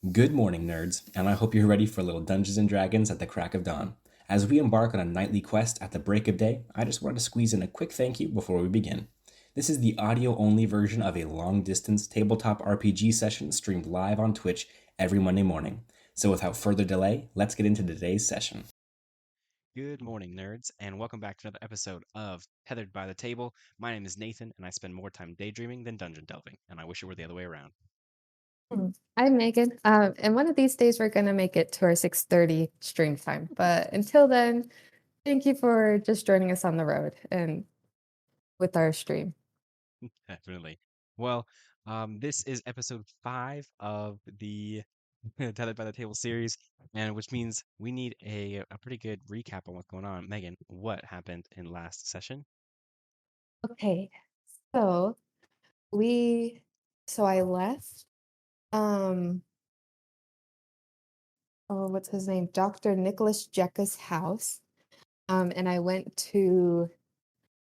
Good morning, nerds, and I hope you're ready for a little Dungeons and Dragons at the crack of dawn. As we embark on a nightly quest at the break of day, I just wanted to squeeze in a quick thank you before we begin. This is the audio only version of a long distance tabletop RPG session streamed live on Twitch every Monday morning. So without further delay, let's get into today's session. Good morning, nerds, and welcome back to another episode of Tethered by the Table. My name is Nathan, and I spend more time daydreaming than dungeon delving, and I wish it were the other way around. I'm Megan. And one of these days we're gonna make it to our 6:30 stream time. But until then, thank you for just joining us on the road and with our stream. Definitely. Well, this is episode 5 of the Tethered by the Table series, and which means we need a pretty good recap on what's going on. Megan, what happened in last session? Okay, so we so I left um what's his name? Dr. Nicholas Jecka's house. And I went to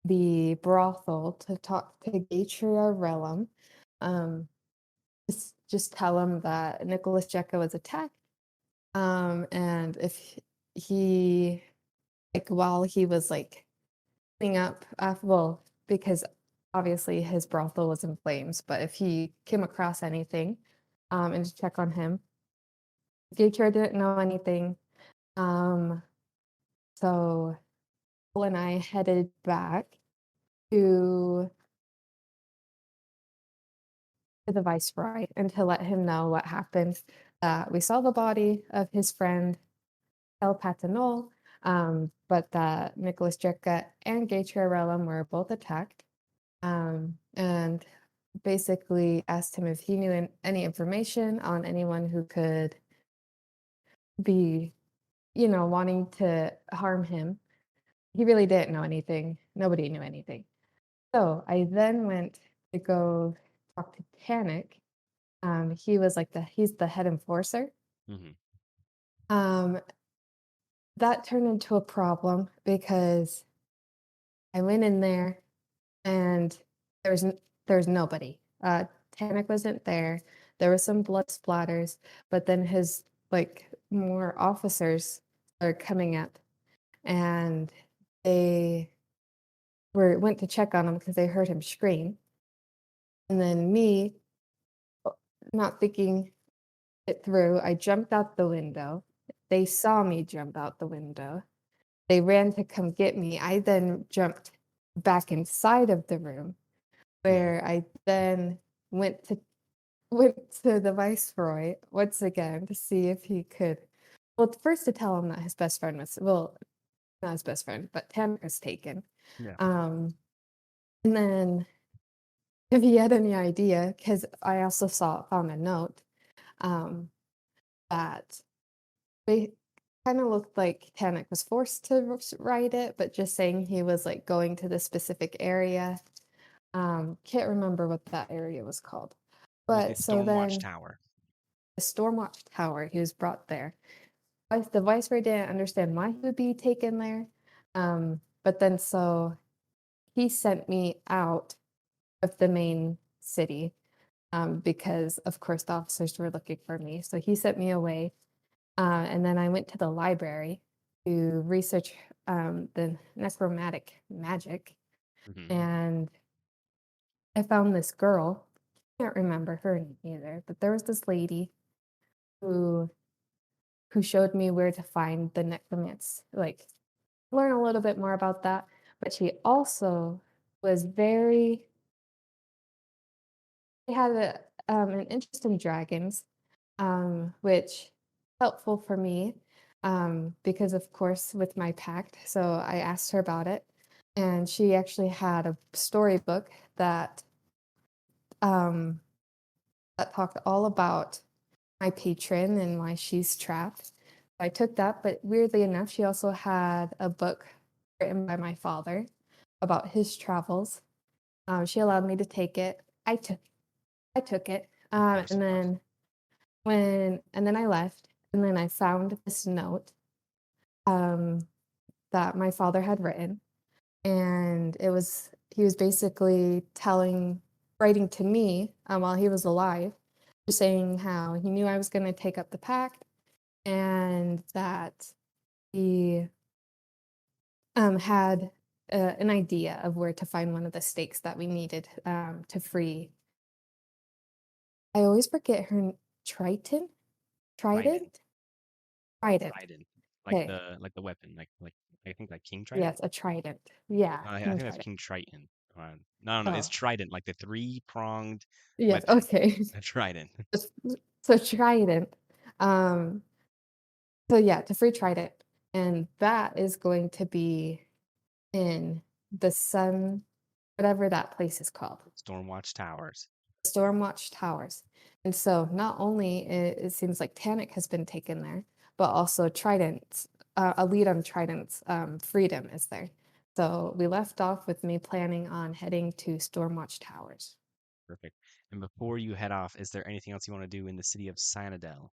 the brothel to talk to Gatria Relum. Um, just tell him that Nicholas Jecka was attacked. And if he like while he was like cleaning up, well, because obviously his brothel was in flames, but if he came across anything, and to check on him. Gator didn't know anything. Um, so when I headed back to the viceroy and to let him know what happened, that we saw the body of his friend El Patanol, but that Nicholas Jekka and Gay Relum were both attacked, and basically asked him if he knew any information on anyone who could be, wanting to harm him. He really didn't know anything. Nobody knew anything. So I then went to go talk to Tannic. He's the head enforcer. Hmm. Um, that turned into a problem because I went in there and there was there was nobody. Tannic wasn't there. There was some blood splatters, but then his like more officers are coming up and they went to check on him because they heard him scream. And then me, uh, not thinking it through, I jumped out the window. They saw me jump out the window. They ran to come get me. I then jumped back inside of the room Yeah. where I then went to went to the viceroy once again to see if he could, well, first to tell him that his best friend was, well, not his best friend, but Tanner was taken. Yeah. Um, and then if he had any idea, because I also found a note, um, that they kind of looked like Tannic was forced to write it, but just saying he was like going to the specific area. Can't remember what that area was called. It was the But so Stormwatch then Tower. the Stormwatch Tower, he was brought there. The viceroy didn't understand why he would be taken there. But then so he sent me out of the main city, because of course the officers were looking for me. So he sent me away. And then I went to the library to research the necromantic magic. Hmm. And I found this girl. Can't remember her name either, but there was this lady who showed me where to find the necromants, like learn a little bit more about that. But she also was very, she had an interest in dragons, which helpful for me, because of course with my pact. So I asked her about it, and she actually had a storybook that um, that talked all about my patron and why she's trapped. I took that, but weirdly enough, she also had a book written by my father about his travels. She allowed me to take it. I took it, Of course, and of course. then I left, and then I found this note um, that my father had written, and he was basically writing to me while he was alive, saying how he knew I was going to take up the pact and that he had an idea of where to find one of the stakes that we needed to free. I always forget her Triton? Trident. Trident? Trident. Trident. Okay. Like the weapon. Like I think like King Trident? Yes, a trident. Yeah, I King think that's Trident. King Triton. No, no, it's Oh, Trident, like the three-pronged yes. weapon. Okay. A trident. S- So Trident. Um, so yeah, to free Trident. And that is going to be in the sun, whatever that place is called. Stormwatch Towers. Stormwatch Towers. And so not only it seems like Tannic has been taken there, but also Trident, a lead on Trident's freedom is there. So we left off with me planning on heading to Stormwatch Towers. Perfect. And before you head off, is there anything else you want to do in the city of Cyanidel?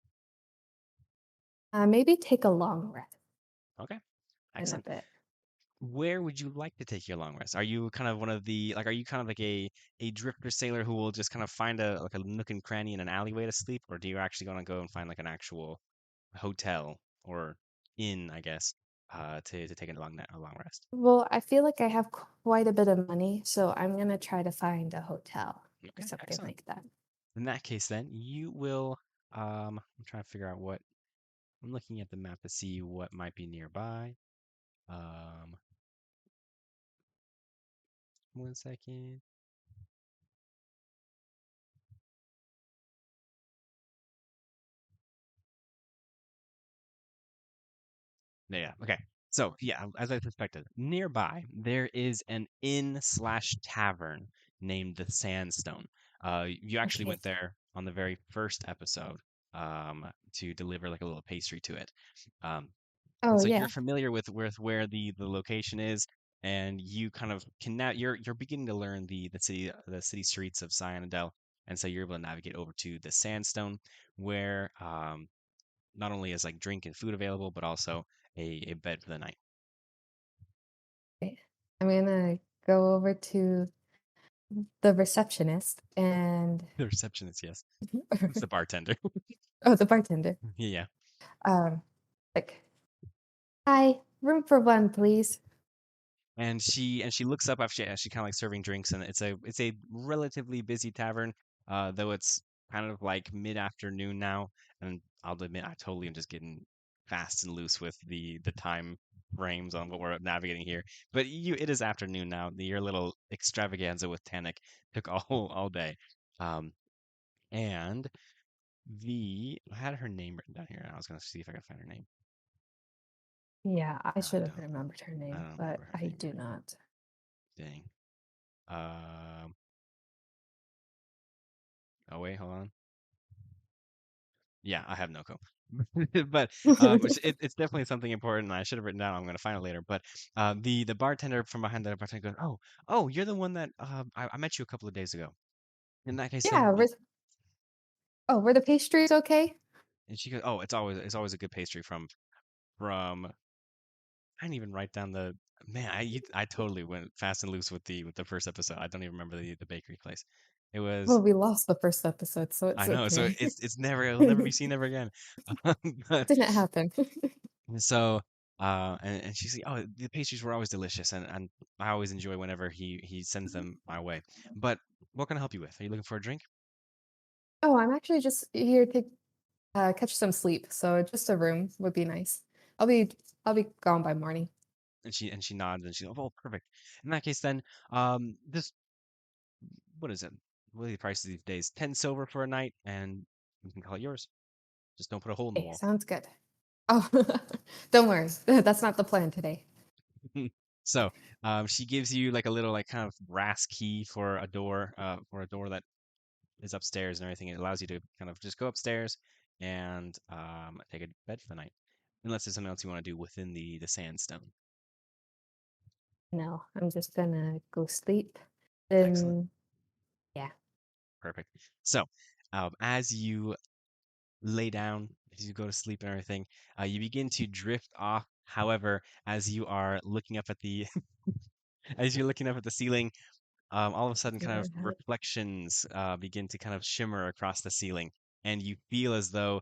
Maybe take a long rest Okay, in a excellent. bit. Where would you like to take your long rest? Are you kind of one of the like are you kind of like a drifter sailor who will just kind of find a like a nook and cranny in an alleyway to sleep, or do you actually gonna go and find like an actual hotel or inn, I guess, to take a long rest? Well, I feel like I have quite a bit of money, so I'm gonna try to find a hotel or Okay, something excellent. like that. In that case, then you will. I'm trying to figure out what I'm looking at the map to see what might be nearby. Um, 1 second. Yeah. Okay. So yeah, as I suspected, nearby there is an inn slash tavern named the Sandstone. You actually Okay. went there on the very first episode to deliver like a little pastry to it. Um, and Oh so you're yeah. familiar with where the location is, and you kind of can now you're beginning to learn the city streets of Cyanidel, and so you're able to navigate over to the Sandstone, where not only is like drink and food available, but also a bed for the night. Okay. I'm gonna go over to the receptionist and The receptionist, yes, it's the bartender. oh, the bartender. Yeah, Um, like, hi, room for one, please. and she looks up after she kind of like serving drinks, and it's a relatively busy tavern, though it's kind of like mid afternoon now, and I'll admit I totally am just getting fast and loose with the time frames on what we're navigating here. But it is afternoon now. Your little extravaganza with Tannic took all day, um, and I had her name written down here. And I was gonna see if I could find her name. Yeah, I No, I should have don't. remembered her I name, don't but remember her I name. do not. Dang. Um. Oh wait, hold on. Yeah, I have no clue. But it's definitely something important. I should have written down. I'm gonna find it later. But the bartender from behind the bartender goes, oh, you're the one that I met you a couple of days ago. In that case, Yeah, then, were the pastries okay? and she goes, oh, it's always a good pastry from. I didn't even write down the man. I totally went fast and loose with the first episode. I don't even remember the bakery place. It was Well, we lost the first episode, so I it's know. So okay. it'll never be It seen ever again. But didn't happen. so and she's like, oh, the pastries were always delicious, and I always enjoy whenever he sends them my way. But what can I help you with? Are you looking for a drink? Oh, I'm actually just here to catch some sleep, so just a room would be nice. I'll be I'll be gone by morning. And she nods and she's like, oh, perfect. In that case, then this what is it? What are the prices these days? 10 silver for a night, and you can call it yours. Just don't put a hole in the Okay, wall. sounds good. Oh, don't worry. That's not the plan today. So she gives you like a little like kind of brass key for a door that is upstairs and everything. It allows you to kind of just go upstairs and take a bed for the night, unless there's something else you want to do within the sandstone. No, I'm just gonna go sleep. Excellent, Then, yeah. perfect. So as you lay down, as you go to sleep and everything, you begin to drift off. However, as you are looking up at the as you're looking up at the ceiling, all of a sudden, kind of reflections begin to kind of shimmer across the ceiling. and you feel as though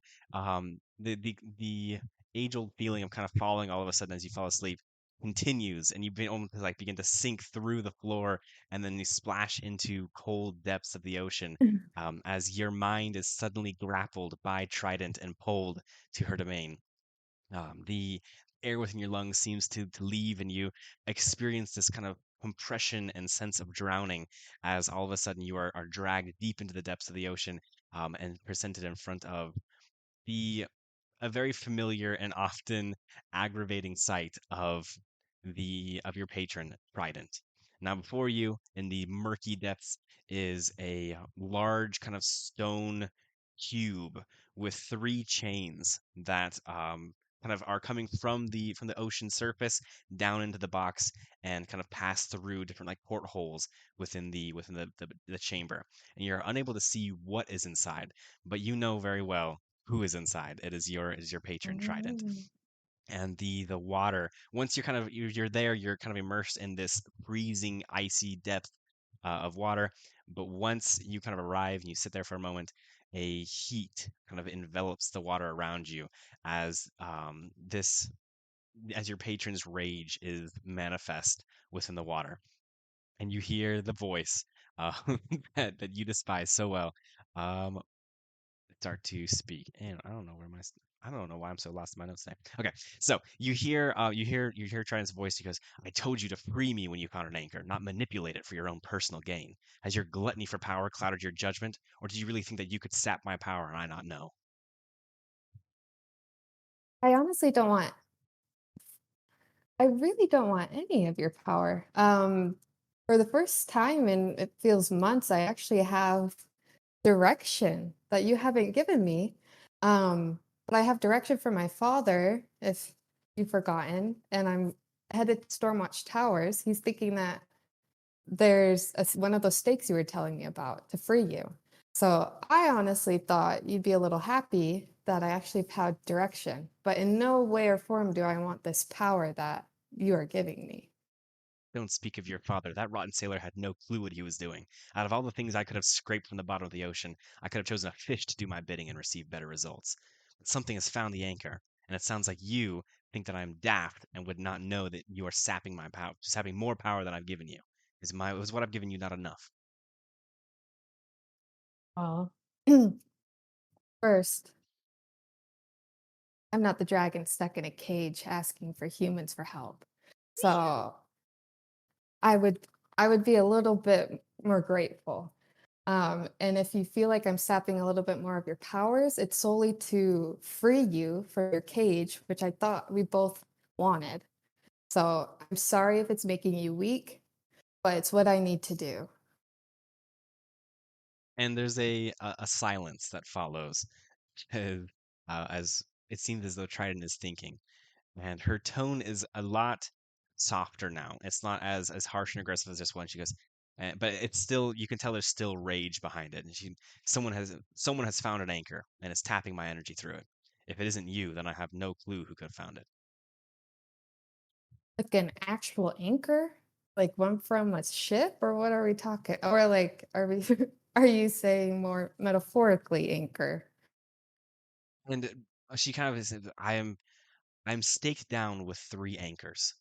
the age-old feeling of kind of falling all of a sudden as you fall asleep continues, and you almost like begin to sink through the floor, and then you splash into cold depths of the ocean, as your mind is suddenly grappled by Trident and pulled to her domain. The air within your lungs seems to leave, and you experience this kind of compression and sense of drowning as all of a sudden you are dragged deep into the depths of the ocean, and presented in front of the a very familiar and often aggravating sight of your patron Trident. Now before you in the murky depths is a large kind of stone cube with three chains that kind of are coming from the ocean surface down into the box and kind of pass through different like portholes within the chamber. And you're unable to see what is inside, but you know very well who is inside. It is your patron Trident. Oh. And the water, once you're there, you're kind of immersed in this freezing icy depth of water. But once you kind of arrive and you sit there for a moment, a heat kind of envelops the water around you as this as your patron's rage is manifest within the water, and you hear the voice uh, that you despise so well, um, start to speak. And I don't know why I'm so lost in my notes today. Okay, so you hear Trident's voice. He goes, "I told you to free me when you found an anchor, not manipulate it for your own personal gain. Has your gluttony for power clouded your judgment, or did you really think that you could sap my power and I not know?" I honestly don't want I really don't want any of your power. For the first time in it feels months, I actually have direction that you haven't given me. But I have direction from my father, if you've forgotten, and I'm headed to Stormwatch Towers. He's thinking that there's one of those stakes you were telling me about to free you. So I honestly thought you'd be a little happy that I actually had direction, but in no way or form do I want this power that you are giving me. Don't speak of your father. That rotten sailor had no clue what he was doing. Out of all the things I could have scraped from the bottom of the ocean, I could have chosen a fish to do my bidding and receive better results. But something has found the anchor, and it sounds like you think that I am daft and would not know that you are sapping my power, sapping more power than I've given you. Was what I've given you not enough? Oh. First, I'm not the dragon stuck in a cage asking for humans for help. So I would I would be a little bit more grateful. And if you feel like I'm sapping a little bit more of your powers, it's solely to free you from your cage, which I thought we both wanted. So I'm sorry if it's making you weak, but it's what I need to do. And there's a silence that follows, as, as it seems as though Trident is thinking. And her tone is a lot softer now. It's not as harsh and aggressive as this one. She goes, but it's still, you can tell there's still rage behind it. And someone has found an anchor and is tapping my energy through it. If it isn't you, then I have no clue who could have found it. Like an actual anchor? Like one from a ship, or what are we talking? Or like are we are you saying more metaphorically anchor? And she kind of is, I'm staked down with three anchors.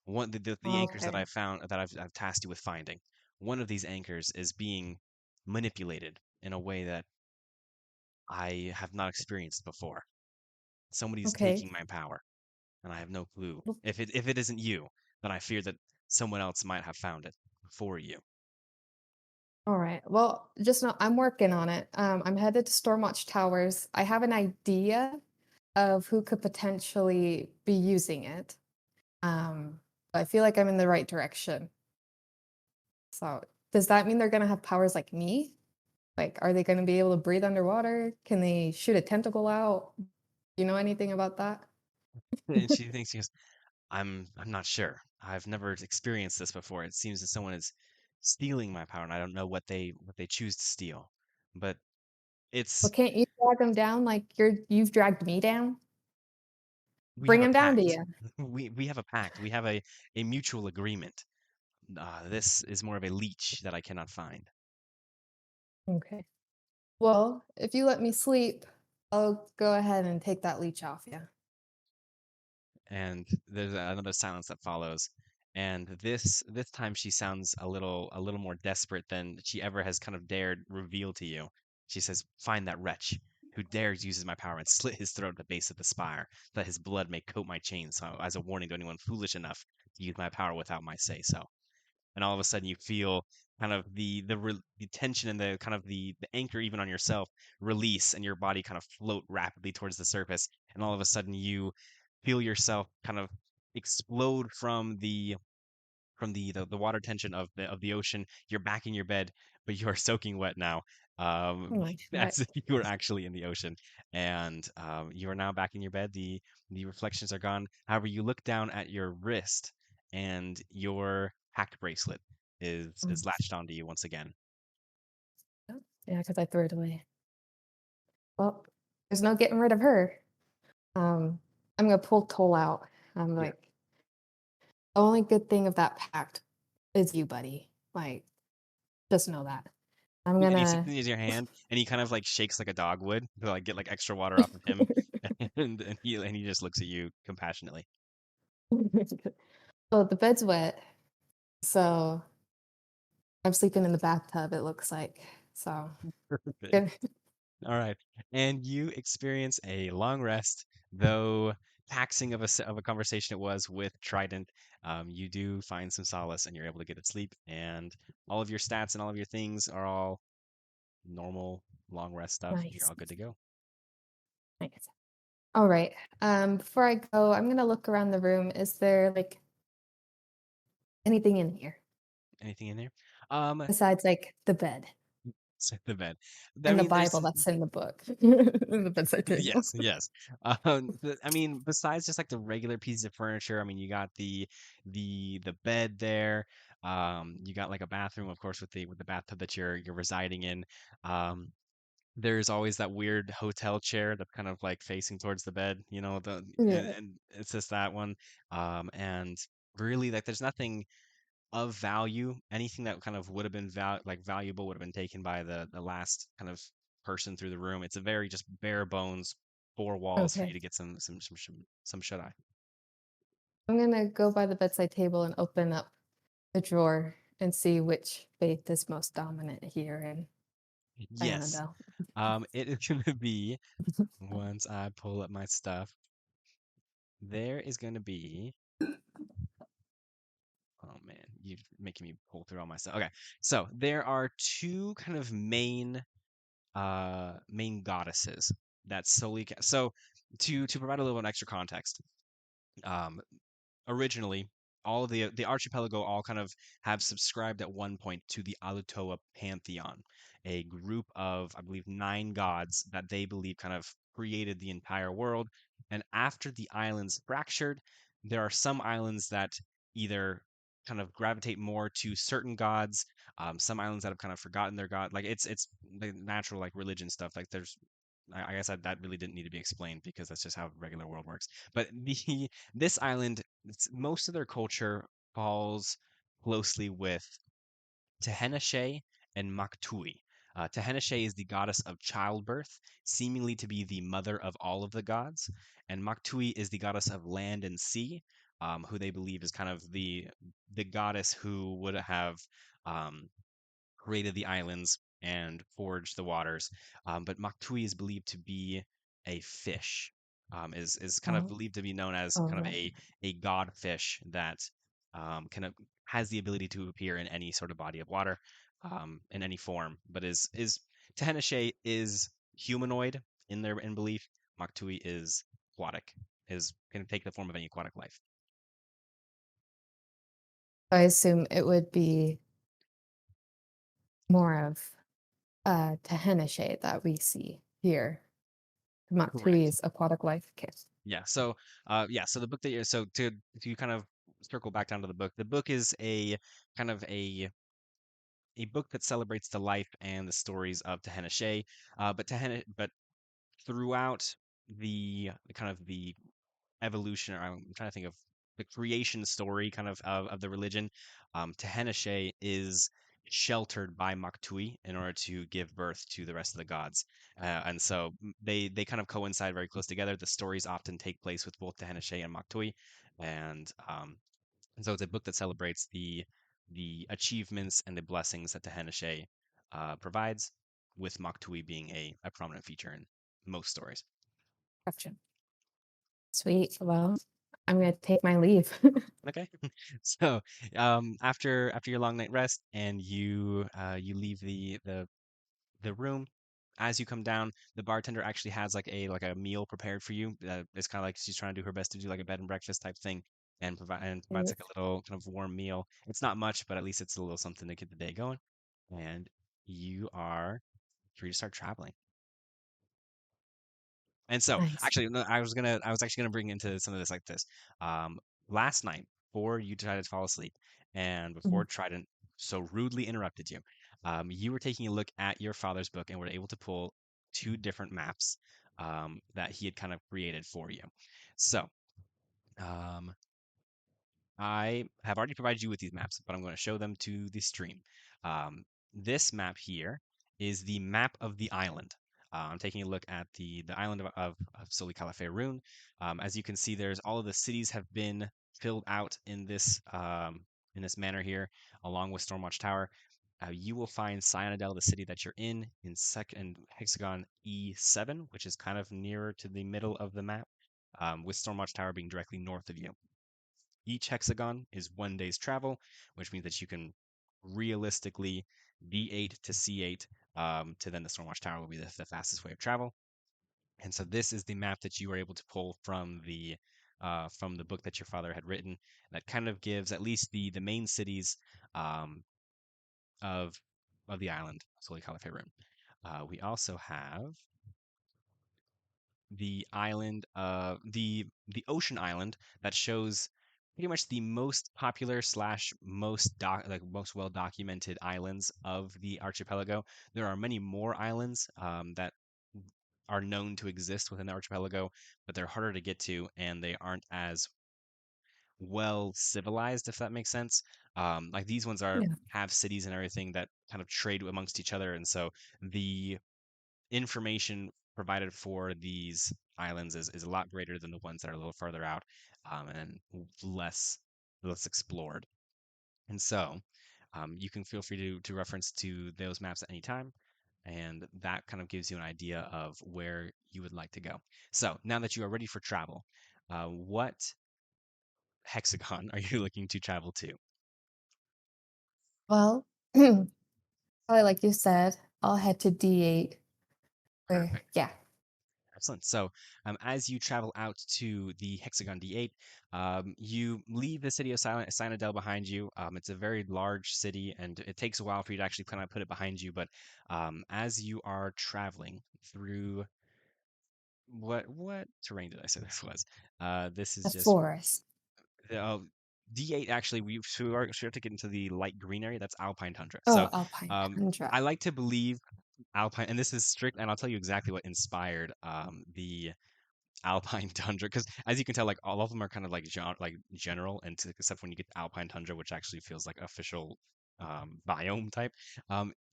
One the anchors that Okay. I found that I've tasked you with finding. One of these anchors is being manipulated in a way that I have not experienced before. Somebody's Okay. taking my power, and I have no clue. Well, If it isn't you, then I fear that someone else might have found it before you. all right. Well, just know I'm working on it. I'm headed to Stormwatch Towers. I have an idea of who could potentially be using it. I feel like I'm in the right direction. So, does that mean they're gonna have powers like me? Like, are they gonna be able to breathe underwater? Can they shoot a tentacle out? You know anything about that? And she goes, I'm not sure. I've never experienced this before. It seems that someone is stealing my power, and I don't know what they choose to steal. But Well, it's can't you drag them down like you've dragged me down? we Bring have a them down to pact. you. We have a pact. We have a mutual agreement. This is more of a leech that I cannot find. Okay. Well, if you let me sleep, I'll go ahead and take that leech off you. And there's another silence that follows. And this time she sounds a little more desperate than she ever has kind of dared reveal to you. She says, "Find that wretch who dares uses my power and slit his throat at the base of the spire, that his blood may coat my chains, so as a warning to anyone foolish enough to use my power without my say so." And all of a sudden you feel kind of the tension and the kind of the anchor even on yourself release, and your body kind of float rapidly towards the surface, and all of a sudden you feel yourself kind of explode from the water tension of the ocean. You're back in your bed, but you are soaking wet now, Oh my God. as if you were actually in the ocean. And you are now back in your bed. The reflections are gone. However, you look down at your wrist, and your hack bracelet is Um, latched onto you once again. yeah, because I threw it away. Well, there's no getting rid of her. I'm gonna pull Toll out. I'm Yeah. like, the only good thing of that pact is you, buddy. Like, just know that. I'm And he gonna sneezes your hand, and he kind of like shakes like a dog would to like get like extra water off of him, and he just looks at you compassionately. well, the bed's wet, so I'm sleeping in the bathtub, it looks like. So good. All right. And you experience a long rest, though taxing of a conversation it was with Trident. You do find some solace, and you're able to get to sleep, and all of your stats and all of your things are all normal long rest stuff. You're Nice. all good to go. Nice. All right. Before I go, I'm gonna look around the room. Is there like anything in here Anything in there? Um, besides like the bed the bed. I and the mean, there's Bible that's in the book? In the bedside table. yes, yes. I mean, besides just like the regular pieces of furniture, I mean, you got the bed there. You got like a bathroom, of course, with the bathtub that you're residing in. Um, there's always that weird hotel chair that's kind of like facing towards the bed, Yeah. and it's just that one. And really, like, there's nothing of value. Anything that kind of would have been valuable would have been taken by the last kind of person through the room. It's a very just bare bones, four walls for you Okay. to get some shut eye. I'm gonna go by the bedside table and open up the drawer and see which faith is most dominant here in Yes. Canada. It is gonna be, once I pull up my stuff, there is gonna be, oh man, you're making me pull through all my stuff. Okay. So there are two kind of main goddesses that so to provide a little bit of extra context. um Originally, all of the archipelago all kind of have subscribed at one point to the Alutoa pantheon, a group of, I believe, 9 gods that they believe kind of created the entire world. And after the islands fractured, there are some islands that either kind of gravitate more to certain gods, some islands that have kind of forgotten their god. Like it's the natural like religion stuff. Like there's I guess that really didn't need to be explained because that's just how regular world works. But the this island, most of their culture falls closely with Tehenashe and Maktui. Tehenashe is the goddess of childbirth, seemingly to be the mother of all of the gods, and Maktui is the goddess of land and sea, who they believe is kind of the goddess who would have um, created the islands and forged the waters. But Maktui is believed to be a fish. Is kind of Oh, believed to be known as all kind of right. a god fish that kind of has the ability to appear in any sort of body of water, in any form. But is Tehenashe is humanoid in their in belief. Maktui is aquatic, is can take the form of any aquatic life. I assume it would be more of Tehenashe that we see here. Correct. Matsui's aquatic life. Okay. Yeah. So the book that you're so to kind of circle back down to the book is a kind of a book that celebrates the life and the stories of Tehenashe. But throughout the kind of the evolution, or I'm trying to think of the creation story kind of the religion, Tehenashe is sheltered by Maktui in order to give birth to the rest of the gods. And so they kind of coincide very close together. The stories often take place with both Tehenneshe and Maktui, and so it's a book that celebrates the achievements and the blessings that Tehenneshe provides, with Maktui being a prominent feature in most stories. Gotcha. Sweet. Well, I'm gonna take my leave. Okay. So, after your long night rest and you leave the room, as you come down, the bartender actually has like a meal prepared for you. It's kind of like she's trying to do her best to do like a bed and breakfast type thing, and provides Yes. like a little kind of warm meal. It's not much, but at least it's a little something to get the day going. And you are free to start traveling. And so, Nice. actually, no, I was actually gonna bring into some of this like this. Um, Last night, before you tried to fall asleep, and Mhm. before Trident so rudely interrupted you, you were taking a look at your father's book and were able to pull two different maps that he had kind of created for you. So, um, I have already provided you with these maps, but I'm going to show them to the stream. Um, this map here is the map of the island. I'm taking a look at the island of Soli Calafe. As you can see, there's all of the cities have been filled out in this manner here, along with Stormwatch Tower. You will find Cyanidel, the city that you're in hexagon E7, which is kind of nearer to the middle of the map, with Stormwatch Tower being directly north of you. Each hexagon is 1 day's travel, which means that you can realistically D8 to C8 to then the Stormwatch Tower will be the fastest way of travel. And so this is the map that you were able to pull from the book that your father had written. That kind of gives at least the main cities um, of of the island, Soli Caliphate. We also have the island the ocean island that shows pretty much the most popular slash most well documented islands of the archipelago. There are many more islands that are known to exist within the archipelago, but they're harder to get to and they aren't as well civilized, if that makes sense. Like these ones are Yeah. have cities and everything that kind of trade amongst each other, and so the information provided for these islands is a lot greater than the ones that are a little further out, and less less explored. And so you can feel free to reference to those maps at any time, and that kind of gives you an idea of where you would like to go. So now that you are ready for travel, what hexagon are you looking to travel to? Well, probably like you said, I'll head to D8. Or Perfect. yeah. Excellent. So, as you travel out to the Hexagon D8, you leave the city of Cyanidel behind you. It's a very large city, and it takes a while for you to actually kind of put it behind you. But as you are traveling through what terrain did I say this was? This is The just forest. oh, D8 actually. We have to get into the light green area. That's Alpine Tundra. Oh, So, Alpine um, Tundra. I like to believe Alpine, and this is strict, and I'll tell you exactly what inspired the Alpine Tundra, because as you can tell, like all of them are kind of like general, and except when you get to Alpine Tundra, which actually feels like official biome type.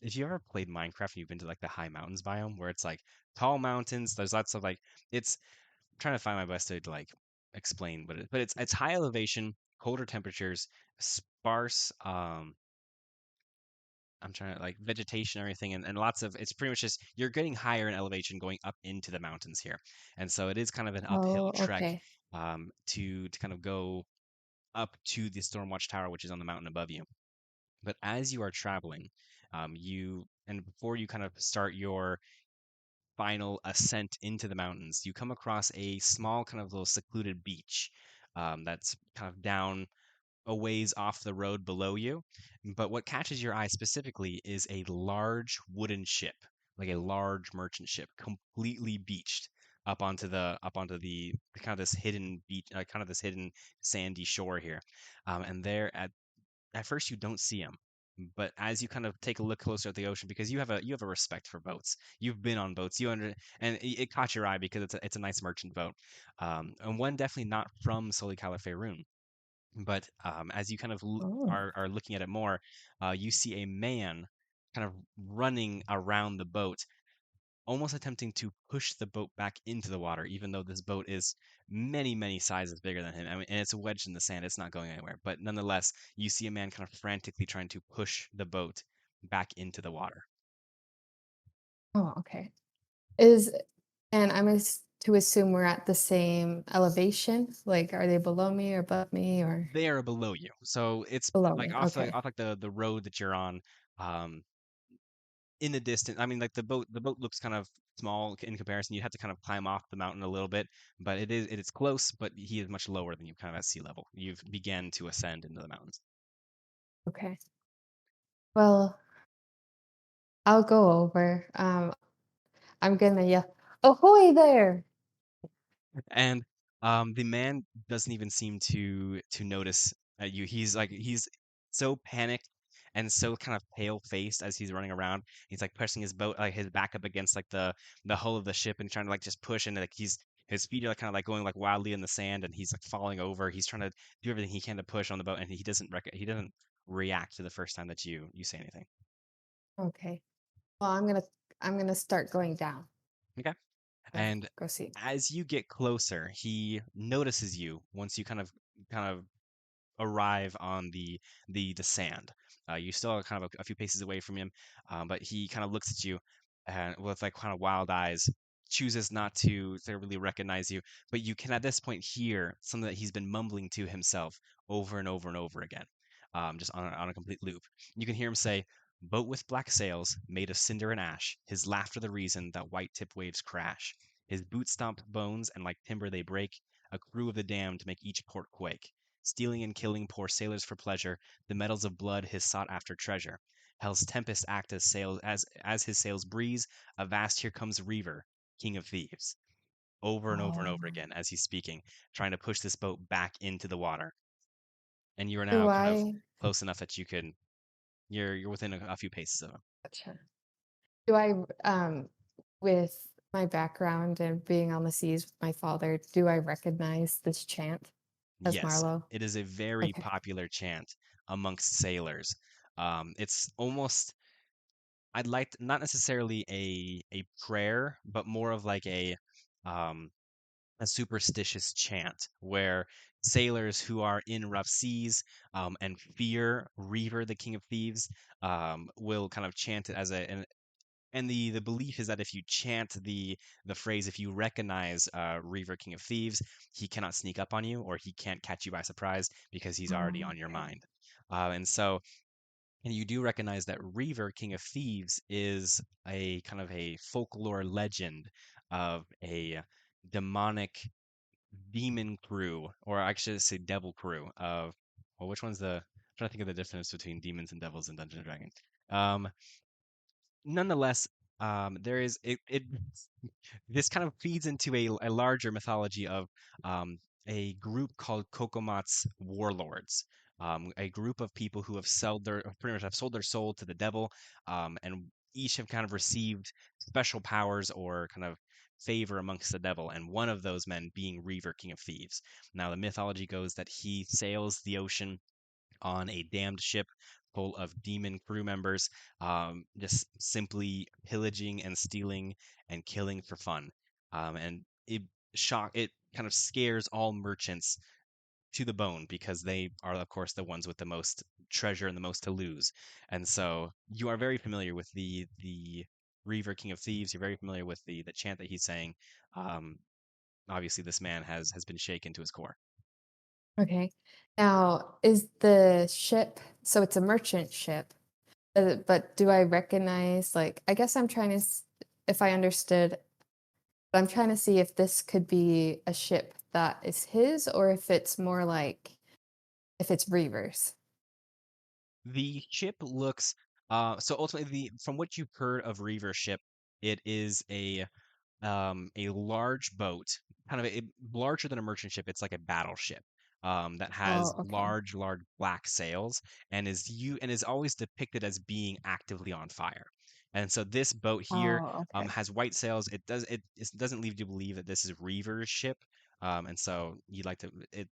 If you ever played Minecraft and you've been to like the high mountains biome, where it's like tall mountains, there's lots of like it's I'm trying to find my best way to like explain, but it's high elevation, colder temperatures, sparse I'm trying to like vegetation, everything, and lots of it's pretty much just you're getting higher in elevation going up into the mountains here. And so it is kind of an uphill Oh, trek okay. to kind of go up to the Stormwatch Tower, which is on the mountain above you. But as you are traveling, and before you kind of start your final ascent into the mountains, you come across a small kind of little secluded beach that's kind of down a ways off the road below you. But what catches your eye specifically is a large wooden ship, like a large merchant ship, completely beached up onto the kind of this hidden beach, kind of this hidden sandy shore here. And there at first you don't see them. But as you kind of take a look closer at the ocean, because you have a respect for boats, you've been on boats, and it caught your eye because it's a nice merchant boat, and one definitely not from Soli Calife. But as you kind of Oh. are looking at it more, you see a man kind of running around the boat, almost attempting to push the boat back into the water, even though this boat is many, many sizes bigger than him. I mean, and it's wedged in the sand; it's not going anywhere. But nonetheless, you see a man kind of frantically trying to push the boat back into the water. Oh, okay. Is and to assume we're at the same elevation? Like, are they below me or above me or They are below you, so it's below like me? Okay. off like the road that you're on. Um, in the distance, I mean, like the boat looks kind of small in comparison. You have to kind of climb off the mountain a little bit, but it is close. But he is much lower than you, kind of at sea level. You've began to ascend into the mountains. Okay. Well, I'll go over. I'm gonna yell, "Ahoy there!" And the man doesn't even seem to notice you. He's so panicked and so kind of pale faced as he's running around. He's like pushing his boat, like his back up against like the hull of the ship and trying to like just push, and like his feet are like, kind of like going like wildly in the sand, and he's like falling over. He's trying to do everything he can to push on the boat, and he doesn't react to the first time that you say anything. Okay. Well, I'm gonna start going down. Okay. Yeah, And go see. as you get closer, he notices you once you kind of arrive on the sand. You still are kind of a few paces away from him, but he kind of looks at you and with like kind of wild eyes, chooses not to really recognize you. But you can at this point hear something that he's been mumbling to himself over and over and over again, just on a complete loop. You can hear him say, "Boat with black sails, made of cinder and ash, his laughter the reason that white tip waves crash. His boot stomped bones, and like timber they break, a crew of the damned make each port quake. Stealing and killing poor sailors for pleasure, the metals of blood his sought after treasure. Hell's tempest act as sails as his sails breeze, a vast here comes Reaver, king of thieves." Over and over and over Oh. again as he's speaking, trying to push this boat back into the water. And you are Do now kind of I close enough that you're within a few paces of him. Gotcha. Do I, with my background and being on the seas with my father, do I recognize this chant as Yes, Marlowe? it is a very Okay. popular chant amongst sailors. It's almost I'd like not necessarily a prayer, but more of like um a superstitious chant where sailors who are in rough seas and fear Reaver, the King of Thieves, will kind of chant it as and the belief is that if you chant the phrase, if you recognize Reaver, King of Thieves, he cannot sneak up on you or he can't catch you by surprise because he's already Oh, on your okay. mind. And you do recognize that Reaver, King of Thieves, is a kind of a folklore legend of a demonic demon crew, or I should say devil crew of, well, which one's I'm trying to think of the difference between demons and devils in Dungeons and Dragons. Um, Nonetheless, there is it this kind of feeds into a larger mythology of a group called Kokomat's warlords, a group of people who have pretty much have sold their soul to the devil, and each have kind of received special powers or kind of favor amongst the devil, and one of those men being Reaver, King of Thieves. Now, the mythology goes that he sails the ocean on a damned ship full of demon crew members, just simply pillaging and stealing and killing for fun. And it kind of scares all merchants to the bone because they are, of course, the ones with the most treasure and the most to lose. And so you are very familiar with the Reaver, King of Thieves. You're very familiar with the chant that he's saying. Um, Obviously, this man has been shaken to his core. Okay. Now, is the ship, so it's a merchant ship, but do I recognize, like, I guess I'm trying to, if I understood, I'm trying to see if this could be a ship that is his or if it's more like, if it's Reavers. The ship looks so ultimately from what you've heard of Reaver ship, it is a large boat, kind of larger than a merchant ship. It's like a battleship that has Oh, okay. large black sails and is always depicted as being actively on fire. And so this boat here Oh, okay. has white sails. It doesn't leave you to believe that this is Reaver's ship. And so you'd like to it.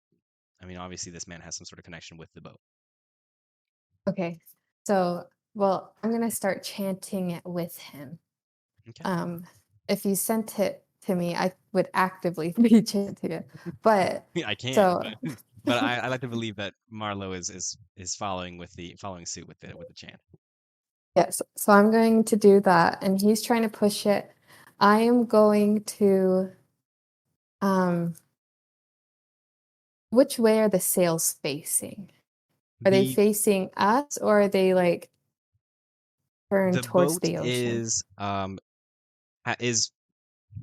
I mean, obviously, this man has some sort of connection with the boat. Okay. So, well, I'm gonna start chanting it with him. Okay. If you sent it to me, I would actively be chanting it. But I can, so but I like to believe that Marlowe is following suit with the chant. yes, so I'm going to do that, and he's trying to push it. I am going to which way are the sails facing? Are they The facing us or are they like turned the towards boat the ocean? is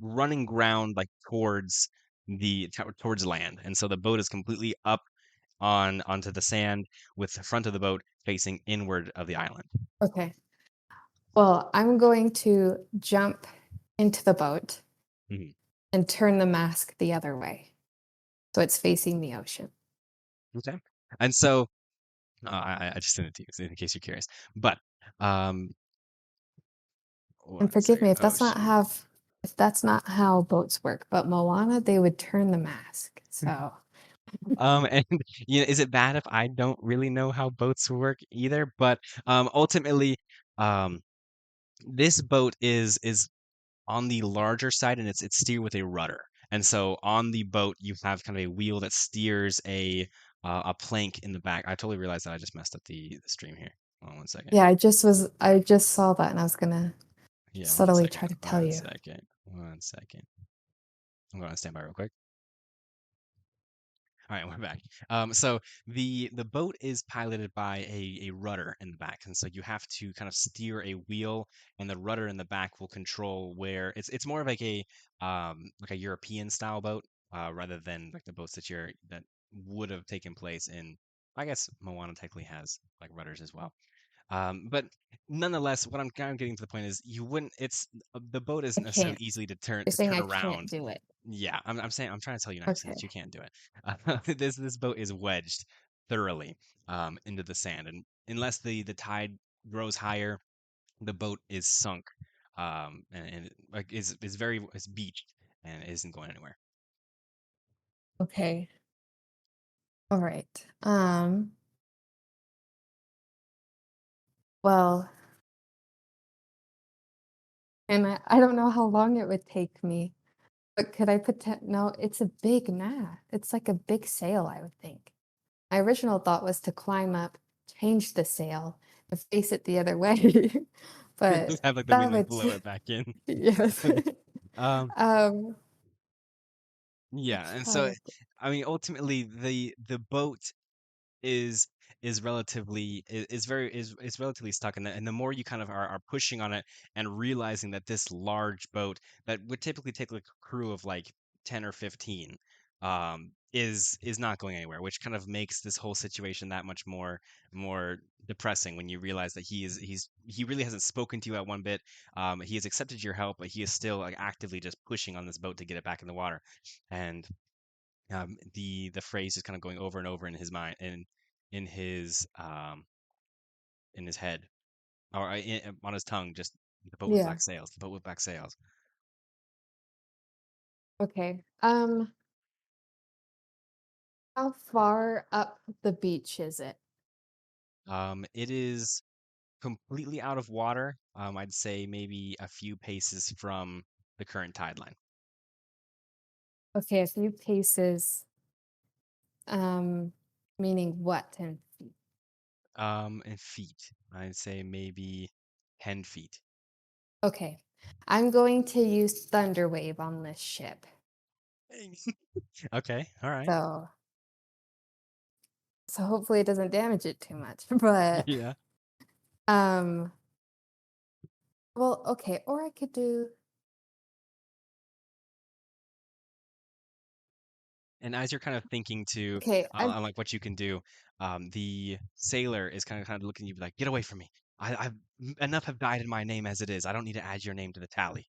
running ground like towards land, and so the boat is completely up onto the sand with the front of the boat facing inward of the island. Okay. Well, I'm going to jump into the boat Mhm. and turn the mask the other way. So it's facing the ocean. Okay, and so I just sent it to you so in case you're curious, but um, And one forgive me second. if Oh that's not shoot. how if that's not how boats work, but Moana, they would turn the mask. So And is it bad if I don't really know how boats work either? But ultimately, um, this boat is on the larger side, and it's steered with a rudder. And so on the boat, you have kind of a wheel that steers a plank in the back. I totally realized that I just messed up the stream here. Hold on one second. yeah, I just saw that and I was gonna Yeah, one subtly second. try to tell One you. second. One second. I'm going to stand by real quick. All right, we're back. So the boat is piloted by a rudder in the back, and so you have to kind of steer a wheel, and the rudder in the back will control where it's more of like a European style boat, rather than like the boats that would have taken place in. I guess Moana technically has like rudders as well. But nonetheless, what I'm kind of getting to the point is you wouldn't. The boat I isn't necessarily can't. easy to turn You're to saying turn I can't around. do it. Yeah, I'm saying I'm trying to tell you nicely that Okay. you can't do it. This boat is wedged thoroughly into the sand, and unless the tide grows higher, the boat is sunk, and like is beached and isn't going anywhere. Okay. All right. Well, and I don't know how long it would take me, but could I no, it's a big mast. It's like a big sail, I would think. My original thought was to climb up, change the sail, and face it the other way. Just But have like the that wind like would blow it back in. yes. Um, Um, yeah, it's and so hard. I mean, ultimately, the boat is is relatively stuck, and the more you kind of are pushing on it and realizing that this large boat that would typically take like a crew of like 10 or 15 is not going anywhere, which kind of makes this whole situation that much more depressing when you realize that he really hasn't spoken to you at one bit. He has accepted your help, but he is still like actively just pushing on this boat to get it back in the water. And the phrase is kind of going over and over in his mind and in in his head or on his tongue, just the boat with Yeah. black sails, the boat with black sails. Okay. How far up the beach is it? It is completely out of water. I'd say maybe a few paces from the current tide line. Okay, a few paces. Um, Meaning what in feet? In feet, I'd say maybe 10 feet. Okay. I'm going to use Thunder Wave on this ship. Okay, all right. So so hopefully it doesn't damage it too much. But Yeah. um well, okay, or I could do And as you're kind of thinking to okay, I on like what you can do, the sailor is kind of looking at you like, "Get away from me! Enough have died in my name as it is. I don't need to add your name to the tally."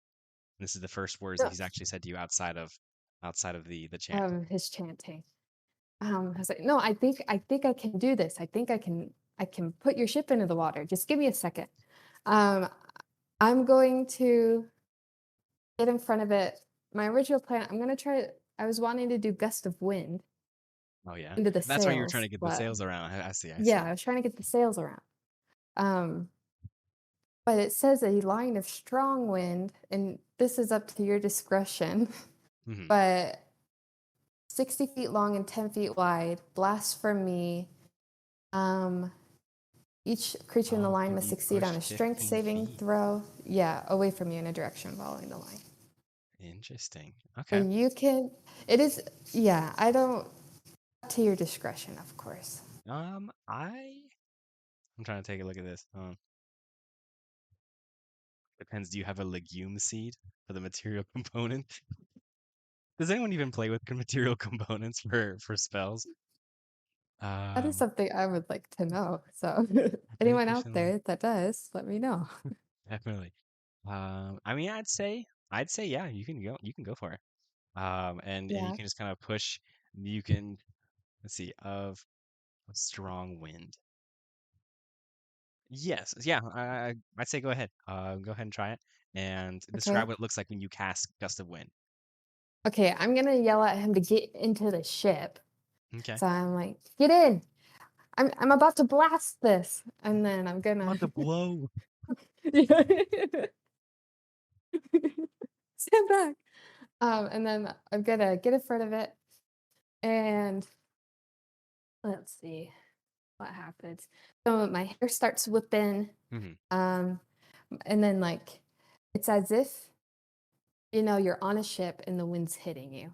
And this is the first words that no, he's actually said to you outside of the chant. his chanting. I was like, no, I think I can do this. I can put your ship into the water. Just give me a second. Um I'm going to get in front of it. My original plan, I'm gonna try I was wanting to do gust of wind. Oh yeah. into the That's why you're trying sails, to get the but sails around. I see. I yeah, see. I was trying to get the sails around. Um, but it says a line of strong wind, and this is up to your discretion, Hmm. but 60 feet long and 10 feet wide, blast from me. Um, each creature in the Oh, line can must be succeed on pushed a strength 15 saving feet. throw. Yeah, away from you in a direction following the line. Interesting. So Okay. you can, it is, yeah, I don't, up to your discretion, of course. I'm trying to take a look at this. Depends. Do you have a legume seed for the material component? Does anyone even play with material components for spells? That is Um, something I would like to know. So, anyone out Artificial, there that does, let me know. definitely. I mean, I'd say, yeah, you can go for it. And you Yeah. can just kind of push. You can, let's see, of a strong wind. Yes, yeah, I'd say go ahead. Go ahead and try it, and describe Okay. what it looks like when you cast gust of wind. Okay. I'm going to yell at him to get into the ship. Okay. So I'm like, get in. I'm about to blast this. And then I'm going About to to blow. stand back. And then I'm going to get in front of it. And let's see what happens. So my hair starts whipping. Hmm. Um, and then, like, it's as if, you're on a ship and the wind's hitting you.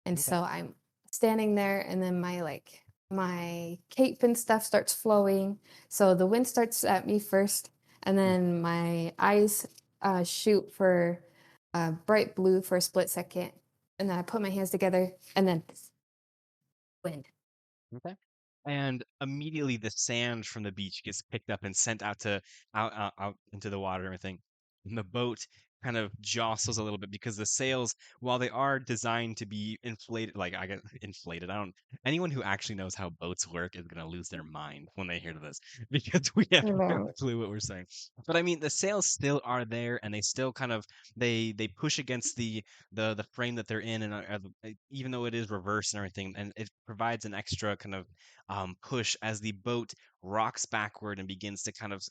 And Okay. so I'm standing there, and then my cape and stuff starts flowing. So the wind starts at me first, and Mm. then my eyes shoot for bright blue for a split second, and then I put my hands together, and then wind. Okay. And immediately the sand from the beach gets picked up and sent out into the water and everything. And the boat kind of jostles a little bit because the sails, while they are designed to be inflated, like I get inflated. I don't. Anyone who actually knows how boats work is gonna lose their mind when they hear this because we have no Right. clue what we're saying. But I mean, the sails still are there, and they still kind of they push against the frame that they're in, and even though it is reversed and everything, and it provides an extra kind of push as the boat rocks backward and begins to kind of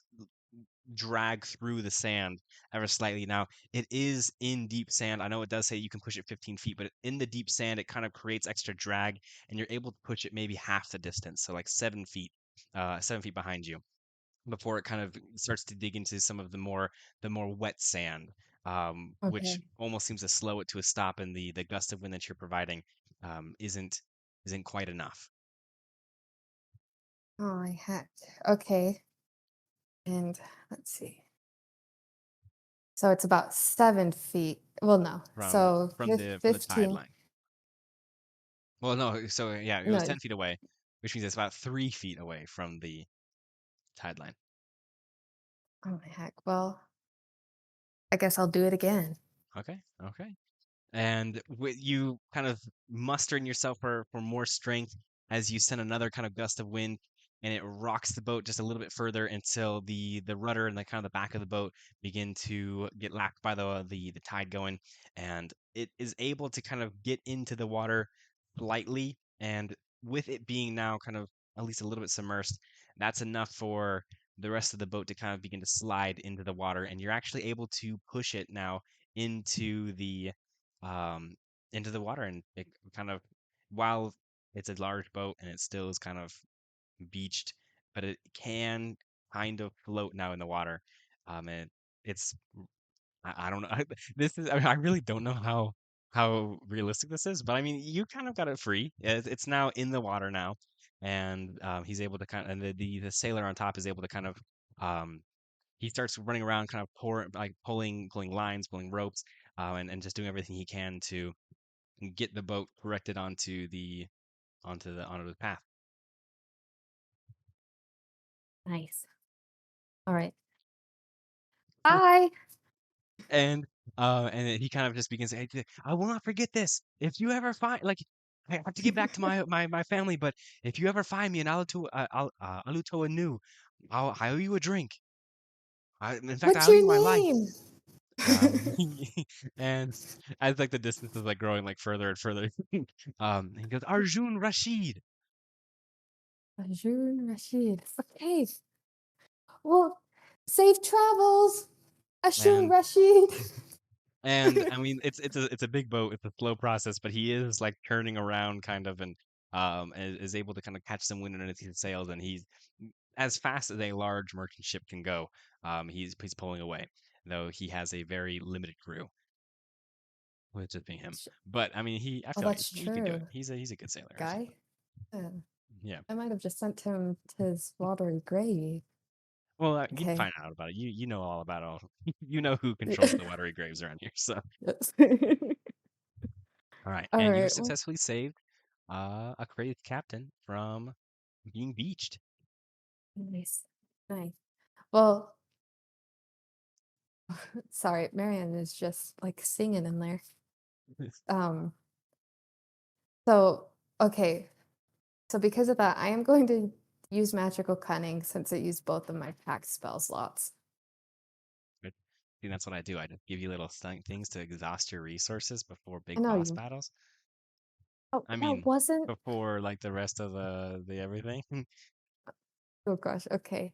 drag through the sand ever slightly. Now, it is in deep sand. I know it does say you can push it 15 feet, but in the deep sand, it kind of creates extra drag, and you're able to push it maybe half the distance, so like 7 feet, 7 feet behind you before it kind of starts to dig into some of the more wet sand, which Okay. almost seems to slow it to a stop, and the gust of wind that you're providing isn't quite enough. Oh, I hacked. Okay. And let's see. So it's about 7 feet. Well, no. from So from the tide 15. line. Well, no, so yeah, it was No. 10 feet away, which means it's about 3 feet away from the tide line. Oh, heck. Well, I guess I'll do it again. Okay, okay. And with you kind of mustering yourself for more strength as you send another kind of gust of wind, and it rocks the boat just a little bit further until the rudder and the kind of the back of the boat begin to get lapped by the tide going, and it is able to kind of get into the water slightly, and with it being now kind of at least a little bit submersed, that's enough for the rest of the boat to kind of begin to slide into the water, and you're actually able to push it now into um, the water, and it kind of, while it's a large boat and it still is kind of beached, but it can kind of float now in the water. And it's I don't know. This is I really don't know how realistic this is, but I mean, you kind of got it free. It's now in the water now, and he's able to kind of, and the sailor on top is able to kind of um, he starts running around, kind of pulling lines, pulling ropes, and just doing everything he can to get the boat corrected onto the path. Nice. All right. Bye. And he kind of just begins to, "Hey, I will not forget this. If you ever find, like, I have to get back to my family, but if you ever find me in Aluto Anu, I'll owe you a drink. In fact, I What's owe your you my life. name? And as like the distance is like growing like further and further, he goes, Arjun Rashid. Arjun Rashid. Okay. Well, safe travels, Arjun And Rashid. I mean it's a big boat, it's a slow process, but he is like turning around kind of and is able to kind of catch some wind underneath his sails, and he's as fast as a large merchant ship can go. He's pulling away, though he has a very limited crew, with just being him. But I mean, I Oh, feel like that's he can do it. true. He's a good sailor. I feel Guy? Yeah. like. Yeah. I might have just sent him to his watery grave. Well, you'd Okay. find out about it. You know all about all. You know who controls the watery graves around here. So Yes. all right, All and you right. Well, successfully saved a crazed captain from being beached. nice. Nice. Well, sorry, Marianne is just like singing in there. Um, so okay. So because of that, I am going to use magical cunning since it used both of my pack spell slots. But I think that's what I do. I just give you little things to exhaust your resources before I big know boss you. battles. Oh, I that mean, wasn't. before like the rest of the everything. Oh gosh. Okay.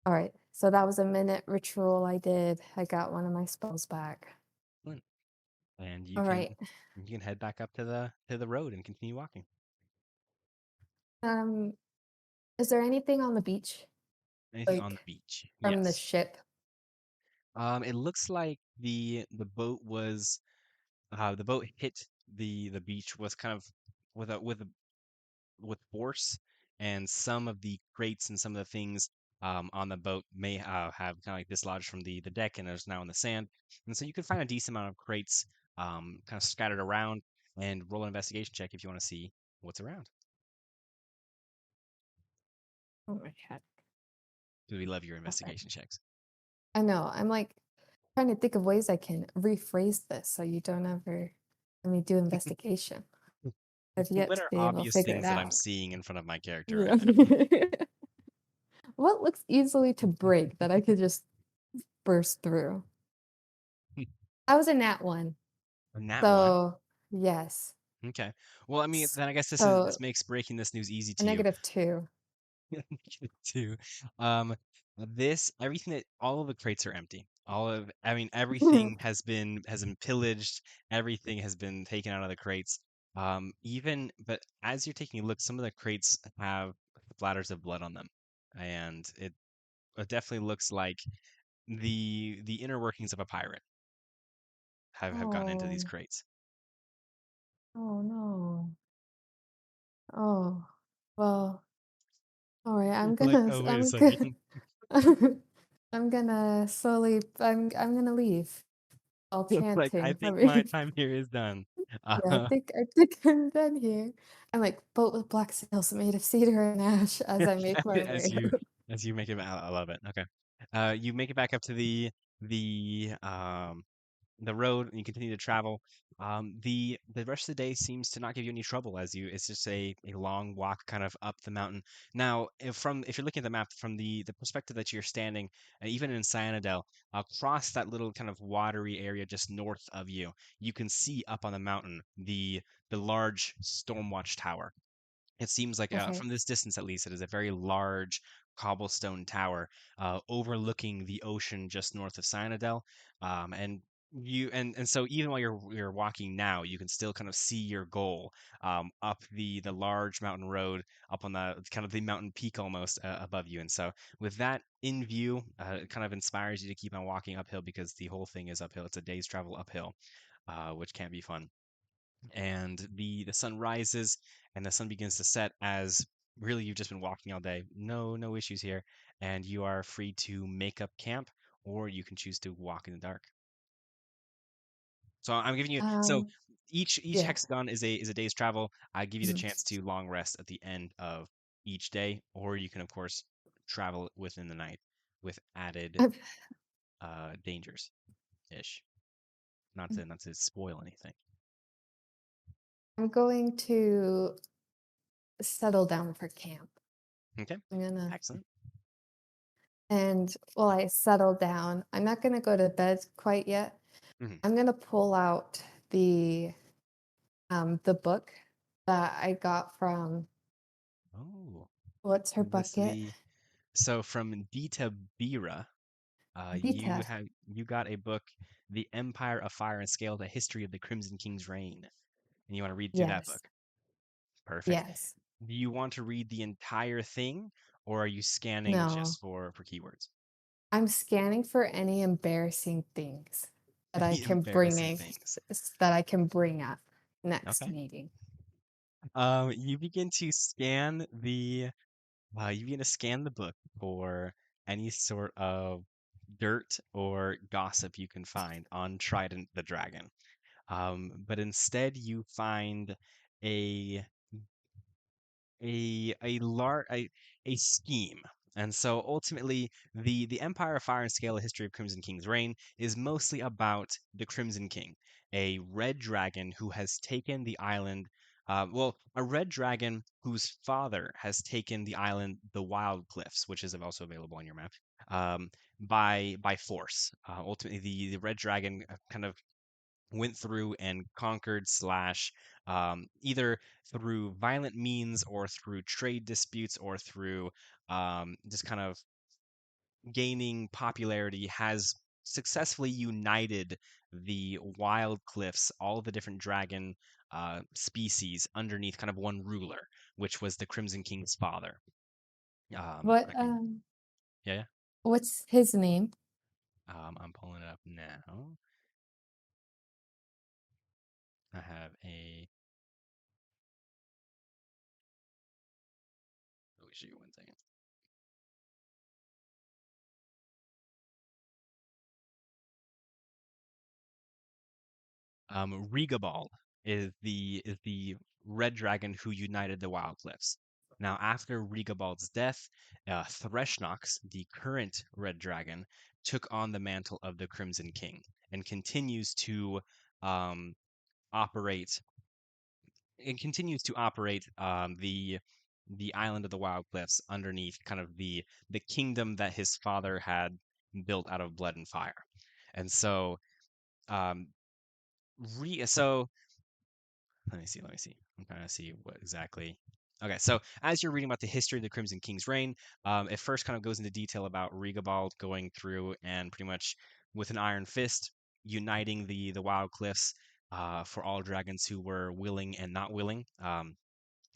All right. So that was a minute ritual I did. I got one of my spells back. Excellent. And All right. you can head back up to the road and continue walking. Um, is there anything on the beach, Anything on the like beach? from the Yes. ship? It looks like the boat was the boat hit the beach was kind of with with force, and some of the crates and some of the things on the boat may have kind of like dislodged from the deck and is now in the sand. And so you can find a decent amount of crates kind of scattered around, and roll an investigation check if you want to see what's around. Oh my god. Do we love your Okay. investigation checks? I know. I'm like trying to think of ways I can rephrase this so you don't ever let me do investigation. I've yet What to are be able to obvious figure it things that I'm out. seeing in front of my character right Yeah. now? What looks easily to break that I could just burst through? I was a nat one. And that one. So yes. Okay. Well, I mean, then I guess So this makes breaking this news easy a to you. -2. Too. Um, this everything that all of the crates are empty. I mean, everything has been pillaged. Everything has been taken out of the crates. But as you're taking a look, some of the crates have splatters of blood on them, and it definitely looks like the inner workings of a pirate have gotten into these Oh, crates. oh no. Oh, well, all right. I'm Like, gonna, oh, wait a I'm second. gonna, I'm gonna slowly, I'm gonna leave. All Like, I chanting. I think my mean, time here is done. yeah, I think I'm done here. I'm like boat with black sails made of cedar and ash as I make my as way. you as you make it, I love it. Okay, you make it back up to the the road, and you continue to travel. The rest of the day seems to not give you any trouble, as you it's just a long walk kind of up the mountain. Now, if you're looking at the map from the perspective that you're standing, even in Cyanidel, across that little kind of watery area just north of you, you can see up on the mountain the large Stormwatch Tower. It seems like, Okay. from this distance at least, it is a very large cobblestone tower overlooking the ocean just north of Cyanidel. And so even while you're walking now, you can still kind of see your goal up the large mountain road, up on the kind of the mountain peak almost above you. And so with that in view, it kind of inspires you to keep on walking uphill, because the whole thing is uphill. It's a day's travel uphill, which can be fun. And the sun rises and the sun begins to set, as really you've just been walking all day. No issues here, and you are free to make up camp, or you can choose to walk in the dark. So I'm giving you Um, each yeah. hexagon is a day's travel. I give you the Mhm. chance to long rest at the end of each day, or you can of course travel within the night with added I'm, dangers ish. Not to spoil anything. I'm going to settle down for camp. Okay, I'm gonna excellent. And while I settle down, I'm not gonna go to bed quite yet. Mhm. I'm gonna pull out the book that I got from Oh, what's her this bucket? so from Dita Bira, Vita. you got a book, The Empire of Fire and Scale: The History of the Crimson King's Reign, and you want to read through that Yes. book. Perfect. Yes. Do you want to read the entire thing, or are you scanning No. just for keywords? I'm scanning for any embarrassing things that I Any can embarrassing things? that I can bring up next Okay. meeting. You begin to scan the you begin to scan the book for any sort of dirt or gossip you can find on Trident the Dragon. But instead you find a a scheme. And so ultimately the Empire of Fire and Scale: A History of Crimson King's Reign is mostly about the Crimson King, a red dragon who has taken the island a red dragon whose father has taken the island, the Wild Cliffs, which is also available on your map, um, by force. Ultimately, the red dragon kind of went through and conquered slash either through violent means or through trade disputes or through just kind of gaining popularity, has successfully united the wild cliffs, all the different dragon species underneath kind of one ruler, which was the Crimson King's father. What I can, yeah, yeah. what's his name? I'm pulling it up now. I have a. Oh, shoot, 1 second. Rigobald is the red dragon who united the Wild Cliffs. Now, after Rigobald's death, Threshnox, the current red dragon, took on the mantle of the Crimson King and um, operate continues to operate the island of the Wild Cliffs underneath kind of the kingdom that his father had built out of blood and fire. And so um, so let me see. I'm trying to see what exactly. Okay, so as you're reading about the history of the Crimson King's reign, it first kind of goes into detail about Rigobald going through and pretty much with an iron fist uniting the Wild Cliffs for all dragons who were willing and not willing.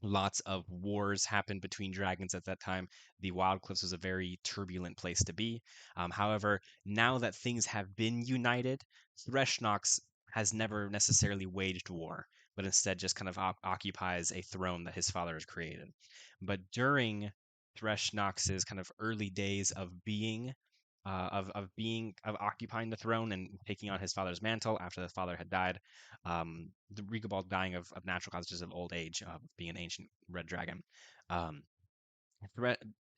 Lots of wars happened between dragons at that time. The Wild Cliffs was a very turbulent place to be. However, now that things have been united, Threshnox has never necessarily waged war, but instead just kind of occupies a throne that his father has created. But during Threshnox's kind of early days of of occupying the throne and taking on his father's mantle after the father had died, the Rigobald dying of natural causes, just of old age, being an ancient red dragon. Um, thre-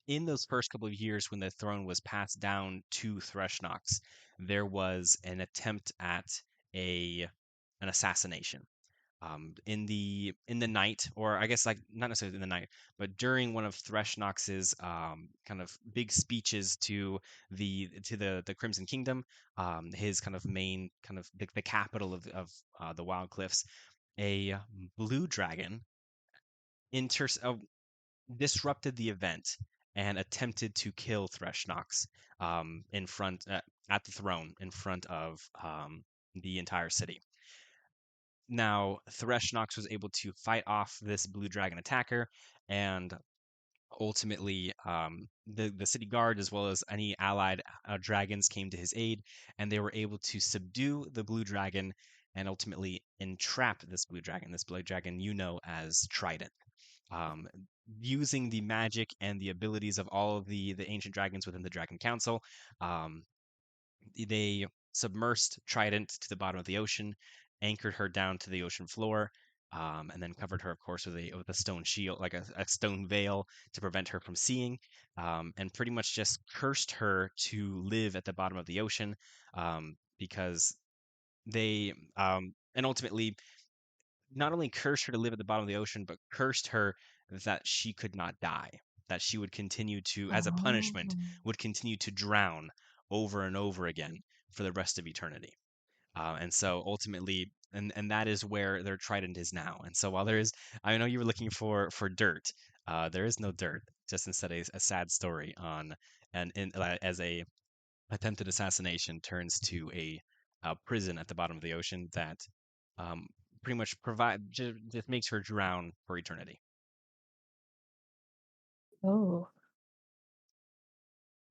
in those first couple of years when the throne was passed down to Threshnox, there was an attempt at a an assassination in the night, or I guess like not necessarily in the night, but during one of Threshnox's kind of big speeches to the Crimson Kingdom, his kind of main kind of the capital of the Wild Cliffs, a blue dragon inter- uh, disrupted the event and attempted to kill Threshnox in front at the throne in front of the entire city. Now, Threshnox was able to fight off this blue dragon attacker, and ultimately, the city guard, as well as any allied dragons, came to his aid, and they were able to subdue the blue dragon and ultimately entrap this blue dragon you know as Trident. Um, Using the magic and the abilities of all of the ancient dragons within the Dragon Council, um, they submersed Trident to the bottom of the ocean, anchored her down to the ocean floor, and then covered her, of course, with a stone shield, like a stone veil, to prevent her from seeing, and pretty much just cursed her to live at the bottom of the ocean, because and ultimately not only cursed her to live at the bottom of the ocean, but cursed her that she could not die, that she would continue to, as a punishment, Oh. would continue to drown over and over again for the rest of eternity. And so ultimately, and that is where their trident is now. And so while there is, I know you were looking for dirt. There is no dirt. Just instead a sad story on as a attempted assassination turns to a prison at the bottom of the ocean that um, pretty much just makes her drown for eternity. Oh.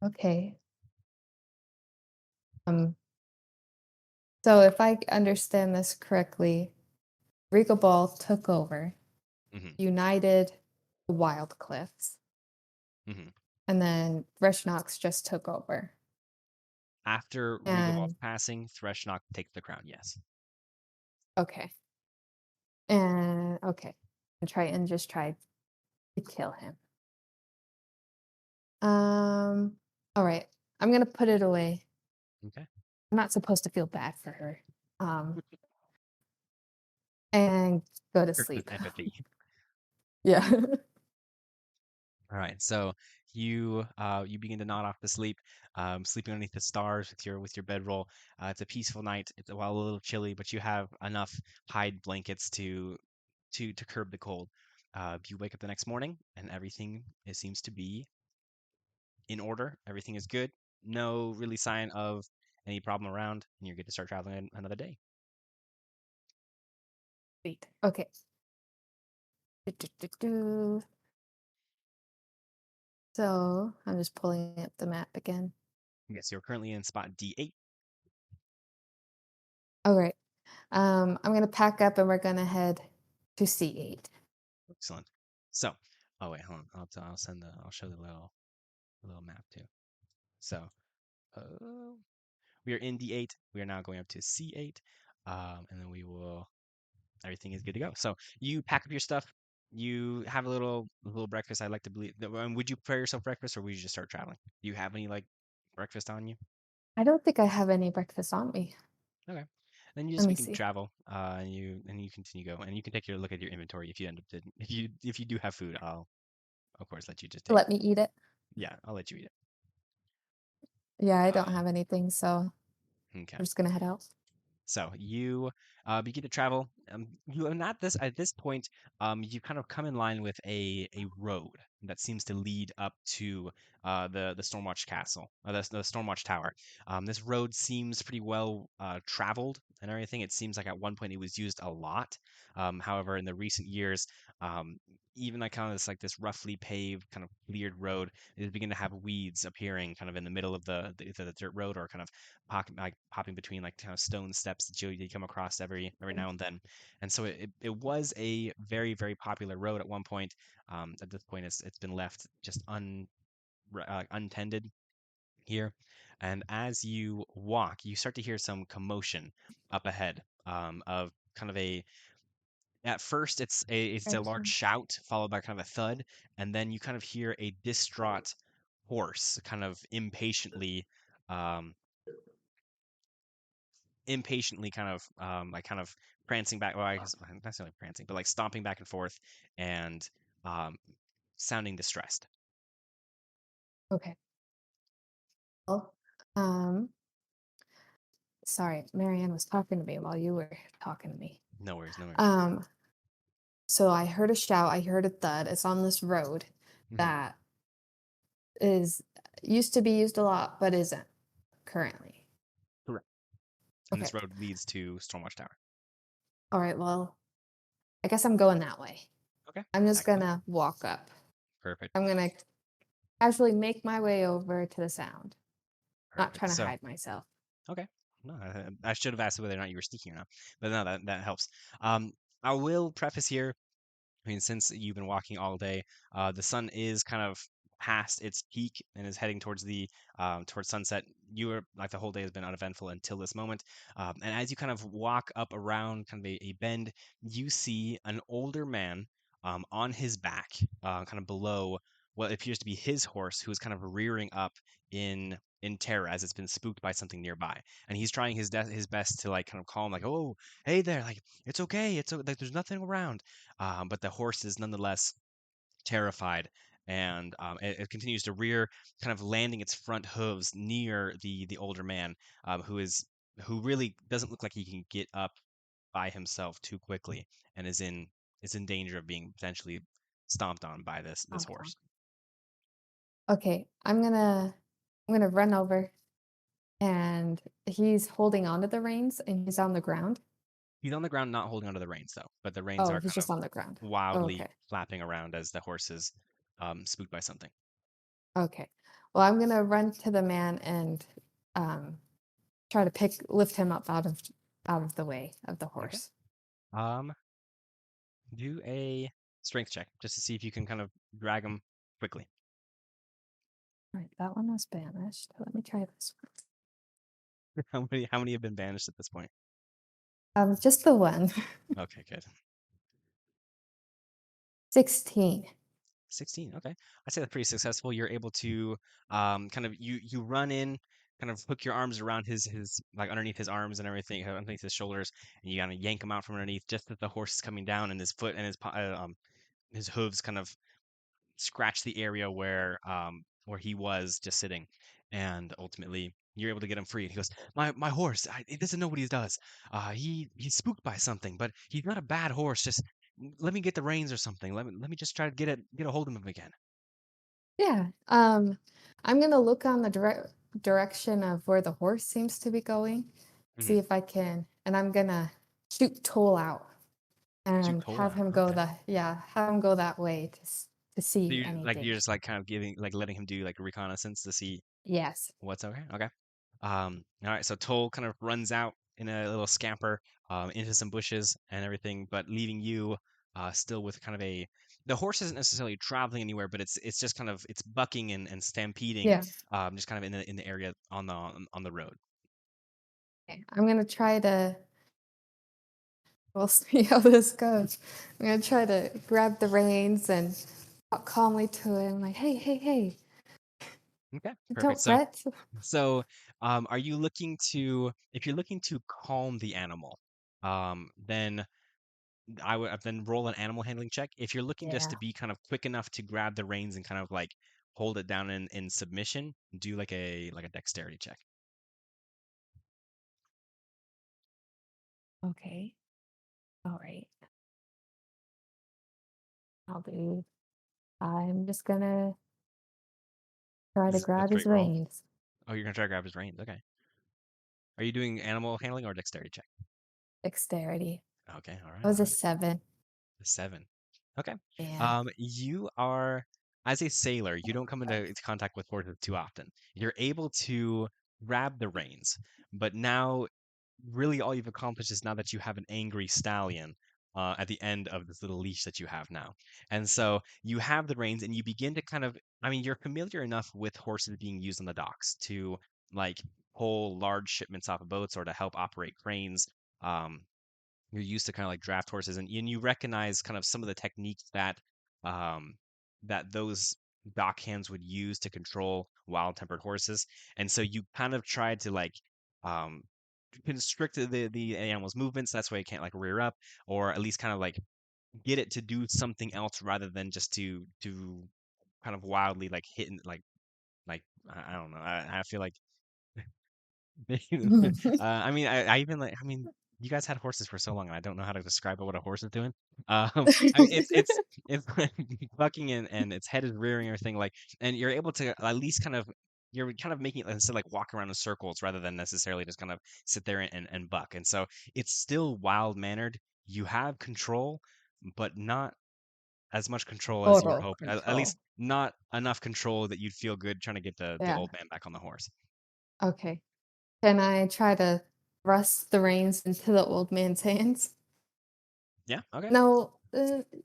Okay. Um. So if I understand this correctly, Rico Ball took over, Hmm. united the Wild Cliffs, Hmm. and then Thresh just took over. After Rigobald's And passing, Threshnok takes the crown. Yes. okay. And okay. And just try to kill him. All right. I'm gonna put it away. Okay. I'm not supposed to feel bad for her. Um, and go to Kirk with sleep. empathy. Yeah. All right, so you begin to nod off to sleep, sleeping underneath the stars with your bedroll. It's a peaceful night. It's a little chilly, but you have enough hide blankets to curb the cold. You wake up the next morning, and everything seems to be in order. Everything is good. No really sign of any problem around, and you're good to start traveling another day. Wait. Okay. Do. So I'm just pulling up the map again. Yes, you're currently in spot D8. All right. I'm gonna pack up and we're gonna head to C8. Excellent. So, oh wait, hold on. I'll show the little map too. So, uh, we are in D8. We are now going up to C8, and then everything is good to go. So you pack up your stuff. You have a little breakfast. I like to believe. Would you prepare yourself breakfast, or would you just start traveling? Do you have any like breakfast on you? I don't think I have any breakfast on me. Okay. Then you Let just me begin to see. travel, and you continue go, and you can take your look at your inventory if you end up if you do have food. I'll of course let you just take. Let me eat it. Yeah, I'll let you eat it. Yeah, I don't have anything, so Okay. we're just gonna head out. So you begin to travel. You are not at this point. You kind of come in line with a road that seems to lead up to the Stormwatch Castle, the Stormwatch Tower. This road seems pretty well traveled and everything. It seems like at one point it was used a lot. However, in the recent years, um, even like kind of this roughly paved kind of cleared road is beginning to have weeds appearing kind of in the middle of either the dirt road or kind of popping between like kind of stone steps that you come across every now and then. And so it was a very, very popular road at one point. At this point, it's been left just untended here. And as you walk, you start to hear some commotion up ahead, of kind of a at first it's a large Gotcha. shout followed by kind of a thud, and then you kind of hear a distraught horse kind of um, impatiently kind of prancing back. Well, I guess not necessarily prancing, but like stomping back and forth and um, sounding distressed. Okay. Well, um, sorry, Marianne was talking to me while you were talking to me. No worries, no worries. Um, so I heard a shout, I heard a thud. It's on this road Hmm. that is used to be used a lot, but isn't currently. Correct. And Okay. this road leads to Stormwatch Tower. All right. Well, I guess I'm going that way. Okay, I'm just excellent, gonna walk up. perfect, I'm gonna casually make my way over to the sound, not perfect. trying to So, hide myself. okay, no, I should have asked whether or not you were sneaking or not, but no, that helps. Um, I will preface here. I mean, since you've been walking all day, the sun is kind of past its peak and is heading towards sunset. You are like the whole day has been uneventful until this moment. And as you kind of walk up around kind of a bend, you see an older man on his back, kind of below what appears to be his horse, who is kind of rearing up in terror as it's been spooked by something nearby. And he's trying his best to like kind of calm, like, "Oh, hey there, like it's okay, like there's nothing around." But the horse is nonetheless terrified and it continues to rear, kind of landing its front hooves near the older man, who really doesn't look like he can get up by himself too quickly, and is in danger of being potentially stomped on by this Stomped on. horse. Okay, I'm gonna run over, and he's holding onto the reins, and he's on the ground. He's on the ground, not holding onto the reins though, but the reins Oh, are he's kind of just on the ground. wildly Okay, flapping around as the horse is spooked by something. okay. Well, I'm gonna run to the man and um, try to lift him up out of the way of the Okay. horse. Um, do a strength check just to see if you can kind of drag him quickly. All right, that one was banished. Let me try this How many have been banished at this point? one. Just the one. Okay, good. 16. 16. Okay. I'd say that's pretty successful. You're able to kind of you run in, kind of hook your arms around his like underneath his arms and everything, underneath his shoulders, and you kind of yank him out from underneath just as the horse is coming down, and his foot and his hooves kind of scratch the area where he was just sitting, and ultimately you're able to get him free. And he goes, "My horse, he doesn't know what he does. He's spooked by something, but he's not a bad horse. Just let me get the reins or something. Let me just try to get a hold of him again." Yeah. I'm gonna look on the direction of where the horse seems to be going, see Hmm. if I can, and I'm gonna shoot Toll out Shoot and Toll have out. him go Okay. the yeah, have him go that way to So see you're anything. just like kind of giving like letting him do like a reconnaissance to see Yes. what's okay. Okay. All right. So Toll kind of runs out in a little scamper into some bushes and everything, but leaving you still with kind of a. The horse isn't necessarily traveling anywhere, but it's just kind of it's bucking and stampeding, Yeah. just kind of in the area on the road. Okay. I'm gonna try to we'll see how this goes. I'm gonna try to grab the reins and talk calmly to him, like, hey, hey, hey, Okay. Perfect. don't So fret. so are you looking to if you're looking to calm the animal, then I would then roll an animal handling check. If you're looking just Yeah. to be kind of quick enough to grab the reins and kind of like hold it down in submission, do like a dexterity check. Okay. All right. I'll do. I'm just gonna try Is to this a grab his straight roll? reins. Oh, you're gonna try to grab his reins. Okay. Are you doing animal handling or dexterity check? Dexterity. Okay. All right. That All was a right. 7. A 7. Okay. Yeah. You are as a sailor, you don't come into contact with horses too often. You're able to grab the reins, but now really all you've accomplished is now that you have an angry stallion at the end of this little leash that you have now. And so you have the reins and you begin to kind of, I mean, you're familiar enough with horses being used on the docks to like pull large shipments off of boats or to help operate cranes. Um, you're used to kind of like draft horses and you recognize kind of some of the techniques um, that those dock hands would use to control wild tempered horses. And so you kind of tried to like um, constrict the animal's movements. That's why it can't like rear up, or at least kind of like get it to do something else rather than just to kind of wildly like hit and like I don't know. I feel like I mean, I even like. I mean, you guys had horses for so long, and I don't know how to describe what a horse is doing. I mean, it's like bucking and its head is rearing and everything like, and you're able to at least kind of you're kind of making it instead like walk around in circles rather than necessarily just kind of sit there and buck. And so it's still wild mannered. You have control, but not as much control as you were Total hoping. At control. least not enough control that you'd feel good trying to get the Yeah. old man back on the horse. Okay. Can I try to thrust the reins into the old man's hands? Yeah. Okay. No.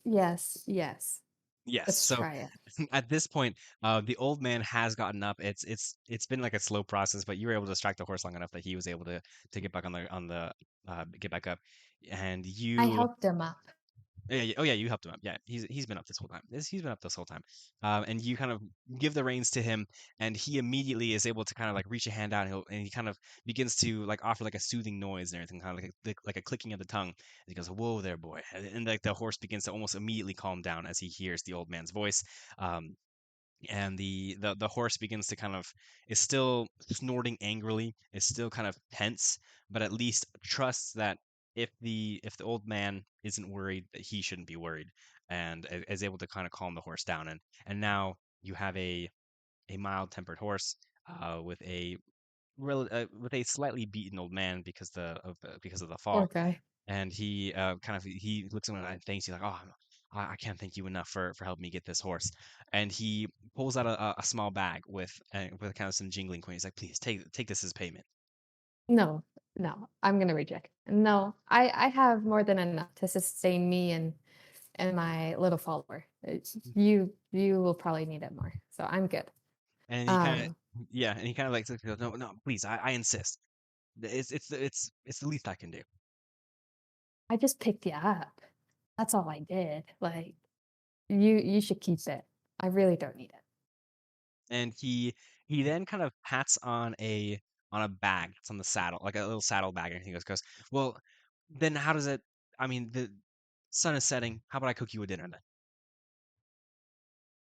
Yes. Yes. Yes. Let's So try it. at this point, the old man has gotten up. It's been like a slow process, but you were able to distract the horse long enough that he was able to get back on the get back up, and I you helped him up. yeah, yeah, oh yeah, you helped him up. Yeah, he's been up this whole time. He's been up this whole time. And you kind of give the reins to him, and he immediately is able to kind of like reach a hand out, and he kind of begins to like offer like a soothing noise and everything, kind of like a clicking of the tongue. And he goes, "Whoa there, boy!" And like the horse begins to almost immediately calm down as he hears the old man's voice. and the horse begins to kind of is still snorting angrily, is still kind of tense, but at least trusts that if the old man isn't worried, that he shouldn't be worried, and is able to kind of calm the horse down. And now you have a mild tempered horse with with a slightly beaten old man because of the Poor fall, guy. and he looks at him and thanks you, like, oh, I can't thank you enough for helping me get this horse. And he pulls out a small bag with kind of some jingling coins. He's like, please take this as payment. No, no, I'm gonna reject. No, I have more than enough to sustain me and my little follower. You will probably need it more, so I'm good. And he kind of Um, yeah, and he kind of like goes, no, no, please, I insist. It's the least I can do. I just picked you up. That's all I did. Like you should keep it. I really don't need it. And he then kind of pats on a bag that's on the saddle, like a little saddle bag, and he goes, well, then how does it? I mean, the sun is setting. How about I cook you a dinner then?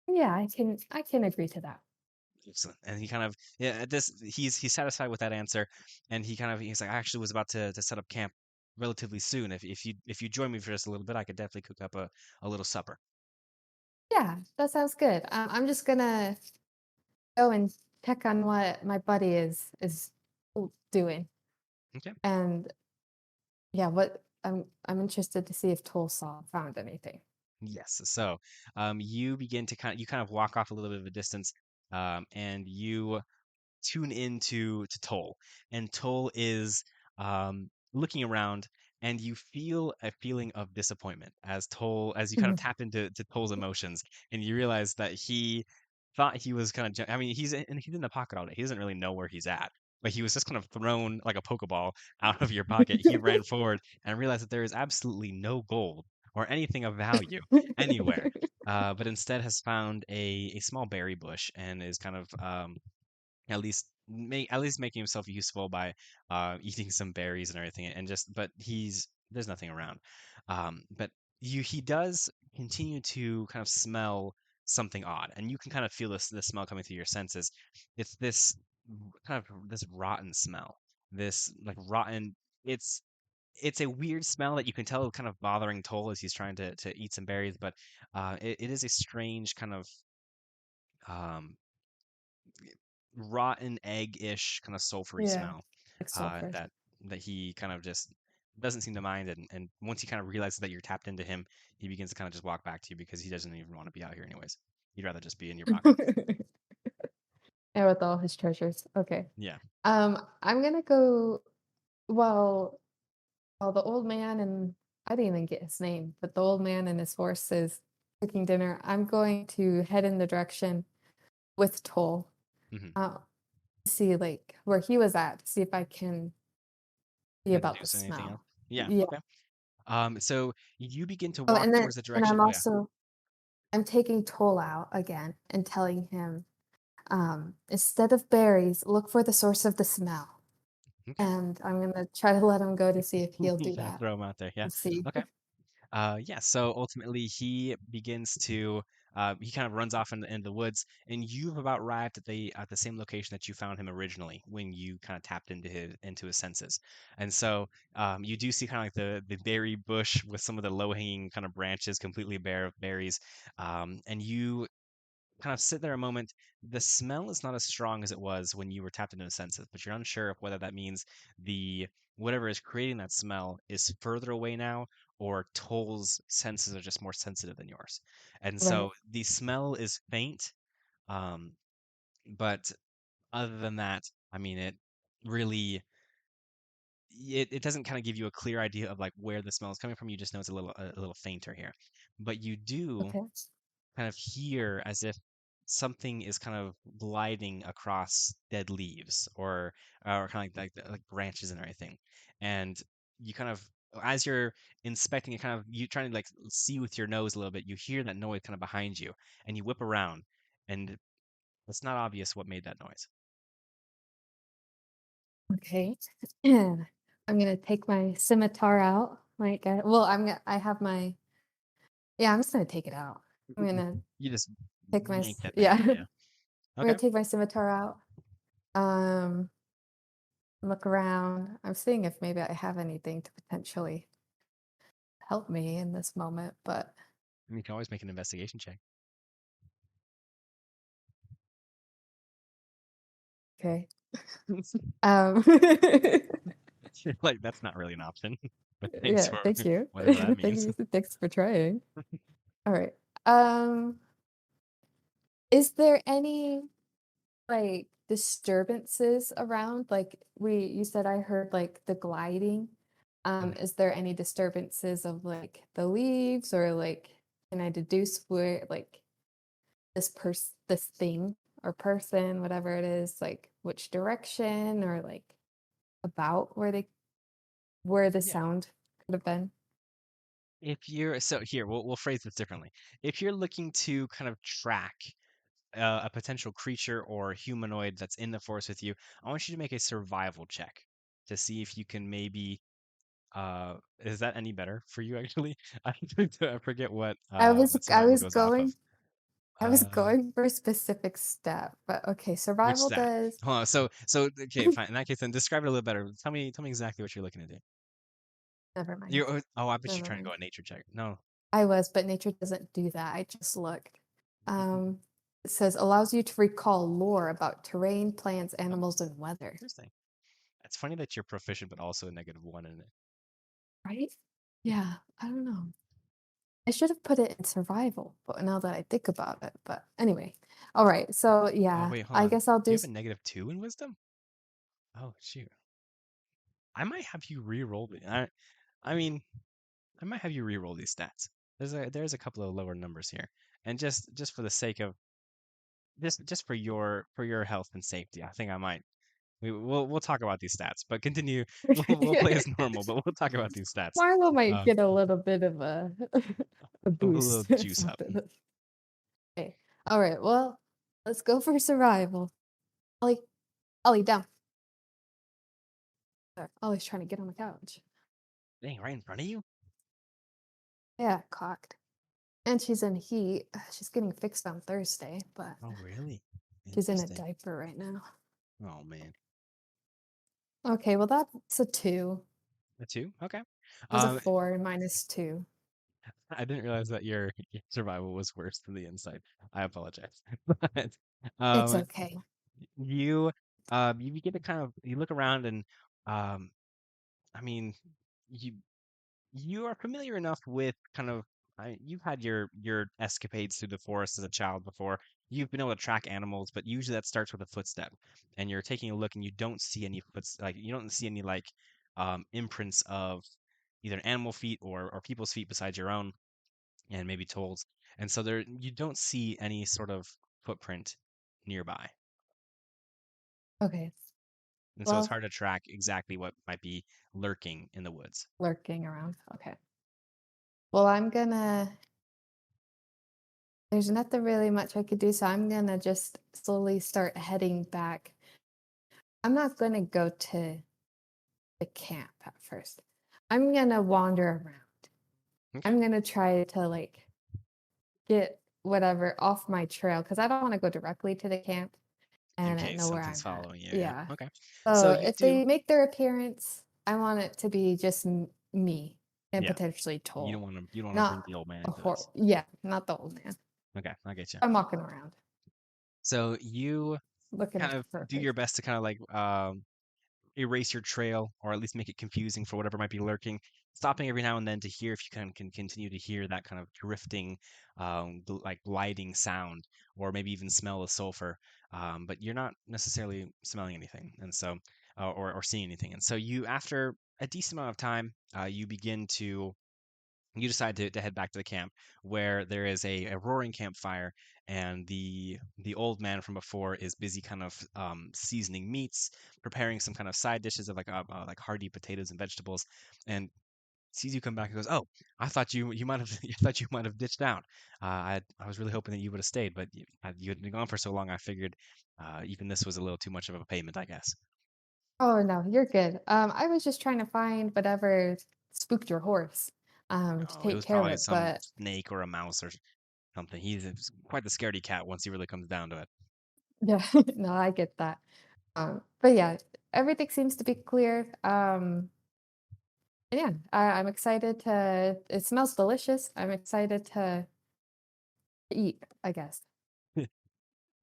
Yeah, I can agree to that. Excellent. And he kind of yeah, at this he's satisfied with that answer, and he's like, I actually was about to set up camp relatively soon. If you join me for just a little bit, I could definitely cook up a little supper. Yeah, that sounds good. I'm just gonna go and check on what my buddy is doing. Okay. And yeah, what I'm interested to see if Tulsa found anything. Yes. So, you kind of walk off a little bit of a distance, and you tune into to Toll, and Toll is looking around, and you feel a feeling of disappointment as you kind of Mhm. tap into Toll's emotions, and you realize that he thought he was kind of. I mean, he's in the pocket all day. He doesn't really know where he's at. But he was just kind of thrown like a Pokeball out of your pocket. He ran forward and realized that there is absolutely no gold or anything of value anywhere. But instead has found a small berry bush and is kind of at least making himself useful by eating some berries and everything, and just but he's there's nothing around, but he does continue to kind of smell something odd, and you can kind of feel this smell coming through your senses. It's this kind of this rotten smell, this like rotten. it's it's a weird smell that you can tell kind of bothering Toll as he's trying to eat some berries, but it is a strange kind of um, rotten egg-ish kind of sulfury Yeah, smell like sulfur. that he kind of just doesn't seem to mind, and once he kind of realizes that you're tapped into him, he begins to kind of just walk back to you because he doesn't even want to be out here anyways. He'd rather just be in your pocket. And with all his treasures. Okay. Yeah. I'm gonna go. Well, while the old man and I didn't even get his name, but the old man and his horse is cooking dinner. I'm going to head in the direction with Toll. Hmm. Uh, see like where he was at. See if I can see Kind of about the deduce anything else. smell. Yeah. Yeah. Okay. So you begin to Oh, walk towards the and direction. Oh yeah. I'm taking Toll out again and telling him, instead of berries, look for the source of the smell. Okay. And I'm gonna try to let him go to see if he'll do Kind of that throw him out there. Yeah. and see. Okay. Yeah, so ultimately he begins to he kind of runs off in the woods, and you've about arrived at the same location that you found him originally when you kind of tapped into his senses. And so you do see kind of like the berry bush with some of the low hanging kind of branches completely bare of berries, and you kind of sit there a moment. The smell is not as strong as it was when you were tapped into the senses, but you're unsure of whether that means the whatever is creating that smell is further away now, or Toll's senses are just more sensitive than yours. And Right. so the smell is faint, um, but other than that, I mean, really it doesn't kind of give you a clear idea of like where the smell is coming from. You just know it's a little fainter here, but you do Okay. kind of hear as if something is kind of gliding across dead leaves or kind of like branches and everything. And you kind of as you're inspecting it, kind of you trying to like see with your nose a little bit, you hear that noise kind of behind you, and you whip around, and it's not obvious what made that noise. Okay. And I'm gonna take my scimitar out. I have my yeah, I'm just gonna take it out. I'm gonna You just take my Ain't that big of yeah. a deal. I'm gonna Okay. take my scimitar out. Um, look around. I'm seeing if maybe I have anything to potentially help me in this moment, but You can always make an investigation check. okay. Um, Like that's not really an option, but thanks yeah, for thank you. whatever that Thank means. you. Thanks for trying. All right. Um, is there any like disturbances around? Like you said I heard like the gliding. Mhm. Is there any disturbances of like the leaves or like can I deduce where like this thing or person, whatever it is, like which direction or like about where the Yeah. sound could have been? If you're so here, we'll phrase this differently. If you're looking to kind of track a potential creature or humanoid that's in the forest with you, I want you to make a survival check to see if you can maybe. Is that any better for you actually? I forget what I survival was goes off of. I was Uh, going for a specific stat, but okay, which survival stat? does Hold on. So okay, fine. In that case, then describe it a little better. Tell me exactly what you're looking to do. never mind. You oh, I bet you're Never trying to go mind. a nature check. No. I was, but nature doesn't do that. I just looked. Mhm. Um, it says allows you to recall lore about terrain, plants, Oh, animals, and weather. interesting. It's funny that you're proficient, but also a -1 in it. Right? Yeah, I don't know. I should have put it in survival, but now that I think about it, but anyway. All right, so Oh yeah, wait, hold I on. guess I'll Do you do have a -2 in wisdom? Oh shoot. I might have you re-roll the. I mean, I might have you re-roll these stats. There's a couple of lower numbers here, and just for the sake of just for your health and safety, I think I might. We'll talk about these stats, but continue. We'll play as normal, but we'll talk about these stats. Marlo might Uh, get a little bit of a a a little boost or juice up. something. Okay. All right, well, let's go for survival. Ollie, Ollie, down. Sorry, Ollie's trying to get on the couch. Dang, right in front of you. Yeah, cocked. And she's in heat. She's getting fixed on Thursday, but Oh really? she's in a Interesting. diaper right now. Oh man. Okay, well that's a 2. A 2? Okay. It was a Um, 4 minus 2. I didn't realize that your survival was worse than the inside. I apologize. But It's um, okay. you you begin to kind of you look around and um, I mean you you are familiar enough with kind of you've had your escapades through the forest as a child before. You've been able to track animals, but usually that starts with a footstep, and you're taking a look and you don't see any like you don't see any like imprints of either animal feet or people's feet besides your own and maybe tolls. And so there you don't see any sort of footprint nearby. Okay. And so it's Well, hard to track exactly what might be lurking in the woods. lurking around. Okay. Well, there's nothing really much I could do, so I'm gonna just slowly start heading back. I'm not gonna go to the camp at first. I'm gonna wander around. Okay. I'm gonna try to like get whatever off my trail because I don't want to go directly to the camp In and I case know where something's I'm at. following you. Yeah. Yeah. Okay. So So you if do. they make their appearance, I want it to be just me and Yeah. potentially Toll, You don't want to bring not the old man a into this. yeah, not the old man. Okay, I get you. I'm walking around So you looking kind of for a do your place. best to kind of like erase your trail or at least make it confusing for whatever might be lurking, stopping every now and then to hear if you can continue to hear that kind of drifting, like gliding sound, or maybe even smell the sulfur. But you're not necessarily smelling anything, and so or seeing anything. And so you, after a decent amount of time, you begin to you decide to head back to the camp where there is a roaring campfire and the old man from before is busy kind of seasoning meats, preparing some kind of side dishes of like hearty potatoes and vegetables, and sees you come back and goes, "Oh, I thought you might have I thought you might have ditched out. I was really hoping that you would have stayed, but you had been gone for so long. I figured even this was a little too much of a payment, I guess." Oh no, you're good. I was just trying to find whatever spooked your horse, to Oh, it take was care of probably it, some but snake or a mouse or something. He's quite the scaredy cat once he really comes down to it. Yeah, no, I get that. But yeah, everything seems to be clear. And yeah, I'm excited to. It smells delicious. I'm excited to eat, I guess.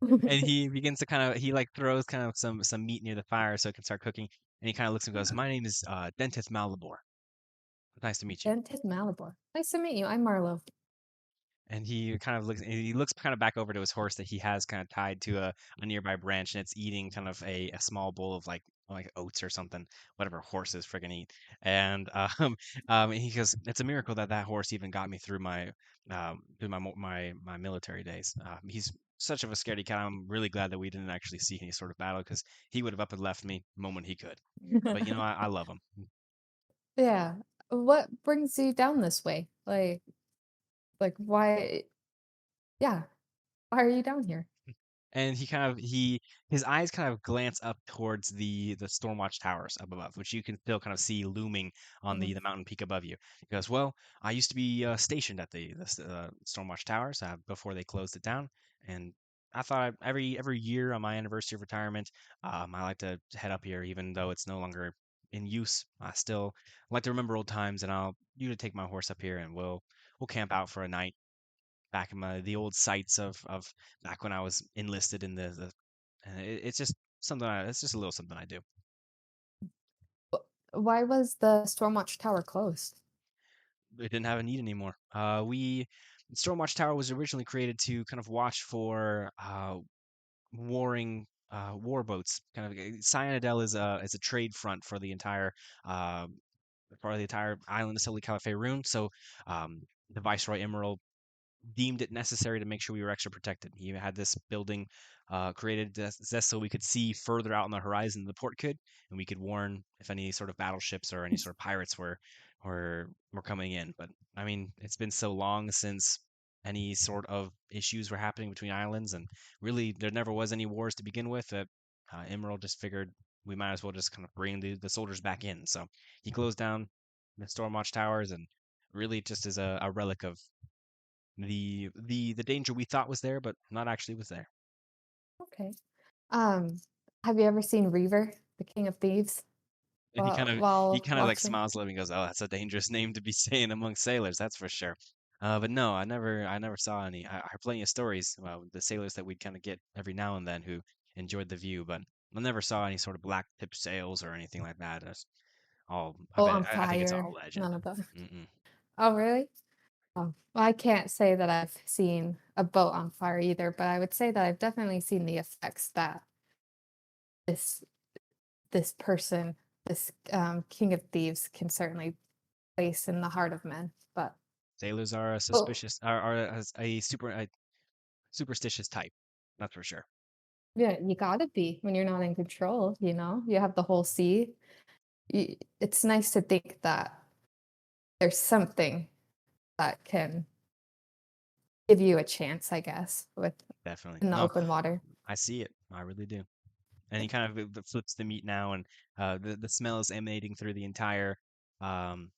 And he begins to kind of he like throws kind of some meat near the fire so it can start cooking. And he kind of looks and goes, "My name is Dentist Malibor. Nice to meet you." Dented Malibor. Nice to meet you. I'm Marlo. And he looks kind of back over to his horse that he has kind of tied to a nearby branch, and it's eating kind of a small bowl of like oats or something, whatever horses friggin' eat. And and he goes, "It's a miracle that that horse even got me through my military days. He's such of a scaredy cat. I'm really glad that we didn't actually see any sort of battle because he would have up and left me the moment he could. But you know, I love him." Yeah. What brings you down this way? Like why? Yeah. Why are you down here? And he his eyes kind of glance up towards the Stormwatch towers up above, which you can still kind of see looming on Mhm. the mountain peak above you. He goes, "Well, I used to be stationed at the Stormwatch towers before they closed it down, and I thought every year on my anniversary of retirement, I like to head up here, even though it's no longer in use. I still like to remember old times, and I'll you to take my horse up here, and we'll camp out for a night back in the old sites of back when I was enlisted in the and it's just it's just a little something I do. Why was the Stormwatch Tower closed? It didn't have a need anymore. We Stormwatch Tower was originally created to kind of watch for warring war boats. Kind of Cyanidel is a trade front uh, for the entire island of Silly Califaroon. So the Viceroy Emerald deemed it necessary to make sure we were extra protected. He had this building created just so we could see further out on the horizon than the port could, and we could warn if any sort of battleships or any sort of pirates were coming in. But I mean, it's been so long since any sort of issues were happening between islands, and really there never was any wars to begin with. That Emerald just figured we might as well just kind of bring the soldiers back in. So he closed down the Stormwatch towers and really just as a relic of the danger we thought was there, but not actually was there. Okay. Um, have you ever seen Reaver, the King of Thieves, And he while kind of like watching? smiles a little and goes, "Oh, that's a dangerous name to be saying among sailors, that's for sure." But no, I never saw any. I heard plenty of stories about the sailors that we'd kind of get every now and then who enjoyed the view, but I never saw any sort of black tip sails or anything like that. It's all Oh, on I think it's all fire. legend. None of that. Mm-mm. Oh, really? Oh, well, I can't say that I've seen a boat on fire either, but I would say that I've definitely seen the effects that this this person, this King of Thieves, can certainly place in the heart of men. But Sailors are a oh, suspicious are a superstitious type, that's for sure. yeah, you gotta be when you're not in control. You have the whole sea. It's nice to think that there's something that can give you a chance, I guess, with Definitely. in the No, open water. I see it. I really do. And he kind of flips the meat now, and the smell is emanating through the entire um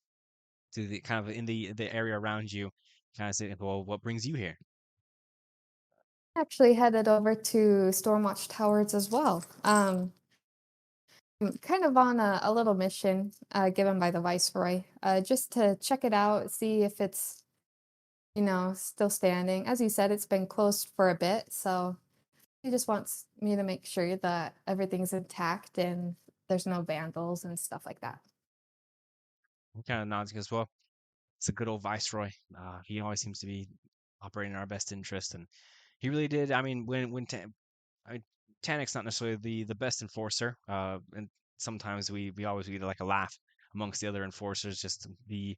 to the kind of in the area around you. Kind of say, well, what brings you here? Actually headed over to Stormwatch Towers as well. I'm kind of on a little mission given by the Viceroy, just to check it out, see if it's, still standing. As you said, it's been closed for a bit, so he just wants me to make sure that everything's intact and there's no vandals and stuff like that. He kind of nods and goes, well, it's a good old viceroy. He always seems to be operating in our best interest, and he really did. I mean, I mean, Tanik's not necessarily the best enforcer, and sometimes we always get like a laugh amongst the other enforcers, just the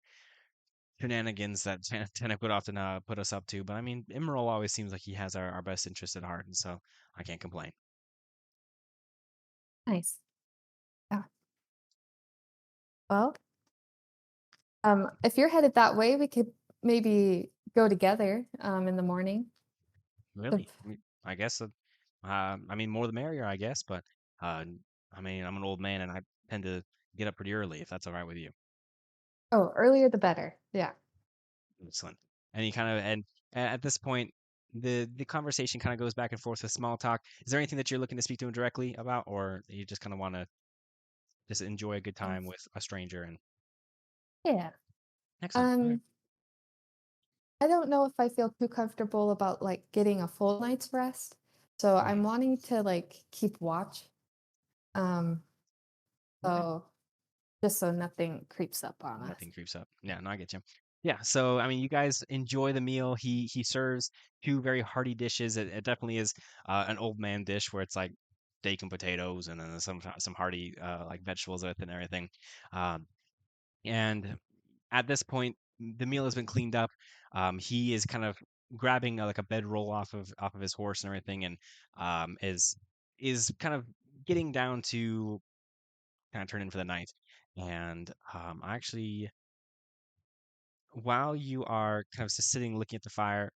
shenanigans that Tanik would often put us up to. But I mean, Emerald always seems like he has our best interest at heart, and so I can't complain. Nice. Yeah. Well, if you're headed that way, we could maybe go together in the morning. Really, If- I guess. I mean, more the merrier, I guess. But uh, I mean, I'm an old man, and I tend to get up pretty early, if that's all right with you. Oh, earlier the better. Yeah. Excellent. And he kind of At this point, the conversation kind of goes back and forth with small talk. Is there anything that you're looking to speak to him directly about, or you just kind of want to just enjoy a good Um, time with a stranger? And yeah. excellent. All right. Um, I don't know if I feel too comfortable about like getting a full night's rest. So Mhm. I'm wanting to like keep watch. Um, Okay. so just so nothing creeps up on us. Nothing creeps up. Yeah, no, I get you. Yeah, so I mean, you guys enjoy the meal. He serves two very hearty dishes. It definitely is an old man dish where it's like steak and potatoes, and then some hearty like vegetables with it and everything. Um, and at this point, the meal has been cleaned up. He is kind of grabbing like a bedroll off of his horse and everything, and is kind of getting down to kind of turn in for the night. And actually, while you are kind of just sitting looking at the fire,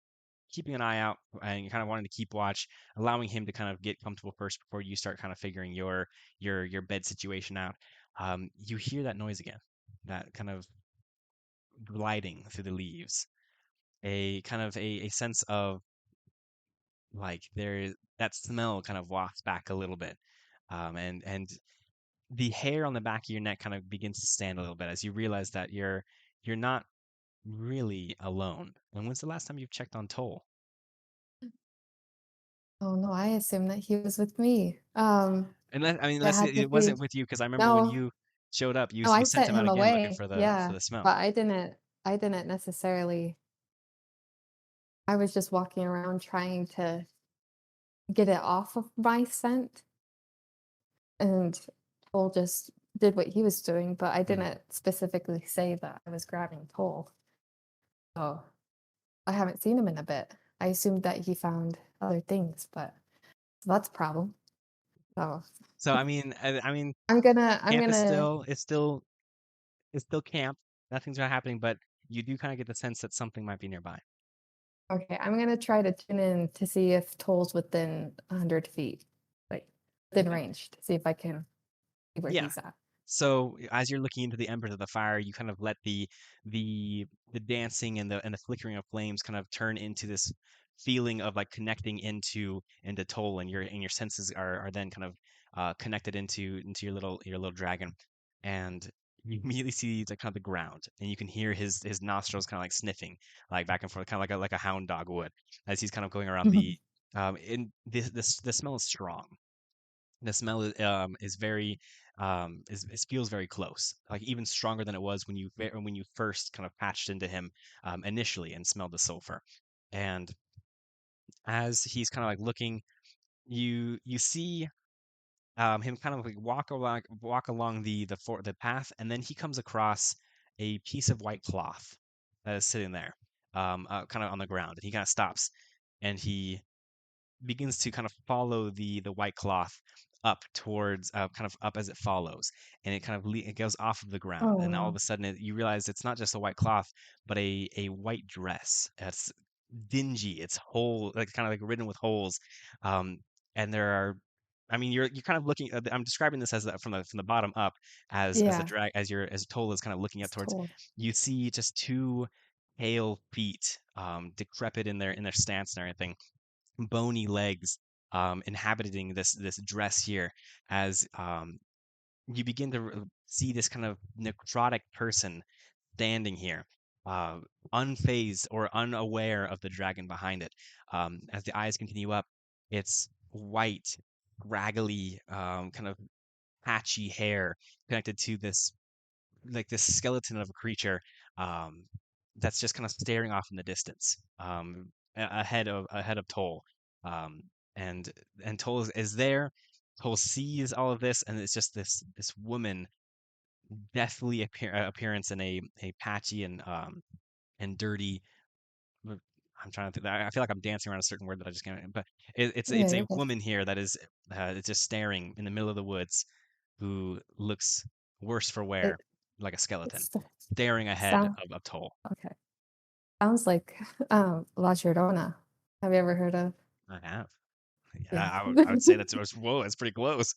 keeping an eye out and kind of wanting to keep watch, allowing him to kind of get comfortable first before you start kind of figuring your bed situation out, you hear that noise again, that kind of gliding through the leaves, a kind of a sense of like that smell kind of wafts back a little bit, and the hair on the back of your neck kind of begins to stand a little bit as you realize that you're not really alone. And when's the last time you've checked on Toll? Oh no, I assumed that he was with me. I mean, It unless had to it wasn't be with you, because I remember when no, you showed up, no, you I sent sent him out him again looking away. for the Yeah, smell. but I didn't necessarily. I was just walking around trying to get it off of my scent, and Toll just did what he was doing, but I Mhm. didn't specifically say that I was grabbing Toll. So I haven't seen him in a bit. I assumed that he found other things, but so that's a problem. So So I mean, I'm camp is gonna still camp. Nothing's not happening, but you do kind of get the sense that something might be nearby. okay, I'm gonna try to tune in to see if Toll's within 100 feet, like within Okay. range, to see if I can see where Yeah. he's at. So as you're looking into the embers of the fire, you kind of let the the dancing and the flickering of flames kind of turn into this feeling of like connecting into Toll, and your senses are then kind of connected into your little dragon, and you immediately see the kind of the ground, and you can hear his nostrils kind of like sniffing like back and forth, kind of like a hound dog would, as he's kind of going around in the smell is strong. The smell is very is feels very close, like even stronger than it was when you first kind of patched into him initially and smelled the sulfur. And as he's kind of like looking, you see him kind of like walk along the path, and then he comes across a piece of white cloth that is sitting there, kind of on the ground, and he kind of stops and he begins to kind of follow the white cloth up towards kind of up as it follows, and it kind of it goes off of the ground, Oh and all of no. a sudden you realize it's not just a white cloth but a white dress. It's dingy, it's whole, like kind of like ridden with holes, um and there are, I mean, you're kind of looking I'm describing this as from the bottom up, as the Yeah, drag as Toll is kind of looking up it's towards. Toll. You see just two pale feet, decrepit in their stance and everything, bony legs, inhabiting this dress here, as you begin to see this kind of necrotic person standing here, uh, unfazed or unaware of the dragon behind it. As the eyes continue up, it's white, raggedy, kind of patchy hair connected to this like this skeleton of a creature, um, that's just kind of staring off in the distance, ahead of Toll, um, and Toll is there. Toll sees all of this, and it's just this woman, deathly appearance in a patchy and dirty. I'm trying to think. I feel like I'm dancing around a certain word that I just can't. But it's Yeah, a you're good. woman here that is just staring in the middle of the woods, who looks worse for wear, It like a skeleton, it's staring ahead sound of Toll. okay. Sounds like La Llorona. Have you ever heard of? I have. Yeah, Yeah. I would say that's whoa, that's pretty close.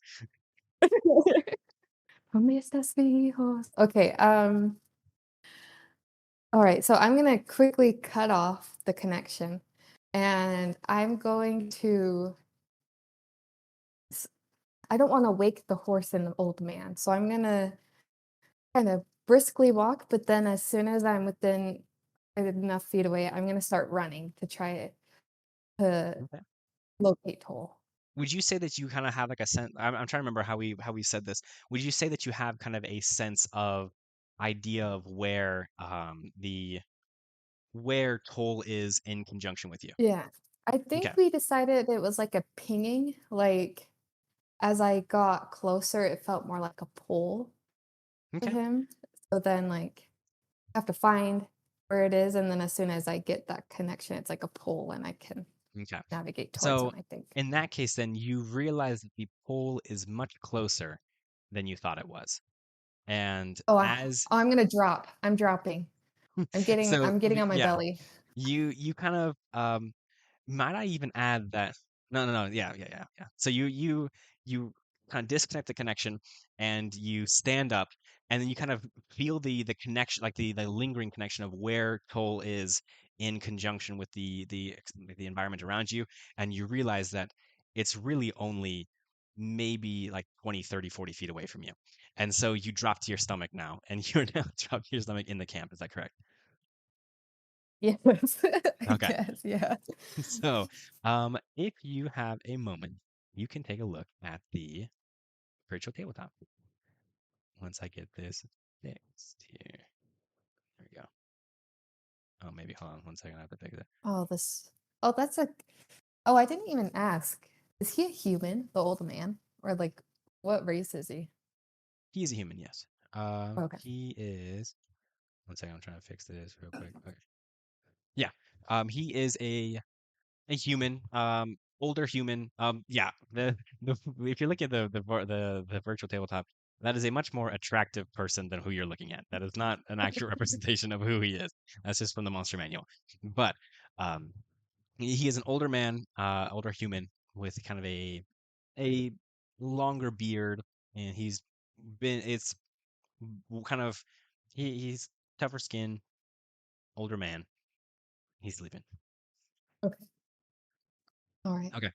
¿Dónde estás, mi hijos? Okay, All right, so I'm gonna quickly cut off the connection, and I'm going to. s- I don't want to wake the horse and the old man, so I'm gonna kind of briskly walk. But then, as soon as I'm within enough feet away, I'm gonna start running to try to Okay. locate Toll. Would you say that you kind of have like a sense? I'm trying to remember how we said this. Would you say that you have kind of a sense of idea of where Toll is in conjunction with you? Yeah, I Okay. think we decided it was like a pinging. Like as I got closer, it felt more like a pull to Okay. him. So then, like, I have to find where it is, and then as soon as I get that connection, it's like a pull, and I can Okay. navigate towards him, So I think. in that case, then you realize that the pole is much closer than you thought it was. And Oh, as I'm gonna drop. I'm dropping. so I'm getting on my yeah, belly. you kind of might I even add that no, yeah. So you kind of disconnect the connection and you stand up and then you kind of feel the connection, like the lingering connection of where Toll is in conjunction with the environment around you, and you realize that it's really only maybe like 20, 30, 40 feet away from you. And so you drop to your stomach now, and you're now dropped to your stomach in the camp. Is that correct? Yes, I Okay. guess. Yeah. So, if you have a moment, you can take a look at the virtual tabletop. Once I get this fixed here. There we go. Oh, maybe hold on 1 second. I have to fix it. Oh, this. Oh, that's a. Oh, I didn't even ask. Is he a human, the old man, or like, what race is he? He is a human, yes. Okay. He is. 1 second. I'm trying to fix this real quick. Okay. Yeah. He is a human, older human. Yeah, the if you look at the virtual tabletop, that is a much more attractive person than who you're looking at. That is not an accurate representation of who he is. That's just from the monster manual. But um, he is an older man, older human with kind of a longer beard, and it's kind of he's tougher skin, older man. He's sleeping. Okay. All right. Okay,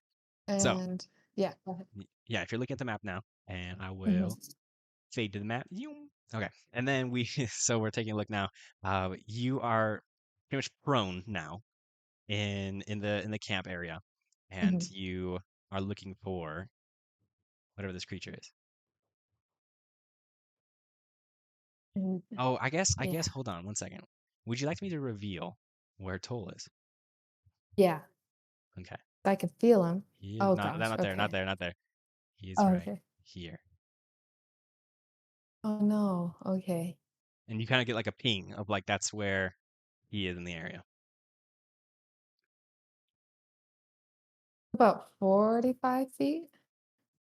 so And yeah. Go ahead. yeah, if you're looking at the map now, and I Mhm. will fade to the map. Okay, and then we so we're taking a look now. You are pretty much prone now in the camp area, and Mhm. you are looking for whatever this creature is. And Oh, I guess. yeah. Hold on 1 second. Would you like me to reveal where Toll is? Yeah. Okay, I can feel him. he is Oh not gosh. not there, not Okay. there, not there. He is Oh, right okay. here, Oh no. Okay. and you kind of get like a ping of like that's where he is in the area. About 45 feet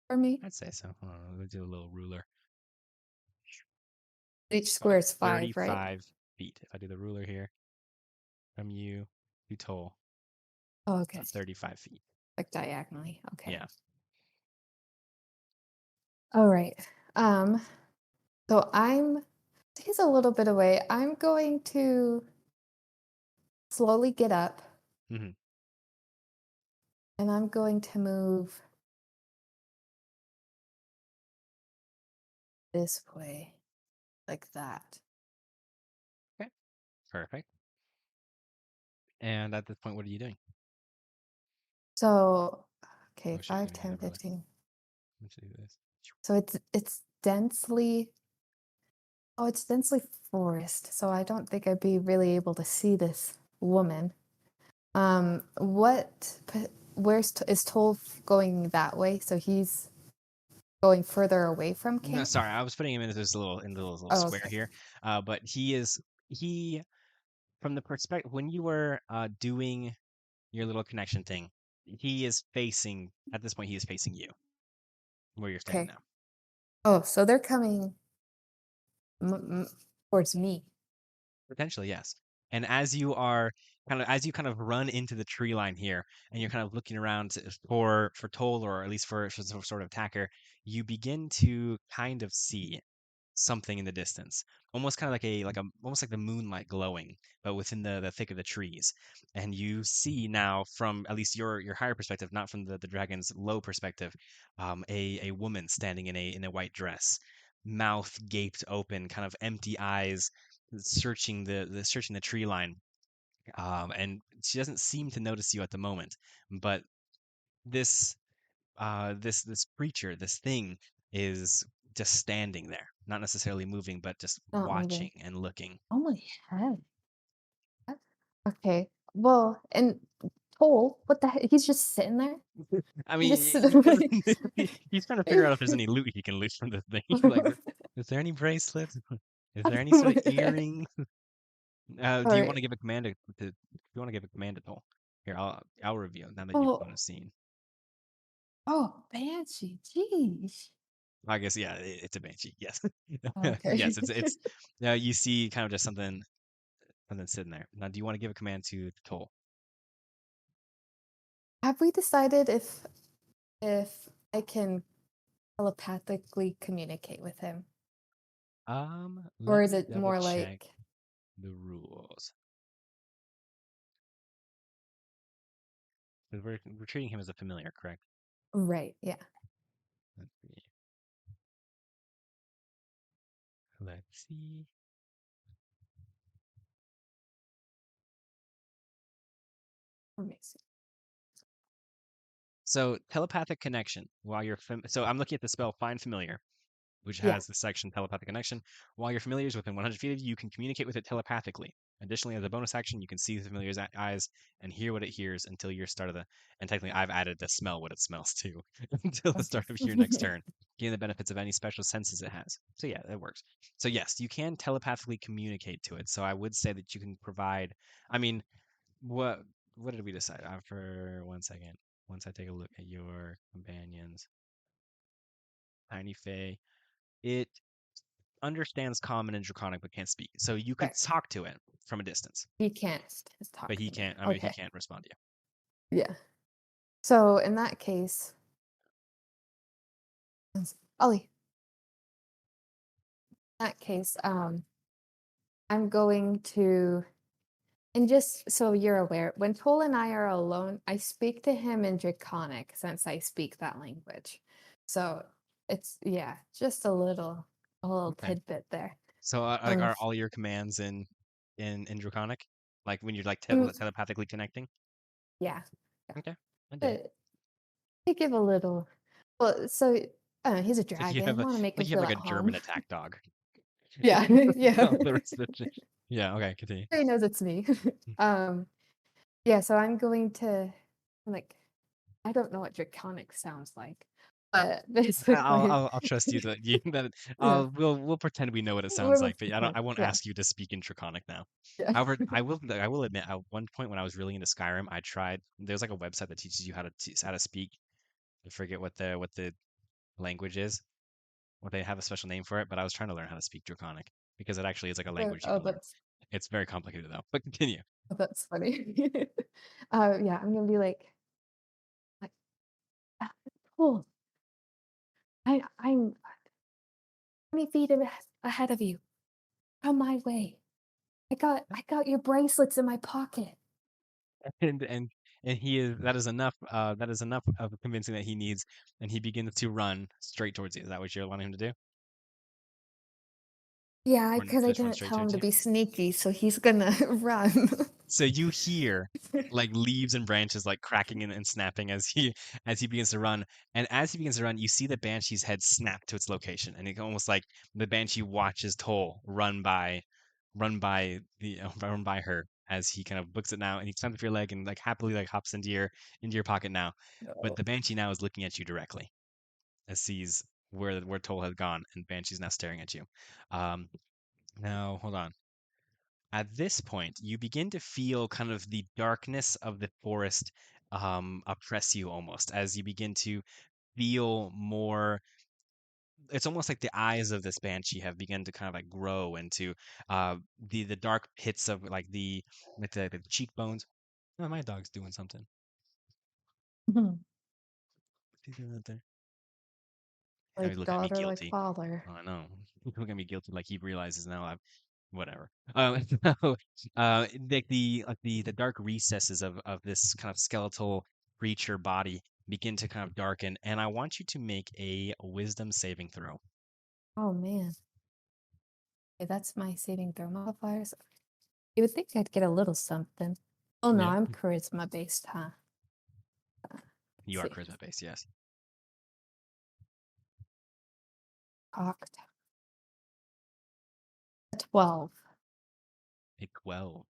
for me. I'd say so. Hold on, let's do a little ruler. Each About square is 5, right? 35 feet. If I do the ruler here from you to Toll, Oh, it's okay. about 35 feet. Like diagonally. Okay. Yeah. All right. Um, so he's a little bit away. I'm going to slowly get up Hmm. and I'm going to move this way, like that. Okay. Perfect. And at this point, what are you doing? So, okay, Oh shit, 5, give me a 10, minute, brother. 15. Let's do this. So it's densely forest. So I don't think I'd be really able to see this woman. Is Tolf going that way? So he's going further away from No, camp? sorry, I was putting him into this little Oh, square okay. here. But he from the perspective when you were doing your little connection thing, he is facing at this point. He is facing you where you're standing Okay. now. Oh, so they're coming towards me. Potentially, yes. And as you kind of run into the tree line here, and you're kind of looking around for Toll, or at least for some sort of attacker, you begin to kind of see something in the distance, almost kind of like a almost like the moonlight glowing, but within the thick of the trees. And you see now from at least your higher perspective, not from the dragon's low perspective, a woman standing in a white dress, mouth gaped open, kind of empty eyes, searching searching the tree line. And she doesn't seem to notice you at the moment, but this this creature, this thing, is just standing there, not necessarily moving, but just Not moving. watching and looking. Oh my head. What? Okay. Well, and Toll, what the heck? He's just sitting there. I He mean, just sitting like. he's trying to figure out if there's any loot he can loot from this thing. He's like, is there any bracelets? Is there any sort of earrings? All Do you want right. to give a command do you want to give a command to Toll? Here, I'll review now that you've Oh, gone a scene. oh, Banshee. Jeez. I guess yeah, it's a banshee. Yes, Okay. yes, it's you see kind of just something sitting there. Now, do you want to give a command to Toll? Have we decided if I can telepathically communicate with him, or Let is me it double more check like the rules. 'Cause we're treating him as a familiar, correct? right? Yeah. Let's see. Let's see. Amazing. So telepathic connection. So I'm looking at the spell Find Familiar, which Yeah. has the section telepathic connection. While your familiar is within 100 feet of you, you can communicate with it telepathically. Additionally, as a bonus action, you can see the familiar's eyes and hear what it hears until your start of the. And technically, I've added to smell what it smells too until the Okay. start of your next turn. Gain the benefits of any special senses it has. So yeah, that works. So yes, you can telepathically communicate to it. So I would say that you can provide. I mean, what what did we decide? After 1 second, once I take a look at your companions, Tiny Fae, it understands common and draconic but can't speak. So you could Correct. talk to it from a distance, He can't but talk he to me. can't. I mean, he Okay. can't respond to you. Yeah. So in that case, Ollie, in that case, I'm going to, and just so you're aware, when Toll and I are alone, I speak to him in Draconic since I speak that language. So it's, yeah, just a little Okay. tidbit there. So like, Um, are all your commands in draconic? Like when you're like mm, telepathically connecting? yeah, yeah. Okay, I dig it. But they give a little, well, so he's a It's like you dragon. have I want to make him you have feel like at a home. German attack dog. Yeah, yeah. No, the rest of the yeah. Okay, continue. He knows it's me. um, yeah, so I'm going to like I don't know what draconic sounds like, but basically, I'll trust you that you that yeah, we'll pretend we know what it sounds we'll like, but pretend. I won't Yeah, ask you to speak in Draconic now. yeah. However, I will admit at one point when I was really into Skyrim, I tried. There's like a website that teaches you how to speak. I forget what the language is. What they have a special name for it, but I was trying to learn how to speak Draconic because it actually is like a language you Oh, can learn. It's very complicated though. But continue. that's funny. Yeah, I'm gonna be like, "Ah, cool. I'm 20 feet ahead of you. Come my way. I got your bracelets in my pocket. and and and he is that is enough of convincing that he needs, and he begins to run straight towards you. Is that what you're wanting him to do? Yeah, Or because I just run didn't straight tell him towards to you? be sneaky, so he's gonna run. So you hear like leaves and branches like cracking and snapping as he begins to run. And as he begins to run, you see the banshee's head snap to its location, and it almost like the banshee watches Toll run by her as he kind of books it now, and he climbs up your leg and like happily like hops into your pocket now. But No. the banshee now is looking at you directly as sees where Toll has gone, and banshee's now staring at you. Um, Now hold on. At this point, you begin to feel kind of the darkness of the forest oppress you almost as you begin to feel more. It's almost like the eyes of this banshee have begun to kind of like grow into the dark pits of like the cheekbones. Oh, my dog's doing something. Mhm. What's he doing out there? Now he's Like looking at me daughter, like guilty. father. Oh, I know. He's looking at me guilty like he realizes now I've whatever. So, the dark recesses of this kind of skeletal creature body begin to kind of darken, and I want you to make a wisdom saving throw. Oh man. Okay, that's my saving throw modifiers. You would think I'd get a little something. Oh no, Yeah, I'm charisma based, huh? you Let's are see. charisma based, yes. Cocked. 12. A 12.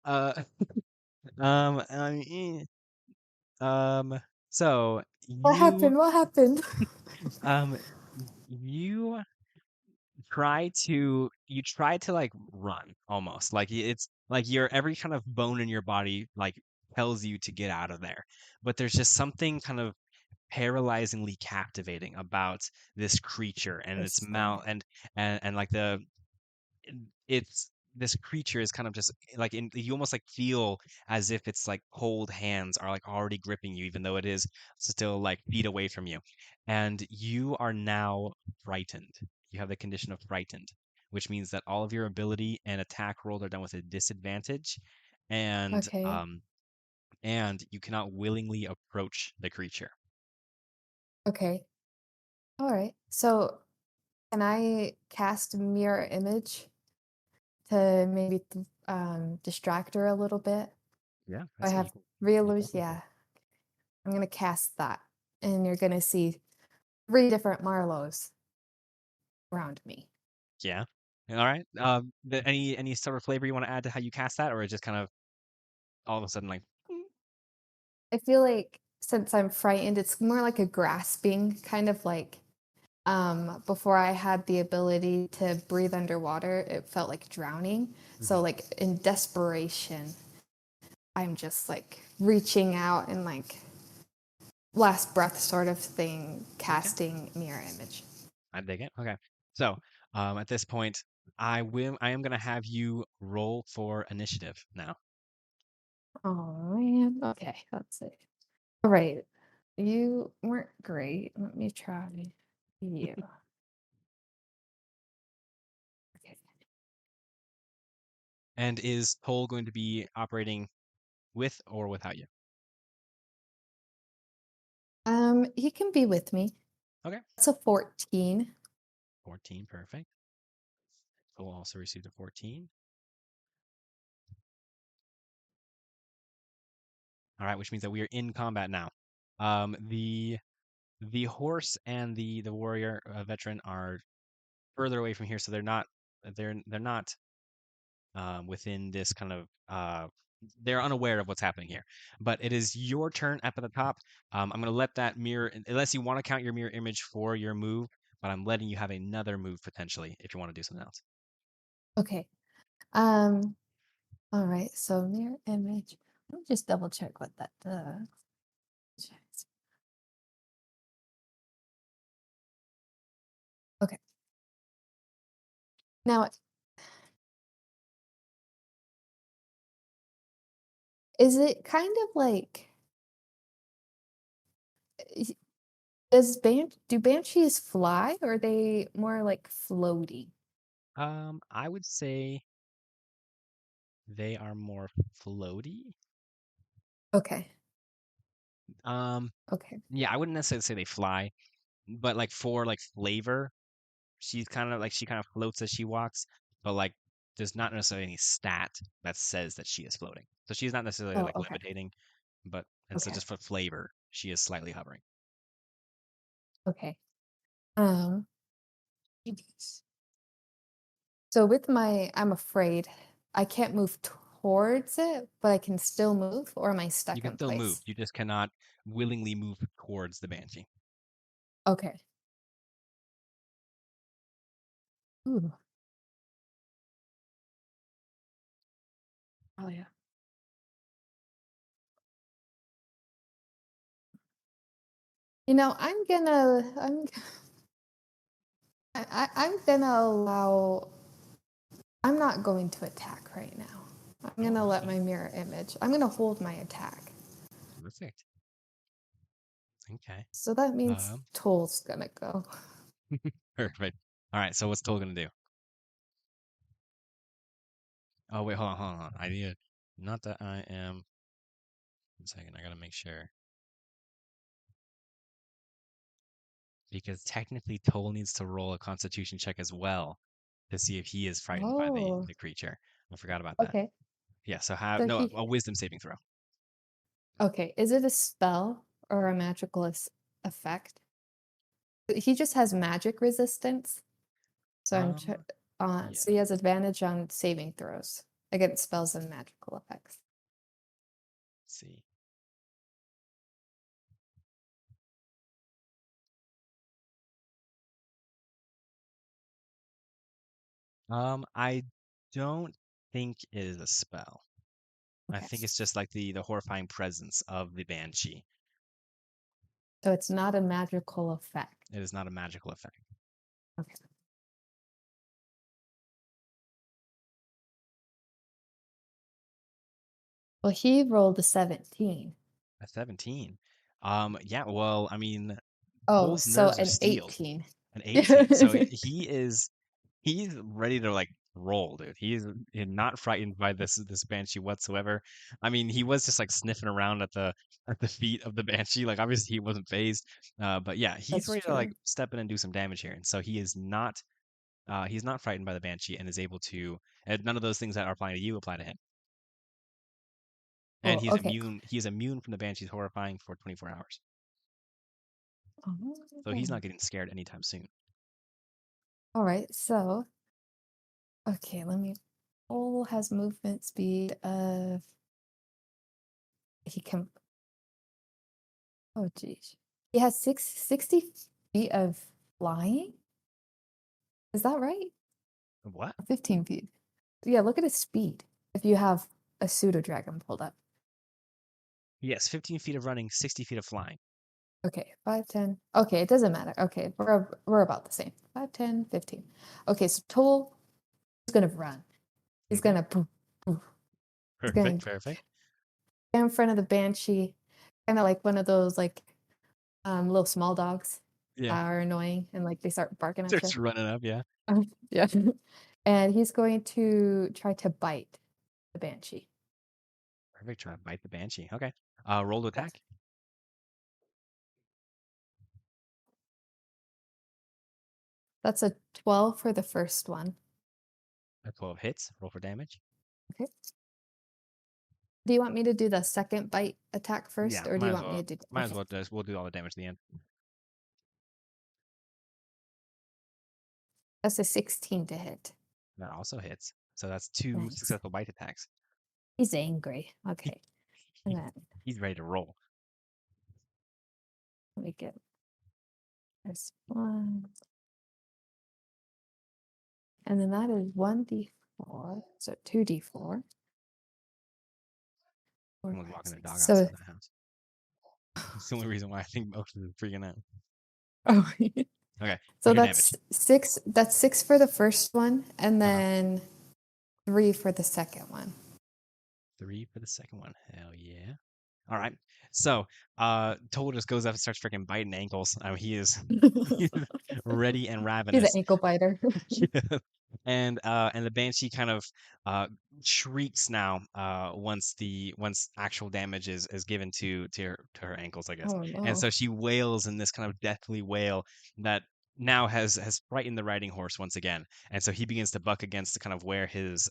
Uh, I mean, so What you, happened? What happened? um, you try to like run almost like it's like your every kind of bone in your body like tells you to get out of there, but there's just something kind of paralyzingly captivating about this creature and its Interesting. mouth and like it's this creature is kind of just like you almost like feel as if it's like cold hands are like already gripping you even though it is still like feet away from you, and you are now frightened. You have the condition of frightened, which means that all of your ability and attack rolls are done with a disadvantage, and Okay. you cannot willingly approach the creature. Okay. All right. So can I cast mirror image to maybe distract her a little bit? Yeah, I I say have you real definitely can. yeah. I'm gonna cast that. And you're gonna see 3 different Marlows around me. Yeah. All right. Any sort of flavor you want to add to how you cast that, or it just kind of all of a sudden like I feel like since I'm frightened, it's more like a grasping, kind of like before I had the ability to breathe underwater, it felt like drowning. So Mhm. like in desperation, I'm just like reaching out and like last breath sort of thing, Okay. casting mirror image. I dig it. Okay. So, at this point, I am gonna have you roll for initiative now. Oh man. Okay, let's see. All right. You weren't great. Let me try you. Okay. And is Toll going to be operating with or without you? He can be with me. Okay. That's a 14. 14, perfect. Toll also received a 14. All right, which means that we are in combat now. The horse and the warrior veteran are further away from here, so they're not within this kind of they're unaware of what's happening here. But it is your turn up at the top. I'm going to let that mirror, unless you want to count your mirror image for your move, but I'm letting you have another move potentially if you want to do something else. Okay. Um, all right. So mirror image. Let me just double check what that does. Okay. Now, is it kind of like is- do banshees fly or are they more like floaty? I would say they are more floaty. Okay. Um, Okay. yeah, I wouldn't necessarily say they fly, but like for like flavor, she kind of floats as she walks, but like there's not necessarily any stat that says that she is floating. So she's not necessarily Oh, like okay. levitating, but and so Okay. just for flavor, she is slightly hovering. Okay. Um, so with my I'm afraid I can't move towards it, but I can still move, or am I You stuck can in still move. place? You just cannot willingly move towards the banshee. Okay. Ooh. Oh yeah. You know, I'm gonna allow I'm not going to attack right now. I'm Oh, gonna let okay. my mirror image. I'm gonna hold my attack. Perfect. Okay. So that means Um, Toll's gonna go. Perfect. All right. So what's Toll gonna do? Oh wait, hold on, hold on. Hold on. I need to. Not that I am. 1 second. I gotta make sure because technically Toll needs to roll a Constitution check as well to see if he is frightened by the Oh, the creature. I forgot about that. okay. Yeah. So have So no he a Wisdom saving throw. okay. Is it a spell or a magical effect? He just has magic resistance. So Um. Yeah. so he has advantage on saving throws against spells and magical effects. Let's see. I don't think it is a spell. I Okay. think it's just like the horrifying presence of the banshee. So it's not a magical effect. It is not a magical effect. Okay. Well, he rolled a 17. A 17. Yeah, well, I mean, Oh, Toll's so nerves are an steeled. 18. An 18. So he's ready to like roll, dude. He's not frightened by this banshee whatsoever. I mean, he was just like sniffing around at the feet of the banshee. Like obviously he wasn't phased. But yeah, he's That's ready to like true. step in and do some damage here. And so he's not frightened by the banshee and is able to and none of those things that are applying to you apply to him. And Oh, okay. he is immune from the banshee's horrifying for 24 hours. So he's Oh. not getting scared anytime soon. All right. So, okay, let me. Ole has movement speed of. He can. Oh, geez. He has 60 feet of flying. Is that right? What? 15 feet. Yeah, look at his speed. If you have a pseudo dragon pulled up. Yes, 15 feet of running, 60 feet of flying. Okay, 5, 10. Okay, it doesn't matter. Okay, we're about the same. 5, 10, 15. Okay, so Toll is gonna run. He's Hmm. gonna poof, poof. He's gonna Perfect, perfect. get in front of the banshee, kind of like one of those like little small dogs Yeah. are annoying and like they start barking at you. Starts running up, yeah. Yeah. And he's going to try to bite the banshee. Perfect. Try to bite the banshee. Okay. Roll to Yes. attack. That's a 12 for the first one. A 12 hits. Roll for damage. Okay. Do you want me to do the second bite attack first, Yeah, or do might you as want me well. to do? Might as Okay. well just we'll do all the damage at the end. That's a 16 to hit. That also hits. So that's two Nice. successful bite attacks. He's angry. Okay. And then He's ready to roll. let me get this one. And then that is 1d4. So 2d4. Four, Someone's five, walking their six. dog So outside that house. It's the only reason why I think most of them are freaking out. oh, Okay, so what's your damage? that's 6 for the first one, and Uh-huh. then 3 for the second one. 3 for the second one. Hell yeah. All right. So, Toll just goes up and starts freaking biting ankles. He is he's ready and He's an ravenous. ankle biter. Yeah. And the banshee kind of uh shrieks now once actual damage is given to her ankles, I guess. Oh And no. so she wails in this kind of deathly wail that now has frightened the riding horse once again. And so he begins to buck against the kind of where his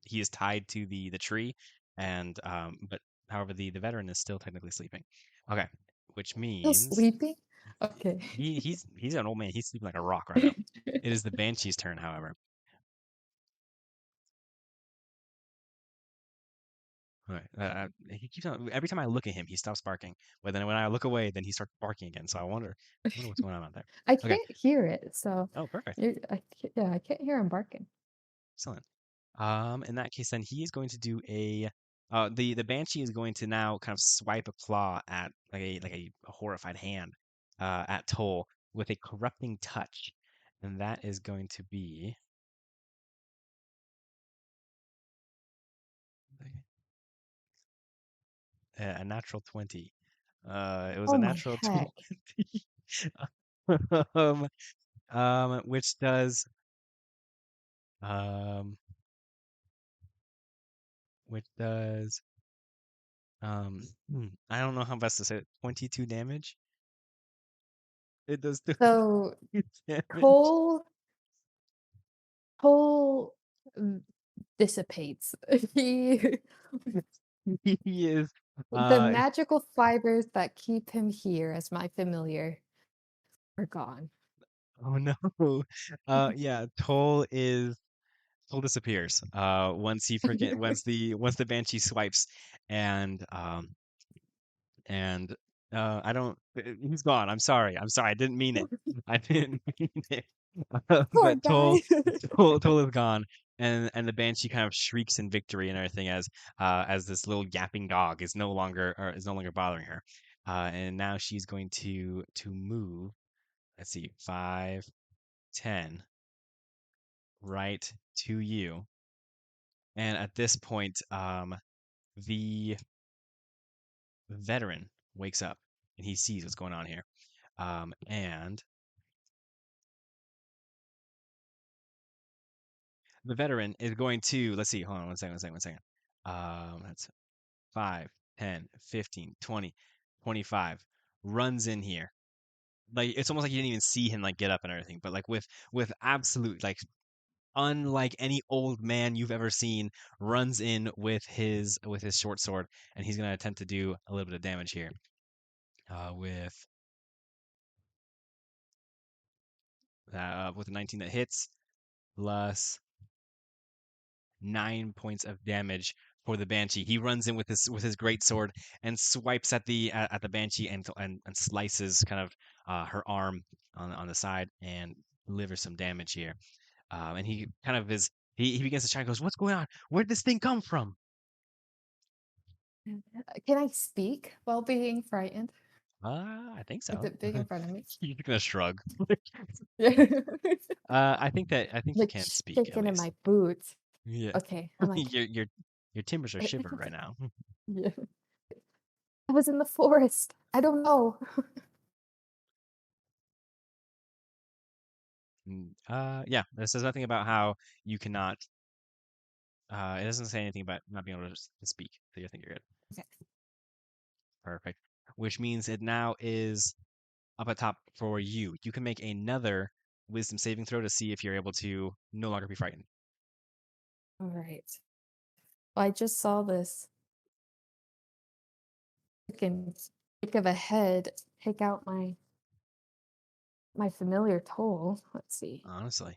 he is tied to the tree and but however the veteran is still technically sleeping. Okay, which Still means sleeping? Okay. he's an old man. He's sleeping like a rock right now. It is the banshee's turn, however. All right. He keeps on every time I look at him, he stops barking. But then when I look away, then he starts barking again. So I wonder what's going on out there. I Okay. can't hear it, so Oh, perfect. yeah, I can't hear him barking. Excellent. In that case, then he is going to do a the banshee is going to now kind of swipe a claw at like a horrified hand at Toll with a corrupting touch, and that is going to be a natural 20. It was a Oh my natural heck. 20. Which does um, which does I don't know how best to say it. 22 damage. It does 22 So damage. Cole Cole dissipates. He He is the uh magical fibers that keep him here as my familiar are gone. oh no. Yeah, Toll disappears. Once he forget once the Banshee swipes and and I don't he's gone. I'm sorry. I'm sorry. I didn't mean it. I didn't mean it. Poor But guy. Toll is gone, and the Banshee kind of shrieks in victory and everything as this little yapping dog is no longer bothering her, and now she's going to move. Let's see, 5, 10, right to you, and at this point, the veteran wakes up and he sees what's going on here, and the veteran is going to let's see, hold on one second. That's 5, 10, 15, 20, 25. Runs in here. Like it's almost like you didn't even see him like get up and everything, but like with absolute like unlike any old man you've ever seen, runs in with his short sword, and he's gonna attempt to do a little bit of damage here. With a 19 that hits, plus 9 points of damage for the Banshee. He runs in with his great sword and swipes at the Banshee and slices kind of her arm on the side and delivers some damage here. And he kind of is he begins to try and goes, "What's going on? Where did this thing come from?" Can I speak while being frightened? I think Is so. it big in front of me? You're gonna shrug. Yeah. I think you Like can speak at shaking in least. my boots. Yeah, Okay, I'm like, your timbers are shivered right now. yeah. I was in the forest. I don't know. Yeah, this says nothing about how you cannot. It doesn't say anything about not being able to speak. So you think you're good. Okay. Perfect. Which means it now is up at top for you. You can make another wisdom saving throw to see if you're able to no longer be frightened. All right. Well, I just saw this freaking stick of a head take out my familiar toll. Let's see. Honestly,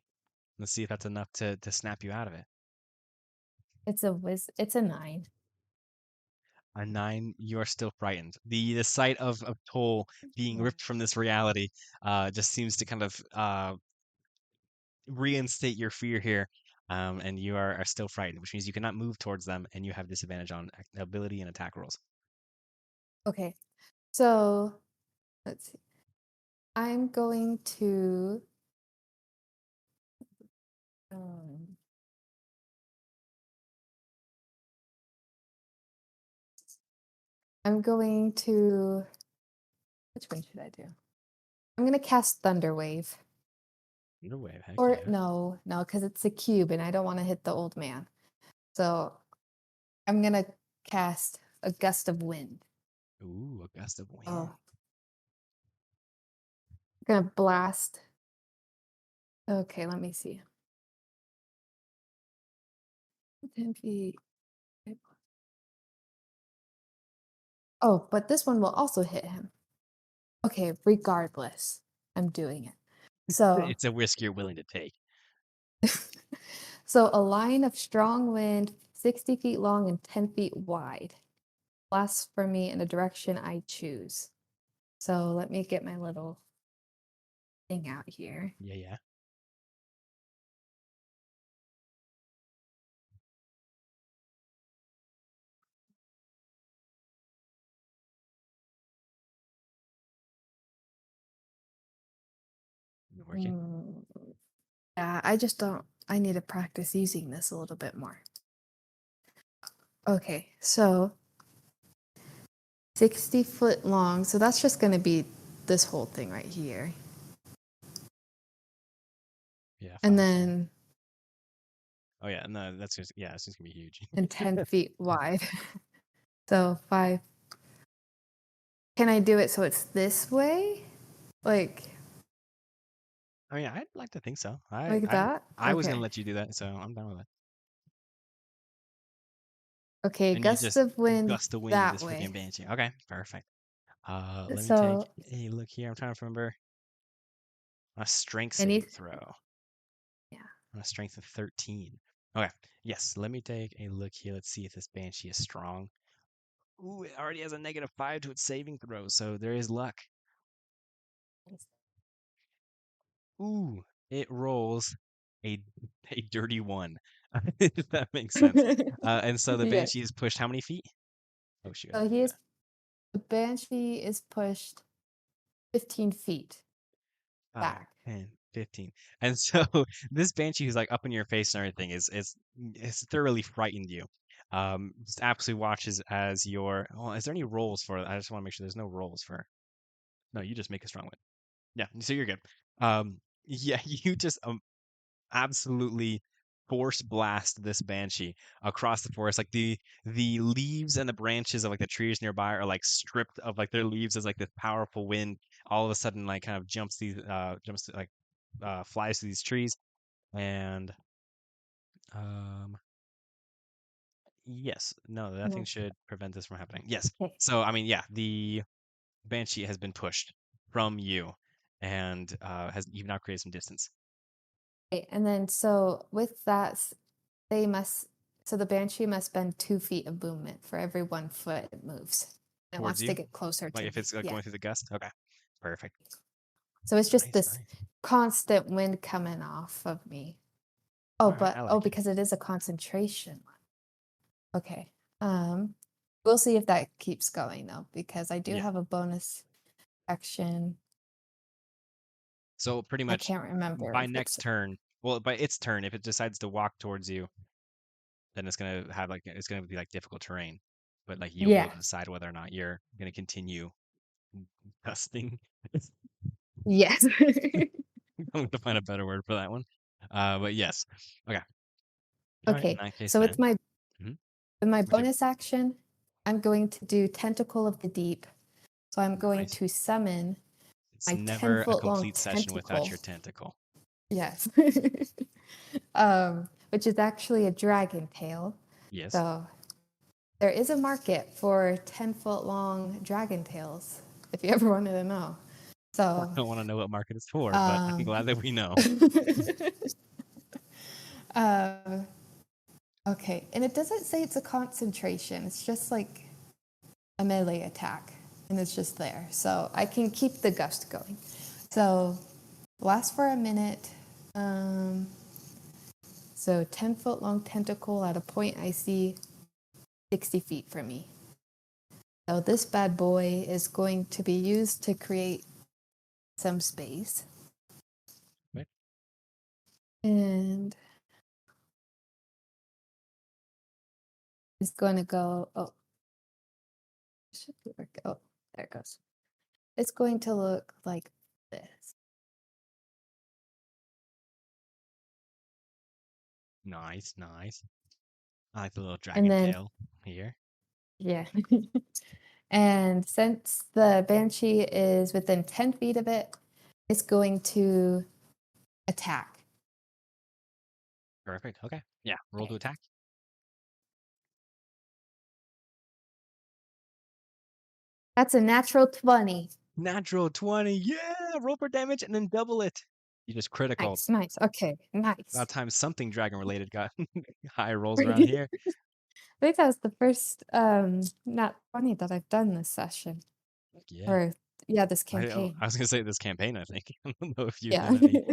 let's see if that's enough to snap you out of it. It's a 9. A 9, you are still frightened. The sight of Toll being ripped from this reality just seems to kind of reinstate your fear here, and you are still frightened, which means you cannot move towards them, and you have disadvantage on ability and attack rolls. Okay. So let's see. I'm going to um, I'm going to which one should I do? I'm gonna cast Thunder Wave. Either way, heck Or yeah. no, because it's a cube and I don't want to hit the old man. So I'm gonna cast a gust of wind. Ooh, a gust of wind. Oh, I'm gonna blast. Okay, let me see. 10 feet. Oh, but this one will also hit him. Okay, regardless, I'm doing it. So, It's a risk you're willing to take. so a line of strong wind, 60 feet long and 10 feet wide, blasts for me in a direction I choose. So let me get my little thing out here. Yeah, yeah. You're working. Mm, yeah, I just don't. I need to practice using this a little bit more. Okay, so 60-foot long. So that's just going to be this whole thing right here. Yeah. And 5, 10. then Oh yeah, no, that's just it's just gonna be huge. and 10 feet wide. So 5. Can I do it so it's this way? Like I mean, I'd like to think so. I like I that? I was gonna Okay. let you do that, so I'm down with it. Okay, And you gust just of wind gust of wind that this freaking way. banshee. Okay, perfect. Let me take So a look here. I'm trying to remember a strength any saving throw. yeah. On a strength of 13. Okay. Yes, let me take a look here. Let's see if this banshee is strong. Ooh, it already has a -5 to its saving throw, so there is luck. Ooh, it rolls a a dirty 1. If that makes sense. And so the Yes. banshee is pushed how many feet? Oh shoot, I So didn't do that. the banshee is pushed 15 feet 5, back. 10, 15. And so this banshee who's like up in your face and everything is thoroughly frightened you. Just absolutely watches as your. Well, is there any rolls for it? I just want to make sure there's no rolls for. No, you just make a strong one. Yeah, so you're good. Yeah, you just absolutely force blast this banshee across the forest. Like the leaves and the branches of like the trees nearby are like stripped of like their leaves as like this powerful wind all of a sudden like kind of flies to these trees and um yes, no, nothing No. should prevent this from happening. Yes. Okay. So I mean, yeah, the banshee has been pushed from you and has you've now created some distance. Okay, and then so with that, they must. So the banshee must spend 2 feet of movement for every 1 foot it moves. It Towards wants to you, get closer like to if me. it's Yeah. going through the gust. Okay, perfect. So it's just Nice, this nice. constant wind coming off of me. All right, I like it. Because it is a concentration one. Okay. We'll see if that keeps going though, because I do Yeah. have a bonus action. So pretty I much can't remember by if next it's turn, well, by its turn, if it decides to walk towards you, then it's gonna be like difficult terrain. But like you'll be able yeah. to decide whether or not you're gonna continue gusting. Yes. I'm gonna find a better word for that one. But yes. Okay. All right. In Okay. that case, So then. Mhm. with my What'd you do? bonus action, I'm going to do Tentacle of the Deep. So I'm going Nice. to summon It's my never a 10-foot long complete session without tentacle. your tentacle. Yes. Which is actually a dragon tail. Yes. So there is a market for 10-foot long dragon tails, if you ever wanted to know. I So, don't want to know what market it's for, but I'm um, glad that we know. uh, okay. And it doesn't say it's a concentration. It's just like a melee attack, and it's just there. So I can keep the gust going. So last for a minute. So 10-foot long tentacle at a point I see 60 feet from me. So this bad boy is going to be used to create some space. Right. And it's going to go, oh, should work. Oh, there it goes. It's going to look like this. Nice, nice. I like the little And dragon then, tail here. yeah. And since the banshee is within 10 feet of it, it's going to attack. Perfect. Okay. Yeah. Roll to Okay. attack. That's a natural 20. Natural 20. Yeah. Roll for damage and then double it. You just critical. Nice, nice. Okay, nice. About time something dragon related got high rolls around I here. think that was the first nat 20 that I've done this session. Yeah. Or yeah, this I campaign. was gonna say this campaign, I think. I don't know if you've Yeah. done any.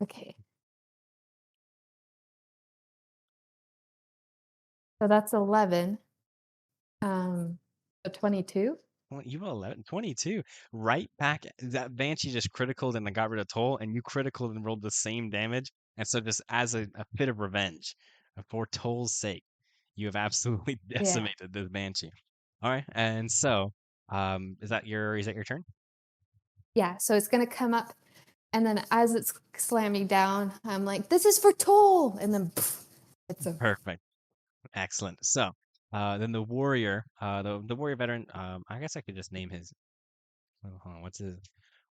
Okay. So that's 11. So 22. Well, you roll 11, 22. Right back. That Banshee just criticaled and then got rid of Toll, and you criticaled and rolled the same damage. And so, just as a bit of revenge, for Toll's sake, you have absolutely Yeah. decimated this Banshee. All right, and so is that your turn? Yeah, so it's gonna come up, and then as it's slamming down, I'm like, "This is for toll," and then it's a Perfect. Excellent. So, then the warrior veteran, I guess I could just name his. Oh, hold on,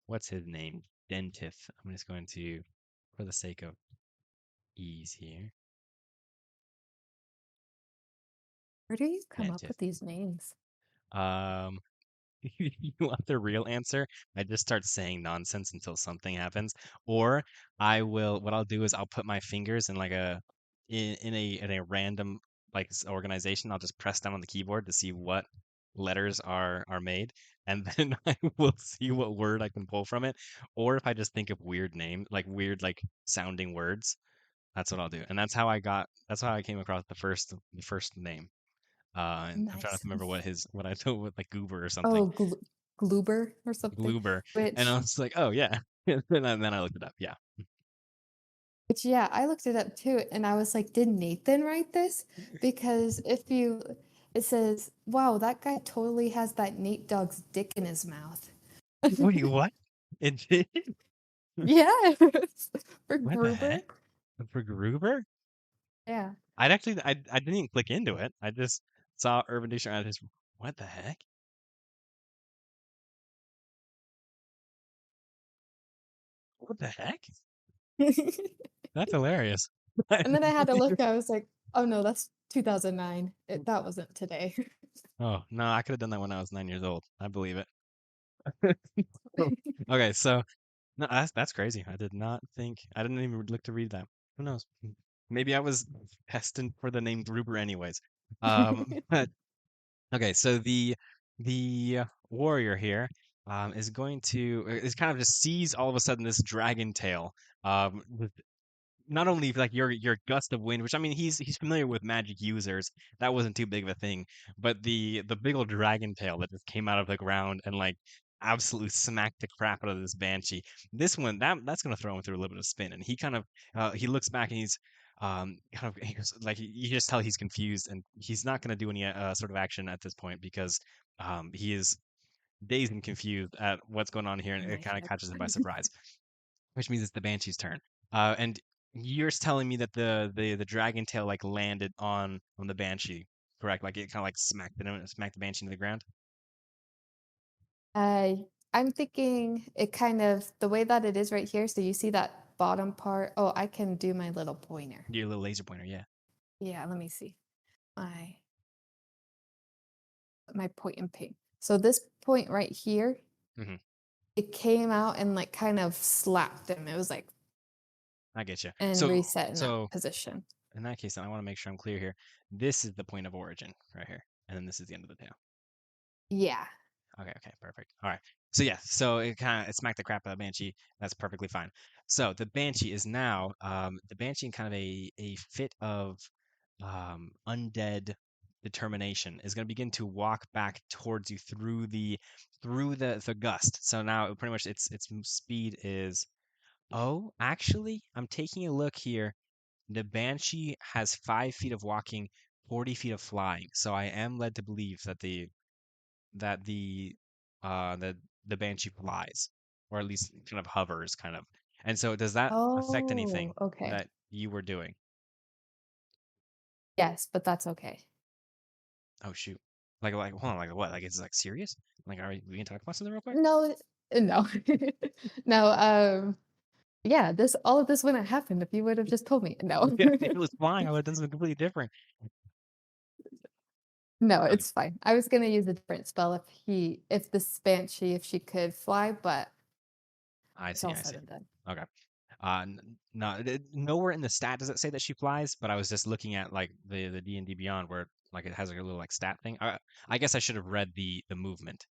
what's his name? Dentith. I'm just going to, for the sake of ease here, where do you come up Dentith. with these names? Um, you want the real answer? I just start saying nonsense until something happens, or What I'll do is I'll put my fingers in like in a random organization. I'll just press down on the keyboard to see what letters are made, and then I will see what word I can pull from it. Or if I just think of weird like sounding words, that's what I'll do. And that's how I came across the first name. And I'm trying to Nice. remember what I told with like Goober or something. Oh, Gloober or something, Gloober. And I which was like, oh yeah. And then I looked it up. Yeah. which yeah, I looked it up too, and I was like, "Did Nathan write this?" Because it says, "Wow, that guy totally has that Nate Dogg's dick in his mouth." Wait, what? It did? Yes, for What the Gruber. heck? For Gruber? Yeah. I didn't even click into it. I just saw Urban Dictionary. What the heck? What the heck? That's hilarious. And then I had to look, I was like, "Oh no, that's 2009. That wasn't today." Oh, no, I could have done that when I was 9 years old. I believe it. Okay, so no, that's crazy. I didn't even look to read that. Who knows? Maybe I was destined for the name Gruber anyways. But okay, so the warrior here is going to is kind of just sees all of a sudden this dragon tail with not only like your gust of wind, which I mean he's familiar with magic users, that wasn't too big of a thing, but the big old dragon tail that just came out of the ground and like absolutely smacked the crap out of this banshee. This one that's gonna throw him through a little bit of spin, and he kind of he looks back and he's kind of like you just tell he's confused, and he's not gonna do any sort of action at this point because he is dazed and confused at what's going on here, and In it my kind of head. catches him by surprise, which means it's the Banshee's turn. And you're telling me that the dragon tail like landed on the Banshee, correct? Like it kind of like smacked the Banshee into the ground. I I'm thinking it kind of the way that it is right here. So you see that bottom part? Oh, I can do my little pointer. Your little laser pointer, yeah. Yeah, let me see. My my point and ping. So this point right here, Hmm. it came out and like kind of slapped him. It was like I get you. and So reset in that so position. in that case, then I want to make sure I'm clear here. This is the point of origin right here, and then this is the end of the tail. Yeah. Okay, perfect. All right. So yeah, so it smacked the crap out of Banshee. That's perfectly fine. So the Banshee is now the Banshee in kind of a fit of undead determination is going to begin to walk back towards you through the gust. So now pretty much its speed is actually I'm taking a look here. The Banshee has 5 feet of walking, 40 feet of flying. So I am led to believe that the the banshee flies, or at least kind of hovers, kind of. And so, does that affect Oh, anything okay. that you were doing? Yes, but that's okay. Oh shoot! Like hold on, like what? Like it's like serious? Like are we gonna talk about something real quick? No, no. No, yeah, this all of this wouldn't have happened if you would have just told me. No. Yeah, if it was flying, I would have done something completely different. No, Okay, it's fine. I was gonna use a different spell if this banshee, if she could fly, but I it's see, all I said see. and done. Okay. No, nowhere in the stat does it say that she flies, but I was just looking at like the D&D Beyond where like it has like a little like stat thing. I guess I should have read the movement.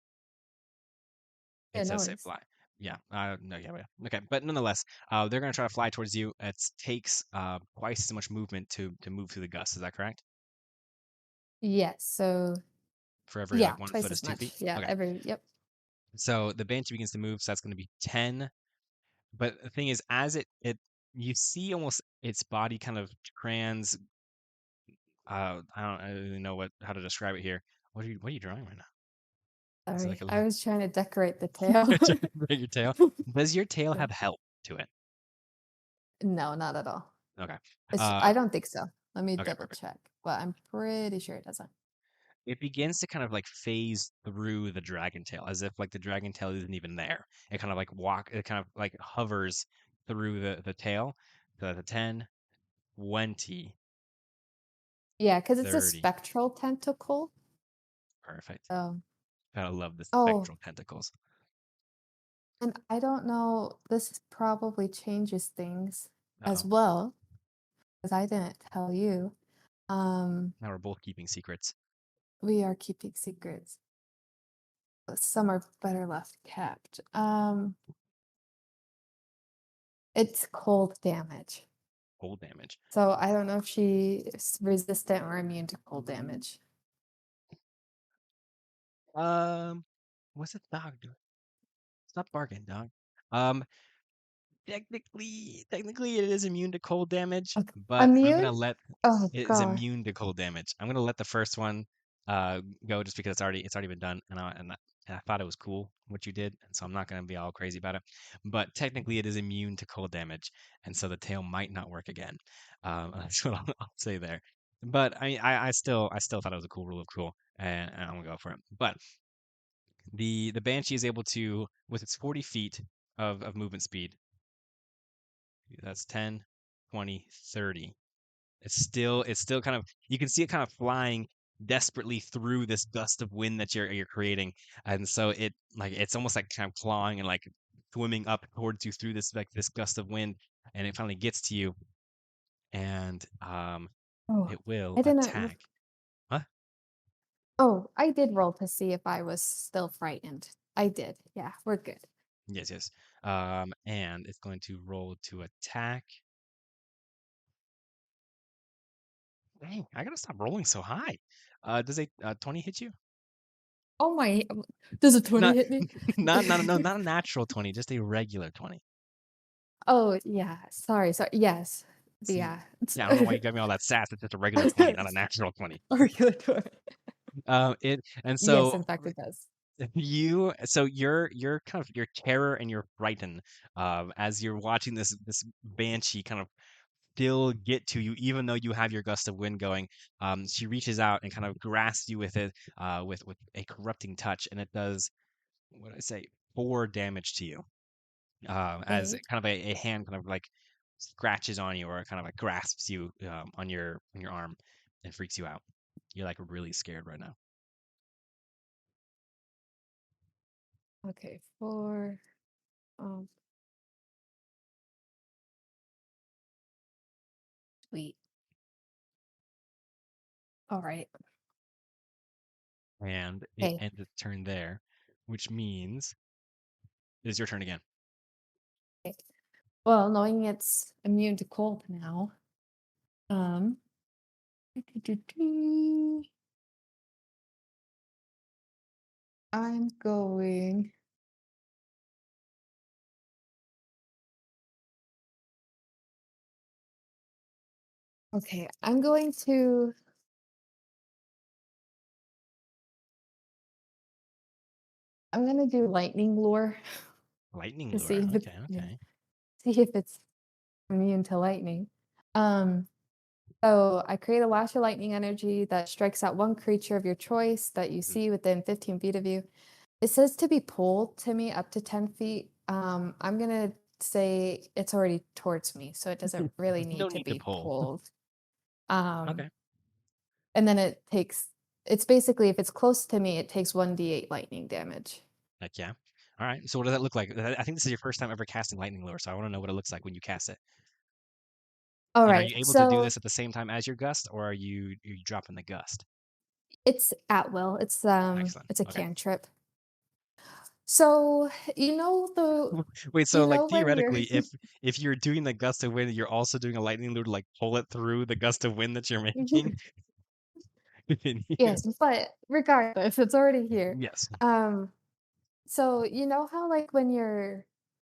Yeah, It no says say worries. fly. Yeah. No. Yeah. Yeah. Okay. But nonetheless, they're gonna try to fly towards you. It takes twice as much movement to move through the gust. Is that correct? Yes, so For every yeah, like 1 foot twice is as 2 feet. much. Yeah, Okay. every yep. So the banshee begins to move. So that's going to be 10. But the thing is, as it you see almost its body kind of I don't really know how to describe it here. What are you drawing right now? Is it like Sorry, a I little was trying to decorate the tail. trying to break your tail? Does your tail Yeah. have help to it? No, not at all. Okay. I don't think so. Let me Okay, double perfect. check, but I'm pretty sure it doesn't. It begins to kind of like phase through the dragon tail as if like the dragon tail isn't even there. It kind of like hovers through the tail. So that's a 10, 20, Yeah, because it's a 30. spectral tentacle. Perfect. So, Gotta love the oh, spectral tentacles. and I don't know, this probably changes things as Uh-oh. well, because I didn't tell you. Um, Now we're both keeping secrets. we are keeping secrets. But some are better left kept. It's cold damage. Cold damage. So I don't know if she's resistant or immune to cold damage. Um, what's the dog doing? Stop barking, dog. Um, technically it is immune to cold damage, Okay. but I'm Immune? gonna let Oh it is god. immune to cold damage. I'm gonna let the first one go just because it's already been done and I thought it was cool what you did, and so I'm not gonna be all crazy about it. But technically it is immune to cold damage, and so the tail might not work again. That's what I'll say there. But I mean, I still thought it was a cool rule of cool, and I'm gonna go for it. But the Banshee is able to, with its 40 feet of movement speed, that's 10, 20, 30. It's still kind of, you can see it kind of flying desperately through this gust of wind that you're creating. And so it's almost like kind of clawing and like swimming up towards you through this gust of wind, and it finally gets to you, and Oh, it will I didn't. attack. Huh? Oh, I did roll to see if I was still frightened. I did. Yeah, we're good. Yes, yes. And it's going to roll to attack. Dang, I gotta stop rolling so high. Does a 20 hit you? Oh my, does a 20 Not hit me? not a natural 20, just a regular 20. Oh, yeah. Sorry. Yes. See, Yeah. yeah, I don't know why you got me all that sass. It's just a regular 20, not a natural 20. Regulatory. It and Yes, so in fact, it does. you're kind of your terror and you're frightened as you're watching this banshee kind of still get to you, even though you have your gust of wind going. She reaches out and kind of grasps you with it, with a corrupting touch, and it does, what did I say, 4 damage to you. As Okay. kind of a hand kind of like scratches on you or kind of like grasps you on your arm and freaks you out. You're like really scared right now. Okay. Four. Um, sweet. All right. And it Okay. ends its turn there, which means it is your turn again. Okay. Well, knowing it's immune to cold now, um, I'm going. Okay, I'm gonna do lightning lure Lightning to see lure. if Okay, yeah, okay. see if it's immune to lightning. Um, so I create a lash of lightning energy that strikes at one creature of your choice that you Mhm. see within 15 feet of you. It says to be pulled to me up to 10 feet. I'm gonna say it's already towards me, so it doesn't really need No to need to be pull. pulled. Um, Okay. and then it's basically if it's close to me, it takes 1d8 lightning damage. Heck yeah. All right. So what does that look like? I think this is your first time ever casting lightning lure, so I want to know what it looks like when you cast it. All And are right, you able to do so this at the same time as your gust, or are you dropping the gust? it's at will. Excellent. It's a Okay. cantrip. So Wait, so you like know when you're theoretically, if you're doing the gust of wind, you're also doing a lightning lure to like pull it through the gust of wind that you're making. Can you- yes, but regardless, it's already here. Yes. Um, so you know how like when you're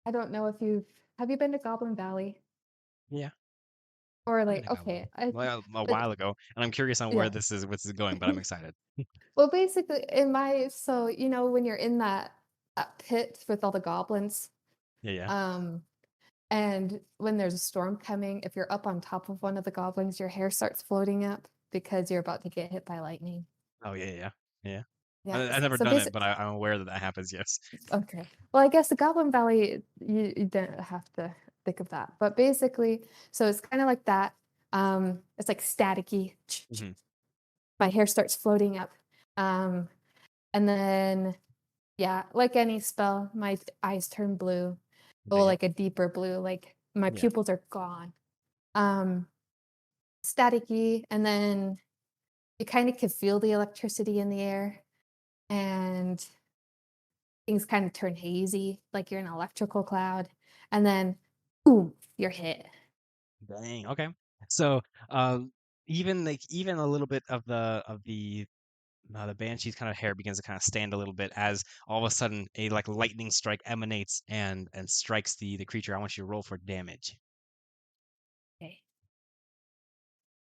I don't know if you've have you been to Goblin Valley? Yeah. Or I've been like to Goblin okay, Valley. Well, a but while ago, and I'm curious on where yeah. what's this going, but I'm excited. Well, basically, in my so when you're in that pit with all the goblins, Yeah, yeah. um, and when there's a storm coming, if you're up on top of one of the goblins, your hair starts floating up because you're about to get hit by lightning. Oh, yeah, yeah, yeah. Yeah. I've never So done it, basic. but I'm aware that that happens. Yes. Okay. Well, I guess the Goblin Valley, you don't have to think of that. But basically, so it's kind of like that. It's like staticky. Hmm. My hair starts floating up. Um, and then, yeah, like any spell, my eyes turn blue. Yeah, Well, yeah, like a deeper blue, like my yeah. pupils are gone. Um, Staticky. And then you kind of can feel the electricity in the air. And things kind of turn hazy, like you're in an electrical cloud, and then boom, you're hit. Dang. Okay. So, even even a little bit of the banshee's kind of hair begins to kind of stand a little bit as all of a sudden a like lightning strike emanates and strikes the creature. I want you to roll for damage. Okay.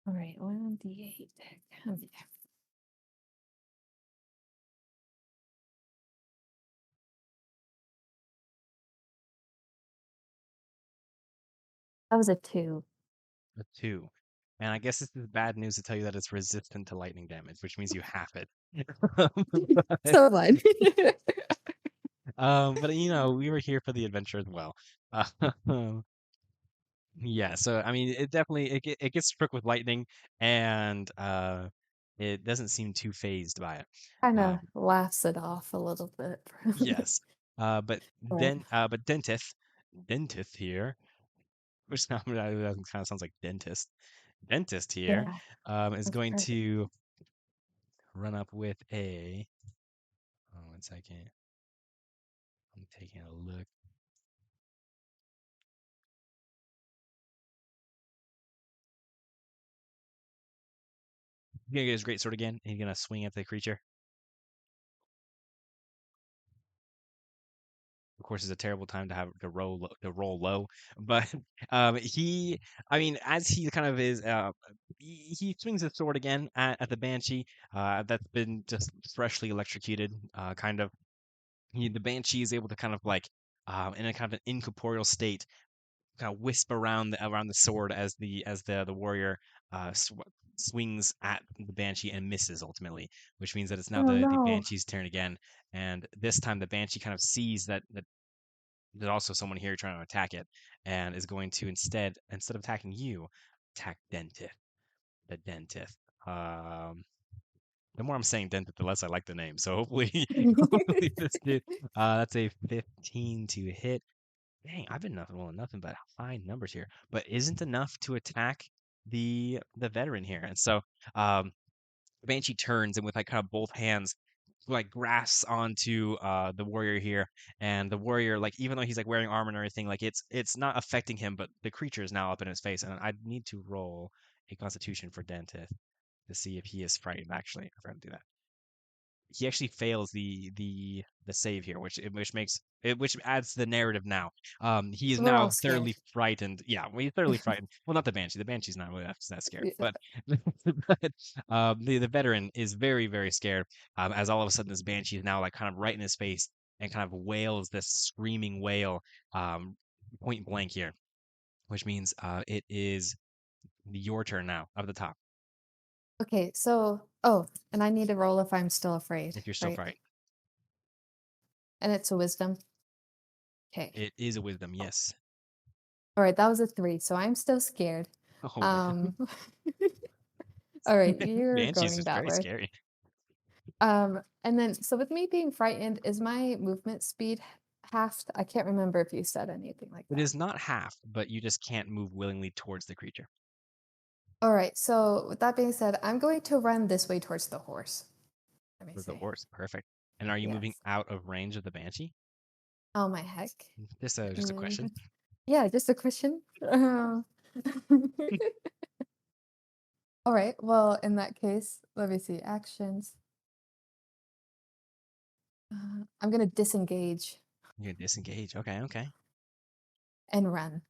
All right, 1d8. Okay. That was a 2. A two. And I guess this is bad news to tell you that it's resistant to lightning damage, which means you half it. But, So fun. but we were here for the adventure as well. Um, yeah, so I mean, it definitely it gets struck with lightning, and it doesn't seem too phased by it. Kind Uh, of laughs it off a little bit. yes, but Right. Dentith here, which sounds kind of sounds like dentist here, Yeah, is that's going perfect. to run up with a. Oh, 1 second. I'm taking a look. He's gonna get his great sword again. And he's gonna swing at the creature. Of course, it's a terrible time to have to roll low, but I mean, as he kind of is, he swings his sword again at the banshee. That's been just freshly electrocuted. Kind of, the banshee is able to kind of like, in a kind of an incorporeal state, kind of wisp around the sword as the warrior swings at the banshee and misses ultimately, which means that it's now Oh the no. banshee's turn again, and this time the banshee kind of sees that there's also someone here trying to attack it, and is going to instead of attacking you, attack the dentist. Um, the more I'm saying dentist, the less I like the name. So hopefully, hopefully this did. That's a 15 to hit. Dang, I've been rolling nothing but high numbers here, but isn't enough to attack the veteran here. And so, um, Banshee turns and with like kind of both hands like grasps onto the warrior here, and the warrior, like, even though he's like wearing armor and everything, like it's not affecting him, but the creature is now up in his face, and I need to roll a constitution for Dentith to see if he is frightened. Actually, I forgot to do that. He actually fails the save here, which makes it, which adds to the narrative now. He is So we're now all scared. thoroughly frightened. Yeah, well, he's thoroughly frightened. Well, not the banshee. The banshee's not really that scared, Yeah. but but the veteran is very very scared. As all of a sudden this banshee is now like kind of right in his face and kind of wails this screaming wail, um, point blank here, which means it is your turn now up at the top Okay, and I need to roll if I'm still afraid, if you're still right? frightened. And it's a wisdom. Okay. It is a wisdom, yes. All right, that was a 3, so I'm still scared. Oh man, Um, all right, you're banshee's going just that very way. scary. And then so with me being frightened, is my movement speed halved? I can't remember if you said anything like It that. is not half, but you just can't move willingly towards the creature. All right, so with that being said, I'm going to run this way towards the horse. Let me With the see. horse, perfect. And are you moving Yes. out of range of the banshee? Oh my heck. Just a question. Mm, yeah, just a question. All right, well, in that case, let me see. Actions. I'm going to disengage You can disengage. Okay, okay. and run.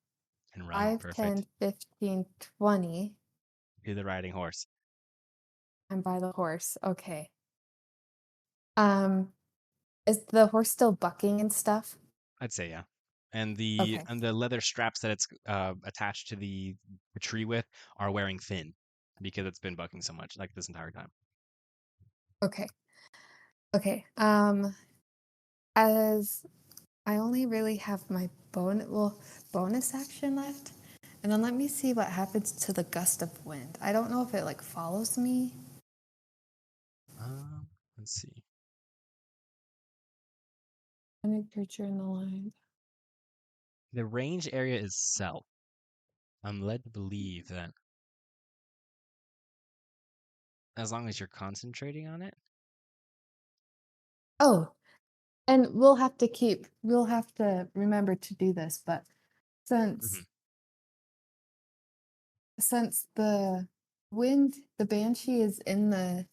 And run. 5, Perfect. 10, 15, 20. Do the riding horse. I'm by the horse. Okay. Um, is the horse still bucking and stuff? I'd say yeah. And the Okay. and the leather straps that it's attached to the tree with are wearing thin because it's been bucking so much like this entire time. Okay. Okay. As I only really have my bonus action left. And then let me see what happens to the gust of wind. I don't know if it like follows me. Let's see. Any creature in the line. The range area is south. I'm led to believe that as long as you're concentrating on it. Oh, and we'll have to remember to do this, but Mhm. since since the banshee is in the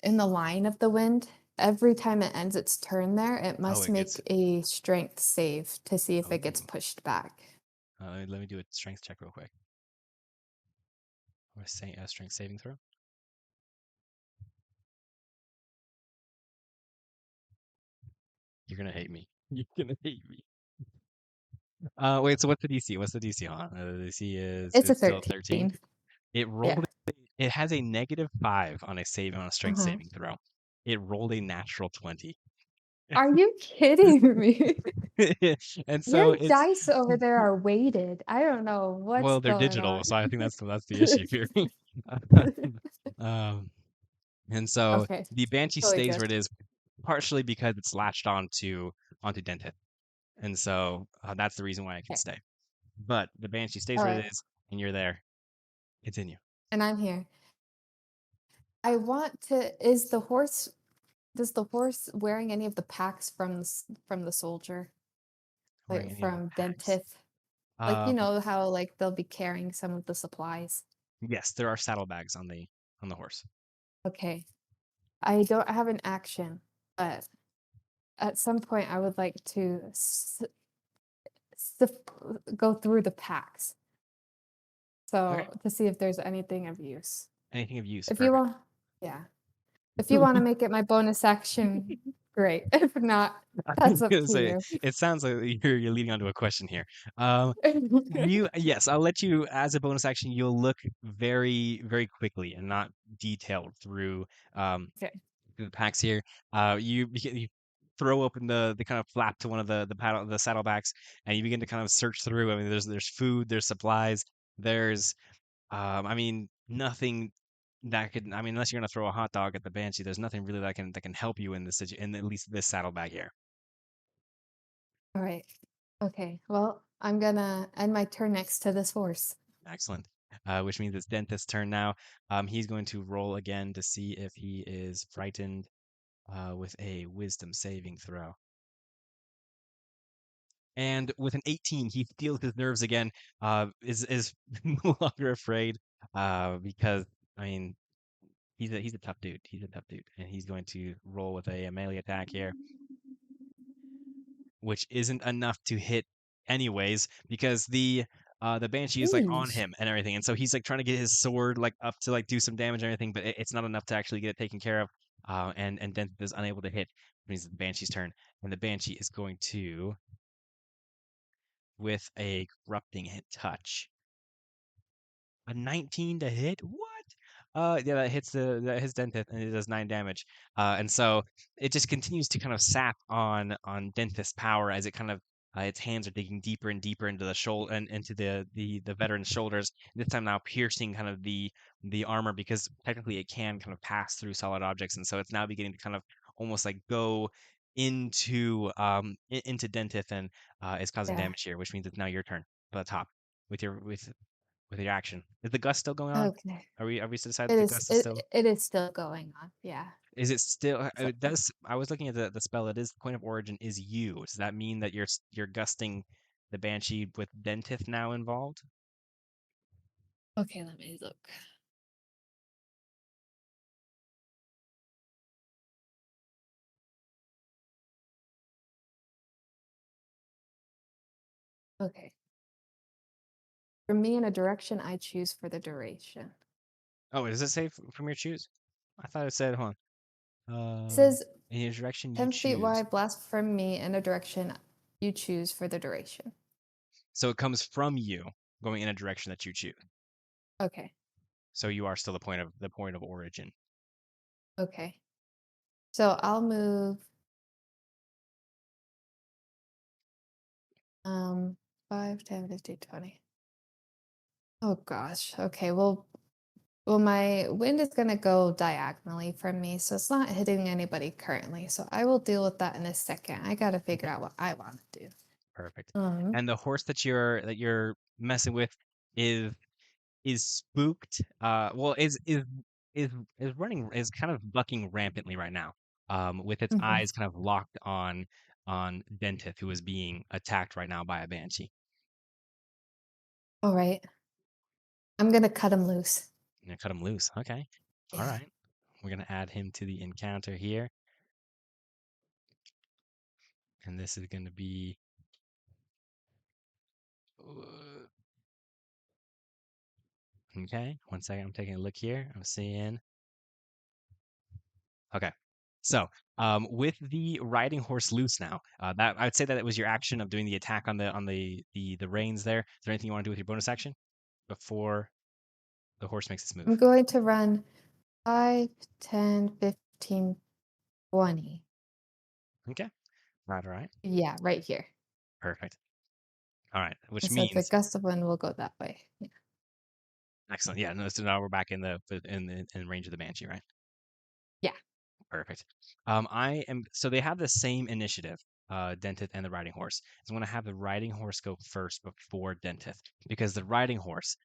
line of the wind, every time it ends its turn there, it Oh, must it gets. make a strength save to see if it gets Oh, pushed back. let me do a strength check real quick. Or say a strength saving throw. You're gonna hate me. You're gonna hate me. Wait. So what's the DC? What's the DC on? The DC is It's a still 13. 13. It Yeah. rolled. It has a -5 on a strength Uh-huh. saving throw. It rolled a natural 20. Are you kidding me? And Your so it's dice over there are weighted. I don't know what's well, they're going digital, on. so I think that's the issue here. um, and so Okay, the Banshee totally stays good. where it is, partially because it's latched onto Dented, and so that's the reason why it can Okay. stay. But the Banshee stays All where right. it is, and you're there. Continue. And I'm here. I want to is the horse does the horse wearing any of the packs from the soldier? Wearing Like any of the from packs? Dentith? Like you Um, know how like they'll be carrying some of the supplies. yes, there are saddlebags on the horse. Okay. I don't have an action, but at some point I would like to sif go through the packs. Okay. So to see if there's anything of use. Anything of use? If you Perfect. want, yeah. If you want to make it my bonus action, great. If not, I that's was up gonna to say you. it sounds like you're leading onto a question here. Um, You yes, I'll let you as a bonus action. You'll look very quickly and not detailed through um Okay. the packs here. You throw open the kind of flap to one of the saddlebacks, and you begin to kind of search through. I mean, there's food, there's supplies, there's I mean nothing that could. I mean, unless you're gonna throw a hot dog at the banshee, there's nothing really that can help you in in at least this saddlebag here. All right. Okay. Well, I'm gonna end my turn next to this horse. Excellent. Which means it's Dentist's turn now. He's going to roll again to see if he is frightened with a wisdom saving throw. And with an 18, he feels his nerves again. Is no longer afraid because I mean he's a tough dude. He's a tough dude, and he's going to roll with a melee attack here, which isn't enough to hit anyways because the banshee is like on Jeez. him and everything, and so he's like trying to get his sword like up to like do some damage and everything, but it's not enough to actually get it taken care of. And Dent is unable to hit. It means the banshee's turn, and the banshee is going to with a corrupting hit touch. A 19 to hit? What? Yeah, that hits Dentith and it does 9 damage. And so it just continues to kind of sap on Dentith's power as it kind of its hands are digging deeper and deeper into the shoulder and into the veteran's shoulders. This time now piercing kind of the armor because technically it can kind of pass through solid objects, and so it's now beginning to kind of almost like go into Dentith and is causing Yeah. damage here, which means it's now your turn at the top with your action. Is the gust still going on? Okay. Are we to decide that It the is gust is it still? it is still going on. Yeah. Is it still? So It does. I was looking at the spell. It is the point of origin is you. Does that mean that you're gusting the banshee with Dentith now involved? okay, let me look. Okay. For me in a direction I choose for the duration. Oh, does it say from your choose? I thought it said. Hold on. It Uh, says in a direction you 10 feet choose. wide, blast from me in a direction you choose for the duration. So it comes from you, going in a direction that you choose. Okay. So you are still the point of origin. Okay. So I'll move 5, 10, 15, 20. Oh gosh. Okay. Well, my wind is going to go diagonally from me, so it's not hitting anybody currently. So I will deal with that in a second. I got to figure Okay, out what I want to do. perfect. Um, And the horse that you're messing with is is spooked. Well, is is kind of bucking rampantly right now. With its mhm. eyes kind of locked on Dentith, who is being attacked right now by a banshee. All right. I'm going to cut him loose. You're gonna cut him loose. Okay. All Yeah. right. We're gonna add him to the encounter here, and this is gonna be. Okay. 1 second. I'm taking a look here. I'm seeing. Okay. So, with the riding horse loose now, that I would say that it was your action of doing the attack on the reins there. Is there anything you want to do with your bonus action before the horse makes its I'm move? going to run 5, 10, 15, 20. Okay. Right. All right. Yeah, right here. Perfect. All right. Which And so the means gust of wind will go that way. Yeah. excellent. Yeah. No, so now we're back in range of the banshee, right? Yeah. Perfect. I am so they have the same initiative, Dentith and the riding horse. So I'm gonna have the riding horse go first before Dentith because the riding horse,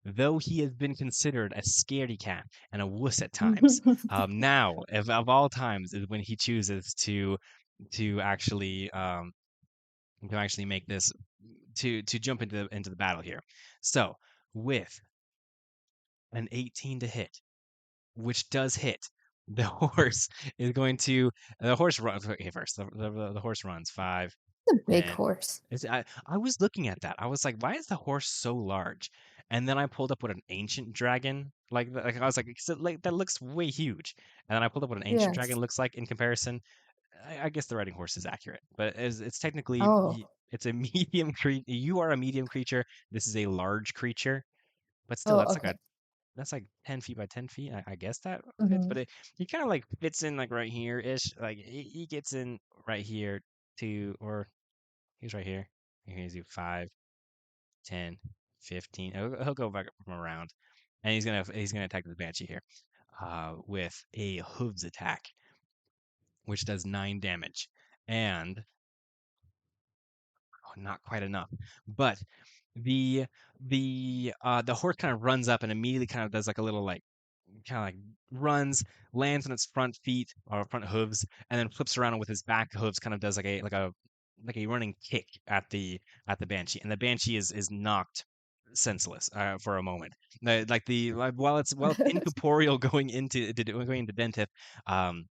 though he has been considered a scaredy cat and a wuss at times, now of all times is when he chooses to actually to actually make this to jump into the battle here. So with an 18 to hit, which does hit. The horse is going to the horse runs okay first. The horse runs 5, A big 10. horse. I was looking at that. I was like, why is the horse so large? And then I pulled up what an ancient dragon like I was like, like that looks way huge. And then I pulled up what an ancient dragon Yes. looks like in comparison. I guess the riding horse is accurate, but it's technically Oh, it's a medium creature. You are a medium creature. This is a large creature, but still, oh, that's okay. like 10 feet by 10 feet. I guess that fits, Hmm. but he kind of like fits in like right here ish. Like he gets in right here to, or he's right here. He's do 5, 10, 15. He'll go back from around, and he's gonna attack the banshee here, with a hooves attack, which does 9 damage, and oh, not quite enough, but the the horse kind of runs up and immediately kind of does like a little like kind of like runs, lands on its front feet or front hooves, and then flips around and with his back hooves kind of does like a running kick at the banshee, and the banshee is knocked senseless for a moment. While it's incorporeal going into Dentith, um,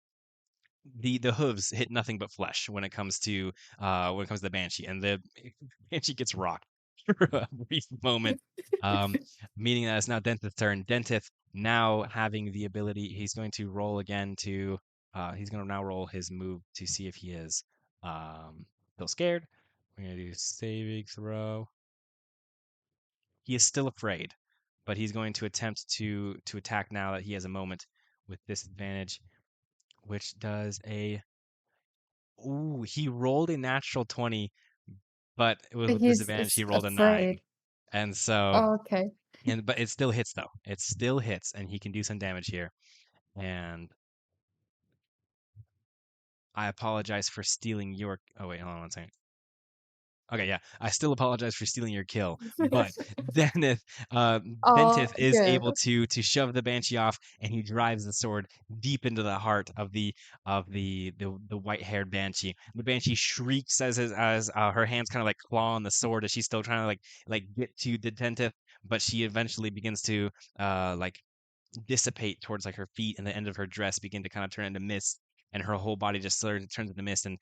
the hooves hit nothing but flesh when it comes to the banshee, and the banshee gets rocked for a brief moment. Um, Meaning that it's now Dentith's turn. Dentith now having the ability, he's going to roll again to he's going to now roll his move to see if he is still scared. We're gonna do saving throw. He is still afraid, but he's going to attempt to attack now that he has a moment with disadvantage, which does a ooh, he rolled a natural 20, but it was But with he's disadvantage. He rolled a 9. afraid. And so, Oh, okay. but it still hits though. It still hits, and he can do some damage here. And I apologize for stealing your. Oh wait, hold on 1 second. Okay, yeah, I still apologize for stealing your kill, but Denith, Oh, Dentith is good. able to shove the banshee off, and he drives the sword deep into the heart of the white-haired banshee. The banshee shrieks as her hands kind of like claw on the sword as she's still trying to like get to the Dentith, but she eventually begins to like dissipate towards like her feet, and the end of her dress begin to kind of turn into mist, and her whole body just sort of turns into mist, and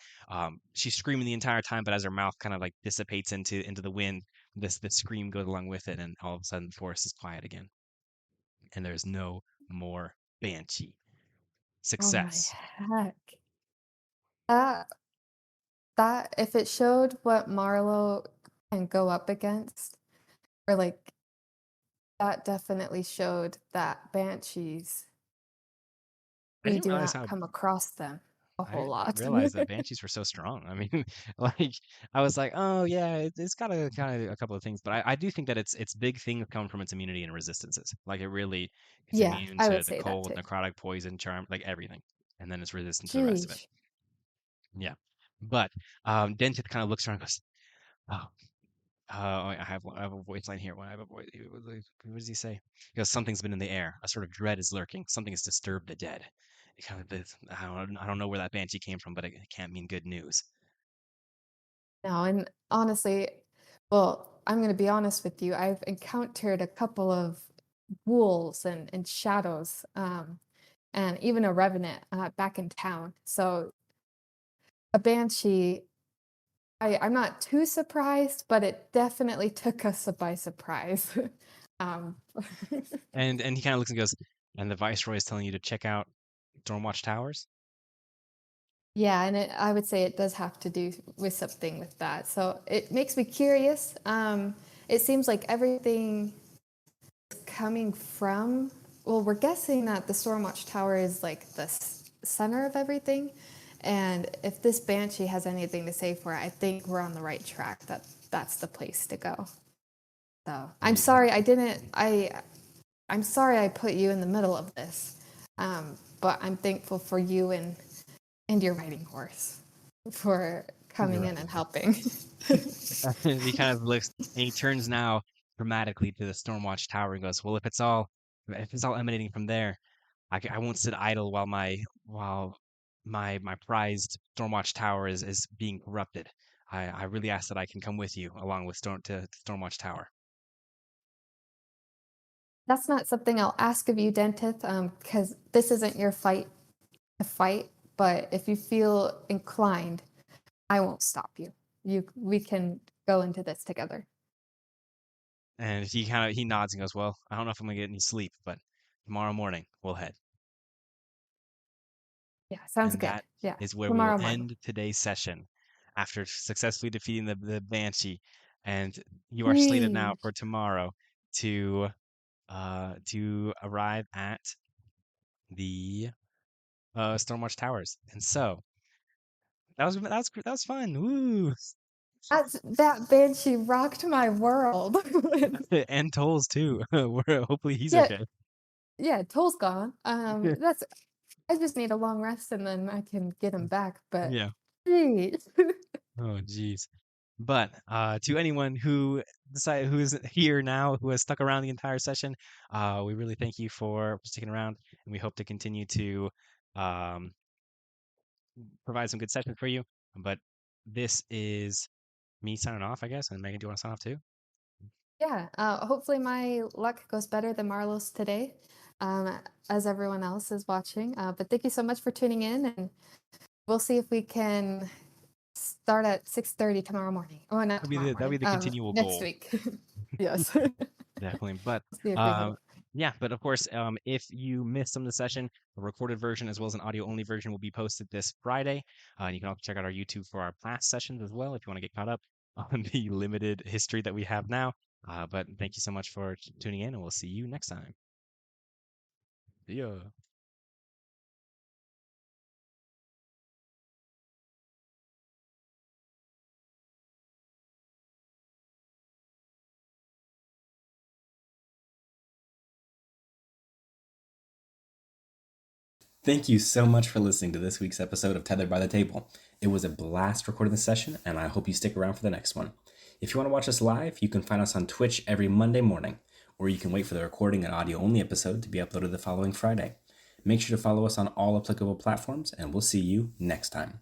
she's screaming the entire time, but as her mouth kind of like dissipates into the wind, this scream goes along with it, and all of a sudden the forest is quiet again, and there's no more banshee. Oh my success. heck. That that if it showed what Marlowe can go up against, or like that definitely showed that banshees, I we didn't do realize not how come across them a I whole didn't lot. realize that banshees were so strong. I mean, like I was like, oh yeah, it's got a kind of a couple of things, but I do think that its big thing come from its immunity and resistances. Like it really, it's Yeah, immune I to would the say that cold, too. necrotic, poison, charm, like everything, and then it's resistant to the rest of it. Jeez. Yeah, but Dentith kind of looks around and goes, oh. I have a voice line here. When I have a voice, what does he say? He goes, something's been in the air. A sort of dread is lurking. Something has disturbed the dead. It kind of, I don't know where that banshee came from, but it can't mean good news. No, and honestly, well, I'm going to be honest with you. I've encountered a couple of wolves and shadows, and even a revenant back in town. So a banshee, I'm not too surprised, but it definitely took us by surprise. um, And he kind of looks and goes, and the viceroy is telling you to check out Stormwatch Towers. yeah, and I would say it does have to do with something with that. So it makes me curious. It seems like everything coming from, well, we're guessing that the Stormwatch Tower is like the center of everything. And if this banshee has anything to say for it, I think we're on the right track. That's the place to go. So I'm He, sorry I didn't. I'm sorry I put you in the middle of this, but I'm thankful for you and your riding horse for you're coming in right. and helping. And he kind of looks and he turns now dramatically to the Stormwatch Tower and goes, well, if it's all emanating from there, I won't sit idle while my prized Stormwatch Tower is being corrupted. I really ask that I can come with you along with Stormwatch Tower. That's not something I'll ask of you, Dentith, because this isn't your fight to fight. But if you feel inclined, I won't stop you. We can go into this together. And he nods and goes, well, I don't know if I'm gonna get any sleep, but tomorrow morning we'll head. Yeah, sounds And good. that Yeah, is where we will tomorrow morning. end today's session after successfully defeating the Banshee. And you are slated now Yeesh. for tomorrow to arrive at the Stormwatch Towers. And so that was fun. Woo! That banshee rocked my world. And Tolls too. Hopefully he's Yeah, okay. yeah, Toll's gone. That's I just need a long rest and then I can get him back. But Yeah. geez. Oh, geez. But to anyone who is here now, who has stuck around the entire session, we really thank you for sticking around, and we hope to continue to um, provide some good sessions for you. But this is me signing off, I guess. And Megan, do you want to sign off too? Yeah, hopefully my luck goes better than Marlo's today, um, as everyone else is watching. But thank you so much for tuning in, and we'll see if we can start at 6:30 tomorrow morning. Oh, not tomorrow That'll be morning. the continual Next goal. week. Yes. Definitely. But See if we hit um, it. yeah, but of course, if you missed some of the session, a recorded version as well as an audio only version will be posted this Friday. And you can also check out our YouTube for our past sessions as well if you want to get caught up on the limited history that we have now. But thank you so much for tuning in, and we'll see you next time. See ya. Thank you so much for listening to this week's episode of Tethered by the Table. It was a blast recording this session, and I hope you stick around for the next one. If you want to watch us live, you can find us on Twitch every Monday morning, or you can wait for the recording and audio only episode to be uploaded the following Friday. Make sure to follow us on all applicable platforms, and we'll see you next time.